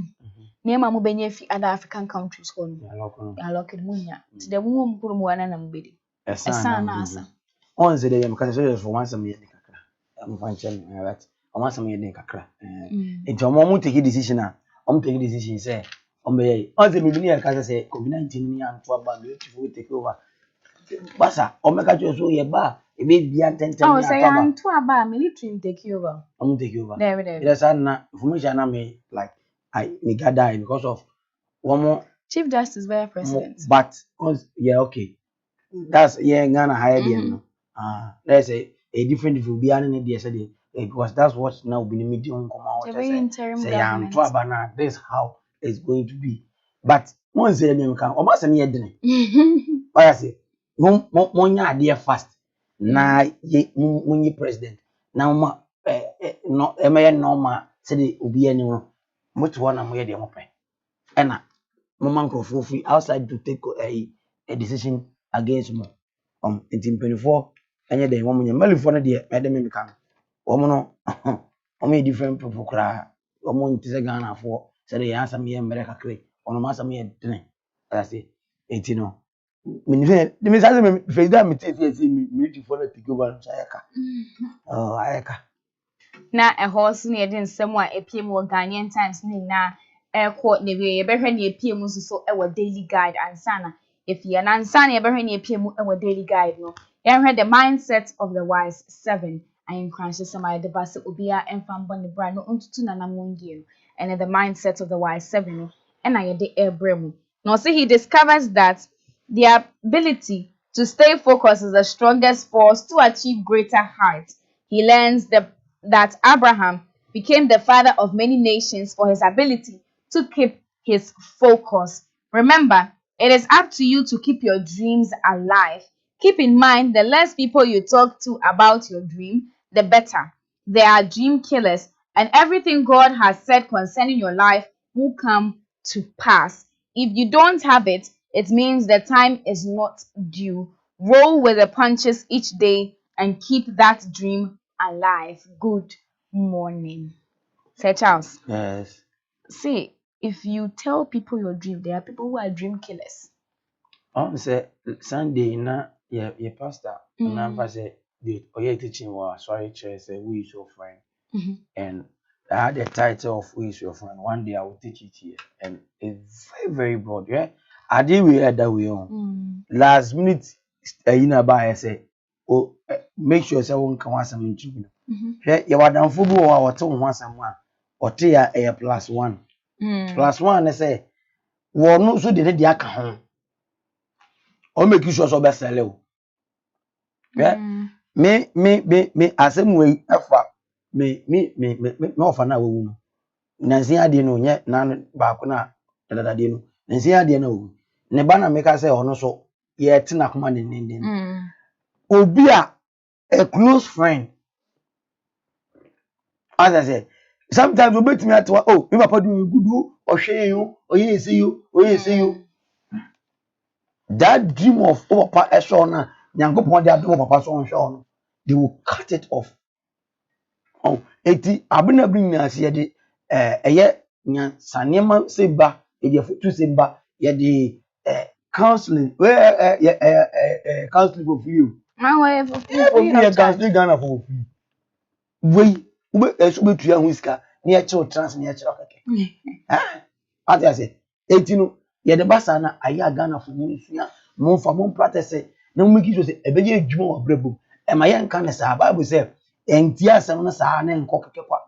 Niema mo benye fi other African countries ho no. Ya lock it munya. Ti de mu mkuru mu wana na mbedi. Esa na asa. On the day, because I for once a year. I'm functioning, right? I want some year kakra. It's a moment to take decision. I'm taking decision. Say, be on the beginning, I say, COVID-19 and to about to take over. Basa, Omega so ye ba, it may be attended. Oh, say, I'm to about military take over. I'm take over. There. There's an information I may like, I may die because of one more Chief Justice by President. But, yeah, okay. That's Ghana higher than there's a different if you be an idea because that's what now be the medium come out say I'm now this is how it's going to be. But once the name can almost a year dinner. I say one year fast na when you president now no normal say the obi anyone much one am here the open and moment for free outside to take a decision against me. In 24, and yet the woman, your Melifone, dear, Madam Mikan. Woman, only different people cry. Woman, tis a Ghana for, said the answer me and America clay, on a master me at dinner. I say, 18. The Miss Adam, face that me take me for the Ticuba, Sayaka. Oh, Ayaka. Na a horse near den somewhere a PM or Ghanaian Times na air court navy, a better near PM so our daily guide and sana. If you are an answer, ever heard PM our daily guide, no. You heard the mindset of the wise 7. I am crashes some of the bus ubia and fan bonny brand no unto na namungi and the mindset of the wise 7 and I the air bremo. Now see he discovers that the ability to stay focused is the strongest force to achieve greater heights. He learns that Abraham became the father of many nations for his ability to keep his focus. Remember, it is up to you to keep your dreams alive. Keep in mind, the less people you talk to about your dream, the better. There are dream killers, and everything God has said concerning your life will come to pass. If you don't have it, it means the time is not due. Roll with the punches each day and keep that dream alive. Good morning. Sir Charles. Yes. See, if you tell people your dream, there are people who are dream killers. Say Sunday na your pastor na say the oye teaching was sorry chair say who is your friend. And I had the title of who is your friend. One day I will teach it here, and it's very very broad. Yeah, I did we had that way on. Last minute, you know about I say, oh, make sure someone can want some interview. Yeah, you are down for go or two one someone or three a +1. +1 I say, well no so did the account. Or make you sure so best sell. Yeah, me asem we efa me offer na wo. Nansi ade no nye na ba ko na dada de no nansi ade na wo ne ba na meka say ono so ye te na koma ne obi a close friend as I say sometimes we bet me at oh me papa do good o hwe you oye see you that dream of papa e so na nyankopon de ado papa so on no they will cut it off. Oh, eti abuna bring na se de eye nya sanema se ba e de fotu se ba ye de counseling counseling for free. My way for free counseling Ghana for free. We so betu ya huska na ye che trans na ye che okeke. As I say eti no ye de basa na aya Ghana for mu sua mo fa mo practice na mo make sure say e be ye adwuma wa brabom e ma ye nka ne sa Bible say enti asem no saa na nkọ keke kwa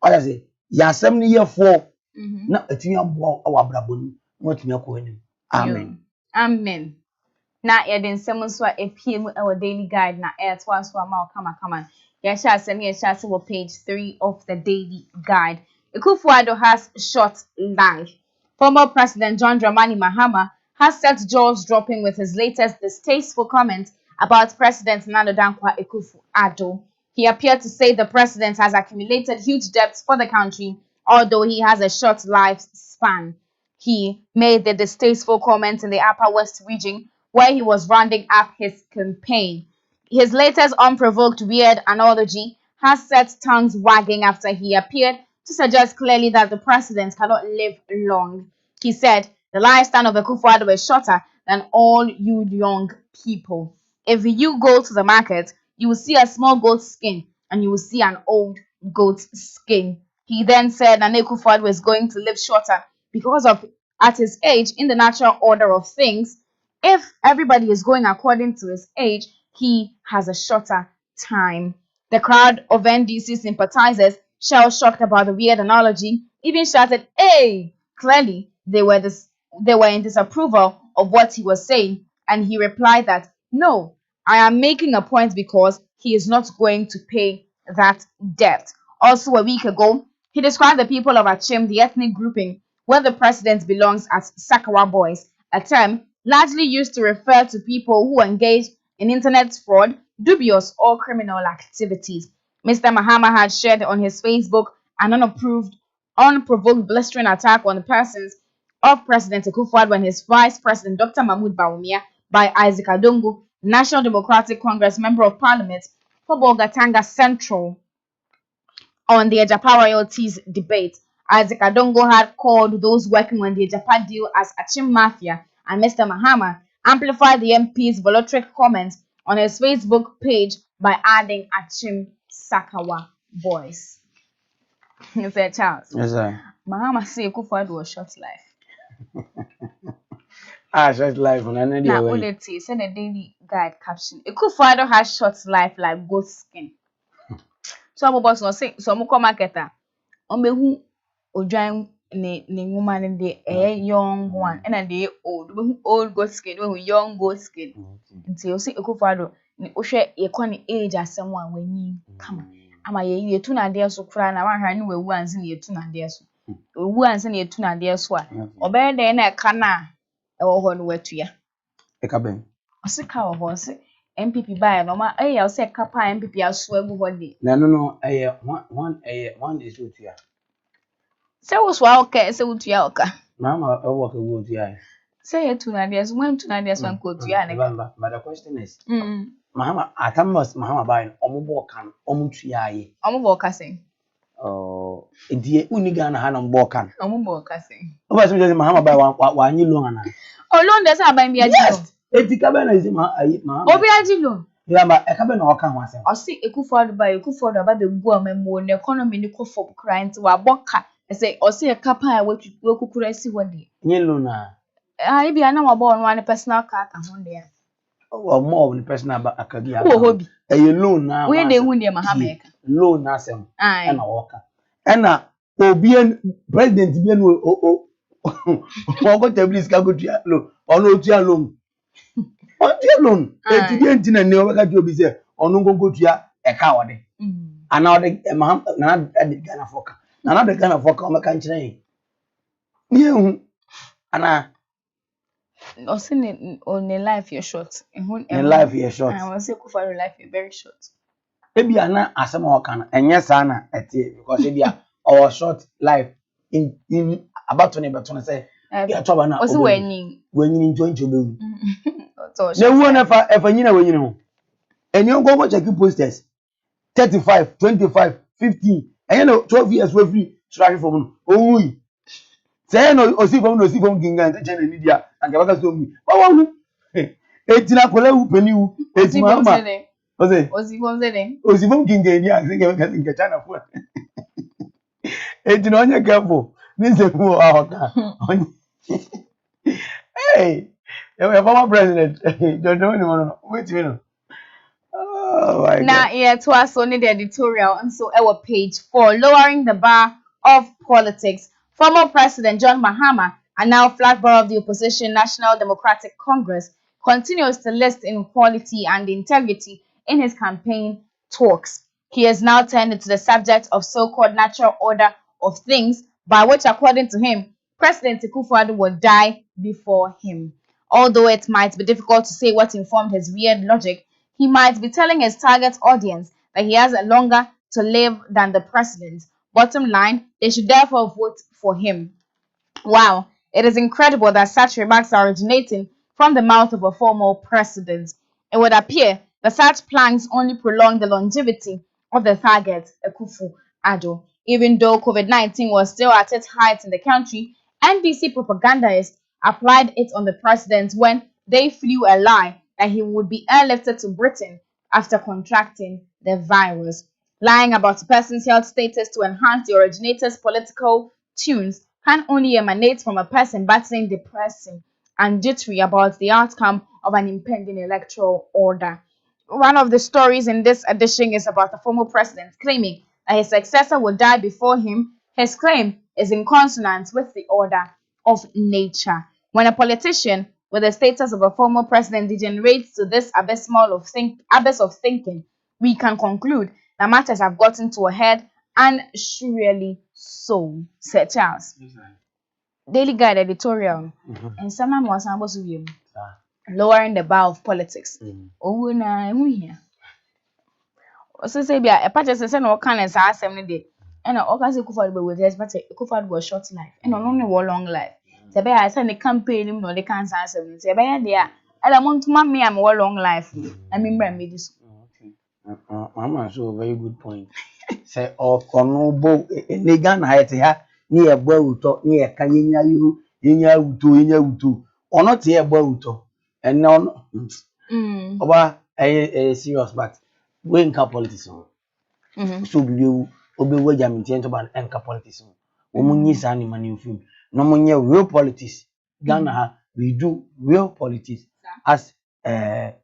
oya say ya asem ni ye fo na atumi abo awabrabonu mo atumi akọ anim. Amen. Na ye den nsem so a epiem our daily guide na to so ama kama ya sha asem ye sha se page 3 of the daily guide. Akufo-Addo has short life. Former President John Dramani Mahama has set jaws dropping with his latest distasteful comments about President Nana Dankwa Akufo-Addo. He appeared to say the president has accumulated huge debts for the country, although he has a short lifespan. He made the distasteful comments in the Upper West region where he was rounding up his campaign. His latest unprovoked weird analogy has set tongues wagging after he appeared to suggest clearly that the president cannot live long. He said the lifespan of Akufo-Addo is shorter than all you young people. If you go to the market, you will see a small goat skin and you will see an old goat skin. He then said that Akufo-Addo is going to live shorter because of at his age, in the natural order of things, if everybody is going according to his age, he has a shorter time. The crowd of NDC sympathizers, shell-shocked about the weird analogy, even shouted, "Hey!" Clearly, they were in disapproval of what he was saying, and he replied that, "No, I am making a point because he is not going to pay that debt." Also, a week ago, he described the people of Achim, the ethnic grouping where the president belongs, as Sakawa boys, a term largely used to refer to people who engage in internet fraud, dubious or criminal activities. Mr. Mahama had shared on his Facebook an unprovoked blistering attack on the persons of President Akufo-Addo and his Vice President Dr. Mahmoud Bawumia by Isaac Adongo, National Democratic Congress Member of Parliament for Bolgatanga Central, on the Agyeiwaa royalties debate. Isaac Adongo had called those working on the Agyeiwaa deal as Achim Mafia, and Mr. Mahama amplified the MP's voluntary comments on his Facebook page by adding Achim Sakawa boys. You said, Charles. Yes, sir. Mahama say Akufo-Addo was short life. Short life. Now, all it is, send a daily guide caption. Akufo-Addo has short life like goat skin. So I'm about to say, so I'm come marketer. Who Odwan ne woman de a young one and a old goat skin, young goat skin. Until you see Akufo-Addo, ne ohwe ye kone age as someone when you come. Ama ye tu na de so kra na wan hwan we wu anse ne ye tu na de so. Wu anse ne ye tu na de so a. Obe de na ka na e wo ho no watua. E ka ben. Osika wo ho se MPP buy no ma ya say kapa MPP aso agu ho de. No one is with you. Say wo so okay say wutua oka. Mama work with you. Say you tu na de so when tu na de so an ko tua ne. But the question is Mahama atamas Mahama bayin omubo kan omutuaye Omubo kase. oh edie uniga na ha na mbo kan Omubo kase. oba so je Mahama bayin wa anyi loan ana Oh loan dey say aban bi aji loan. Etika be na isi Mahama Obi aji loan. ya ma eka be na oka ho asem Osi Ekufuado aba be gu amemo na economy ni ko for client wa boka say osi ekapa a wekukura si hode nye loan na ah bi ana wa bo no an personal car ka ho de or more of the person akagi wo hobi e loan na we dey hu de Mahama eka loan na asem ai na woka ena obi president bi no o go tablis ka go tia loan ono tia loan on tia loan e ti enti na ne o ka ti obi se ono go tia e ka wode ana wode Mahama na de Ghana foka na de Ghana foka o meka nkyere ni ehu ana osi ne on life you short in life you short I was say Ekufuado life is very short ebi ana asem o kan enye sa na etie because ebi our short life in about 20 but say ya toba na osi wani njonjo bewu na wu na fa nyina wanyina ho eni ongo check posters 35 25 15 enye no 12 years we free strike from no owui say no osi from ginga nche na nidia anga baka so mu wa wu etina kola wu paniwu etima ma osi from ginga ni anga China fu etina onye careful nse fu ahoka hey your former president John no wait a minute. Oh my now God. yeah to us only the editorial and so our page 4 lowering the bar of politics. Former President John Mahama and now flag bearer of the opposition National Democratic Congress continues to list inequality and integrity in his campaign talks. He has now turned to the subject of so-called natural order of things, by which, according to him, President Ekufuado will die before him. Although it might be difficult to say what informed his weird logic, he might be telling his target audience that he has longer to live than the president. Bottom line, they should therefore vote for him. Wow, it is incredible that such remarks are originating from the mouth of a former president. It would appear that such plans only prolong the longevity of the target, Ekufuado. Even though COVID-19 was still at its height in the country, NBC propagandists applied it on the president when they flew a lie that he would be airlifted to Britain after contracting the virus. Lying about a person's health status to enhance the originator's political tunes can only emanate from a person battling depressing and jittery about the outcome of an impending electoral order. One of the stories in this edition is about the former president claiming that his successor will die before him. His claim is in consonance with the order of nature. When a politician with the status of a former president degenerates to this abyss of thinking, we can conclude that matters have gotten to a head, and surely so, said Charles. Daily Guide editorial. And someone was supposed to be lowering the bar of politics. Oh, na here. So say, be a patch say no can as I 7 day. And I always Ekufuado with his but Ekufuado was short life. And only one long life. Say be I send the campaign him no they can't answer 7. Say be there. And I want to me I'm one long life. I mean me this. Mama, so very good point. Say no bo Negan height ha ni ebo uto ni eka yenya uto ono te ebo uto and no oba serious but we in politics so be obewu jaminti ento ba enka politics o munyi sa ni mani film no munye real politics Ghana ha we do real politics as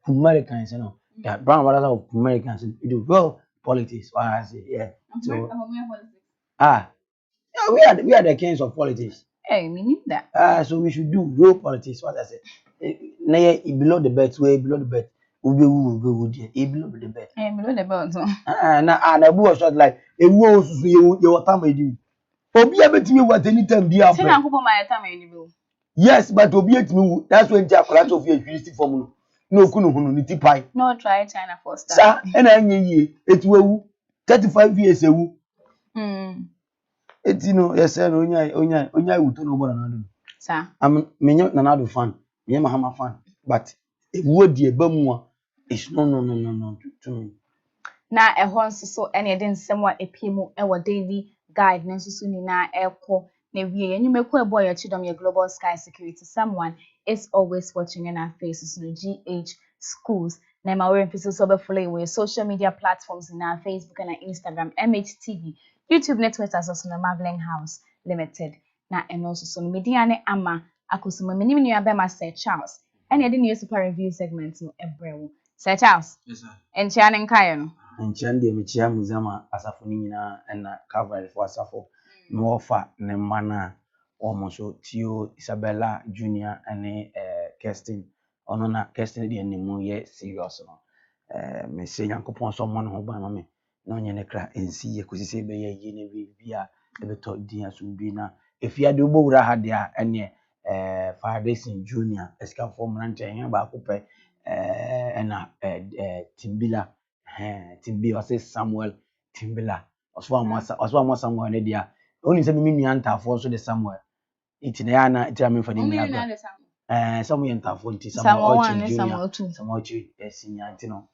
Americans yeah brown brothers of Americans we do real politics I say yeah so yeah, we are the kings of politics. Hey, meaning that. So we should do real politics. What I say, below the belt, way below the belt, we below the belt. Below the belt. And I was short like a war. You time I do. Obi abet me what any time be after. Yes, but Obi at me. That's when Jack Rat of your used for no kunu ni tipai. No try China for start. Sir, and I ye it will 35 years ago. It's yes, onya uto no bona na do. Sir. I'm menyo na do fan. Me Mahama fan. But if would ye bamu It's no to me. Na ɛhɔ nso so ɛna yɛde nsɛm a epie mu ɛwɔ daily guide na nso so nyinaa ɛkɔ na wie enyumeku ɛbɔ yɛ chidom yɛ global sky security someone is always watching in our faces no GH schools na ma we mfisi so be follow your social media platforms na Facebook and Instagram MHTV YouTube network as no Marveling House Limited na ɛno nso so no media ne ama Akosomo menim nua be ma Sir Charles ɛna yɛde ne super review segment no ɛbrɛwo Sir Charles Yes sir. enchia ne nkae no Nkyɛn deɛ mekyia muzama asafo no nyinaa ɛna coverage for asafo na wɔfa ne mma no a wɔn so Tio Isabella Junior ɛne Kirsten ɔno na Kirsten deɛ ne mu yɛ serious no mesɛ Nyankopɔn so ɔmmɔ ne ho ban ma me na ɔnyɛ ne kra ɛnsi yɛ kɔsi sɛ ɛbɛyɛ yie na biribi a ɛbɛtɔ din asomdwe na efiade wobɔwura ha deɛ a ɛneɛ Faderson Junior esikafoɔ mmeranteɛ ɛhɛn baako pɛ ɛna Timbila Timbi ɔsɛ Samuel Timbila ɔsɔ Samuel ne dia oni sɛ me nua ntafo so de Samuel iti na ya na iti na me fa ne nua ga Samuel ntafo nti Samuel Ochi Samuel Ochi esinya nti no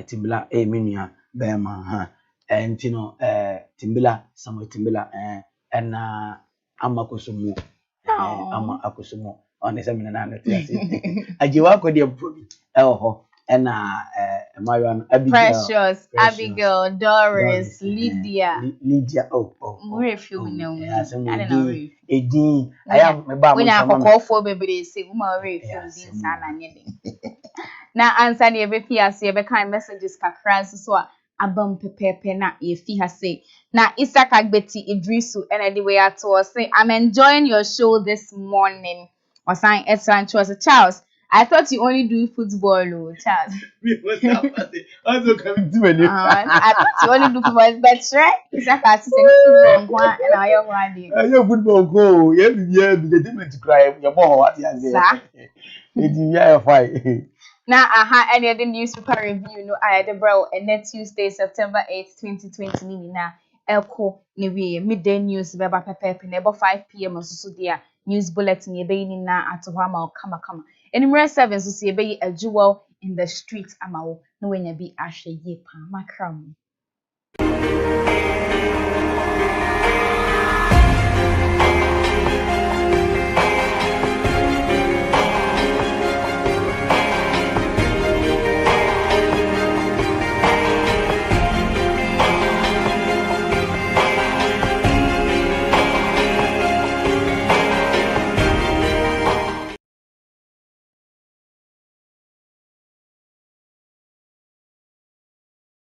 Timbila me nua bɛma ha nti no Timbila Samuel Timbila ɛna Akosomo Akosomo ɔne sɛ me na na te ase Agyeiwaa Kodie mpobi ɛwɔ hɔ ɛna Marion Precious Abigail Doris Lydia we feel me now edin aya me ba mo sama akọkọfo bebre se uma we feel din sa na nye den na answer na ebe piase ebe kind messages kakra so a abam pepepe na ye fi ha say na Isaac Agbeti Idrisu and the way at was say I'm enjoying your show this morning or sign excellent was a Charles. I thought you only do football, Charles. Also coming to me. I thought you only do football, but right? Isaac I see football and I am one. Your football go, yeah, the demon to cry your ball what you say. It's fine. Now, any other newspaper review, no, I had a bro, and next Tuesday, September 8th, 2020, now, Elko, Nivi, midday news, Baba Pepe, never 5 p.m. or so, dear news bulletin, ye be na at Wama or Kama. And in 7, so see a jewel in the streets, Amao, no when you be Ashe ye pa, macram.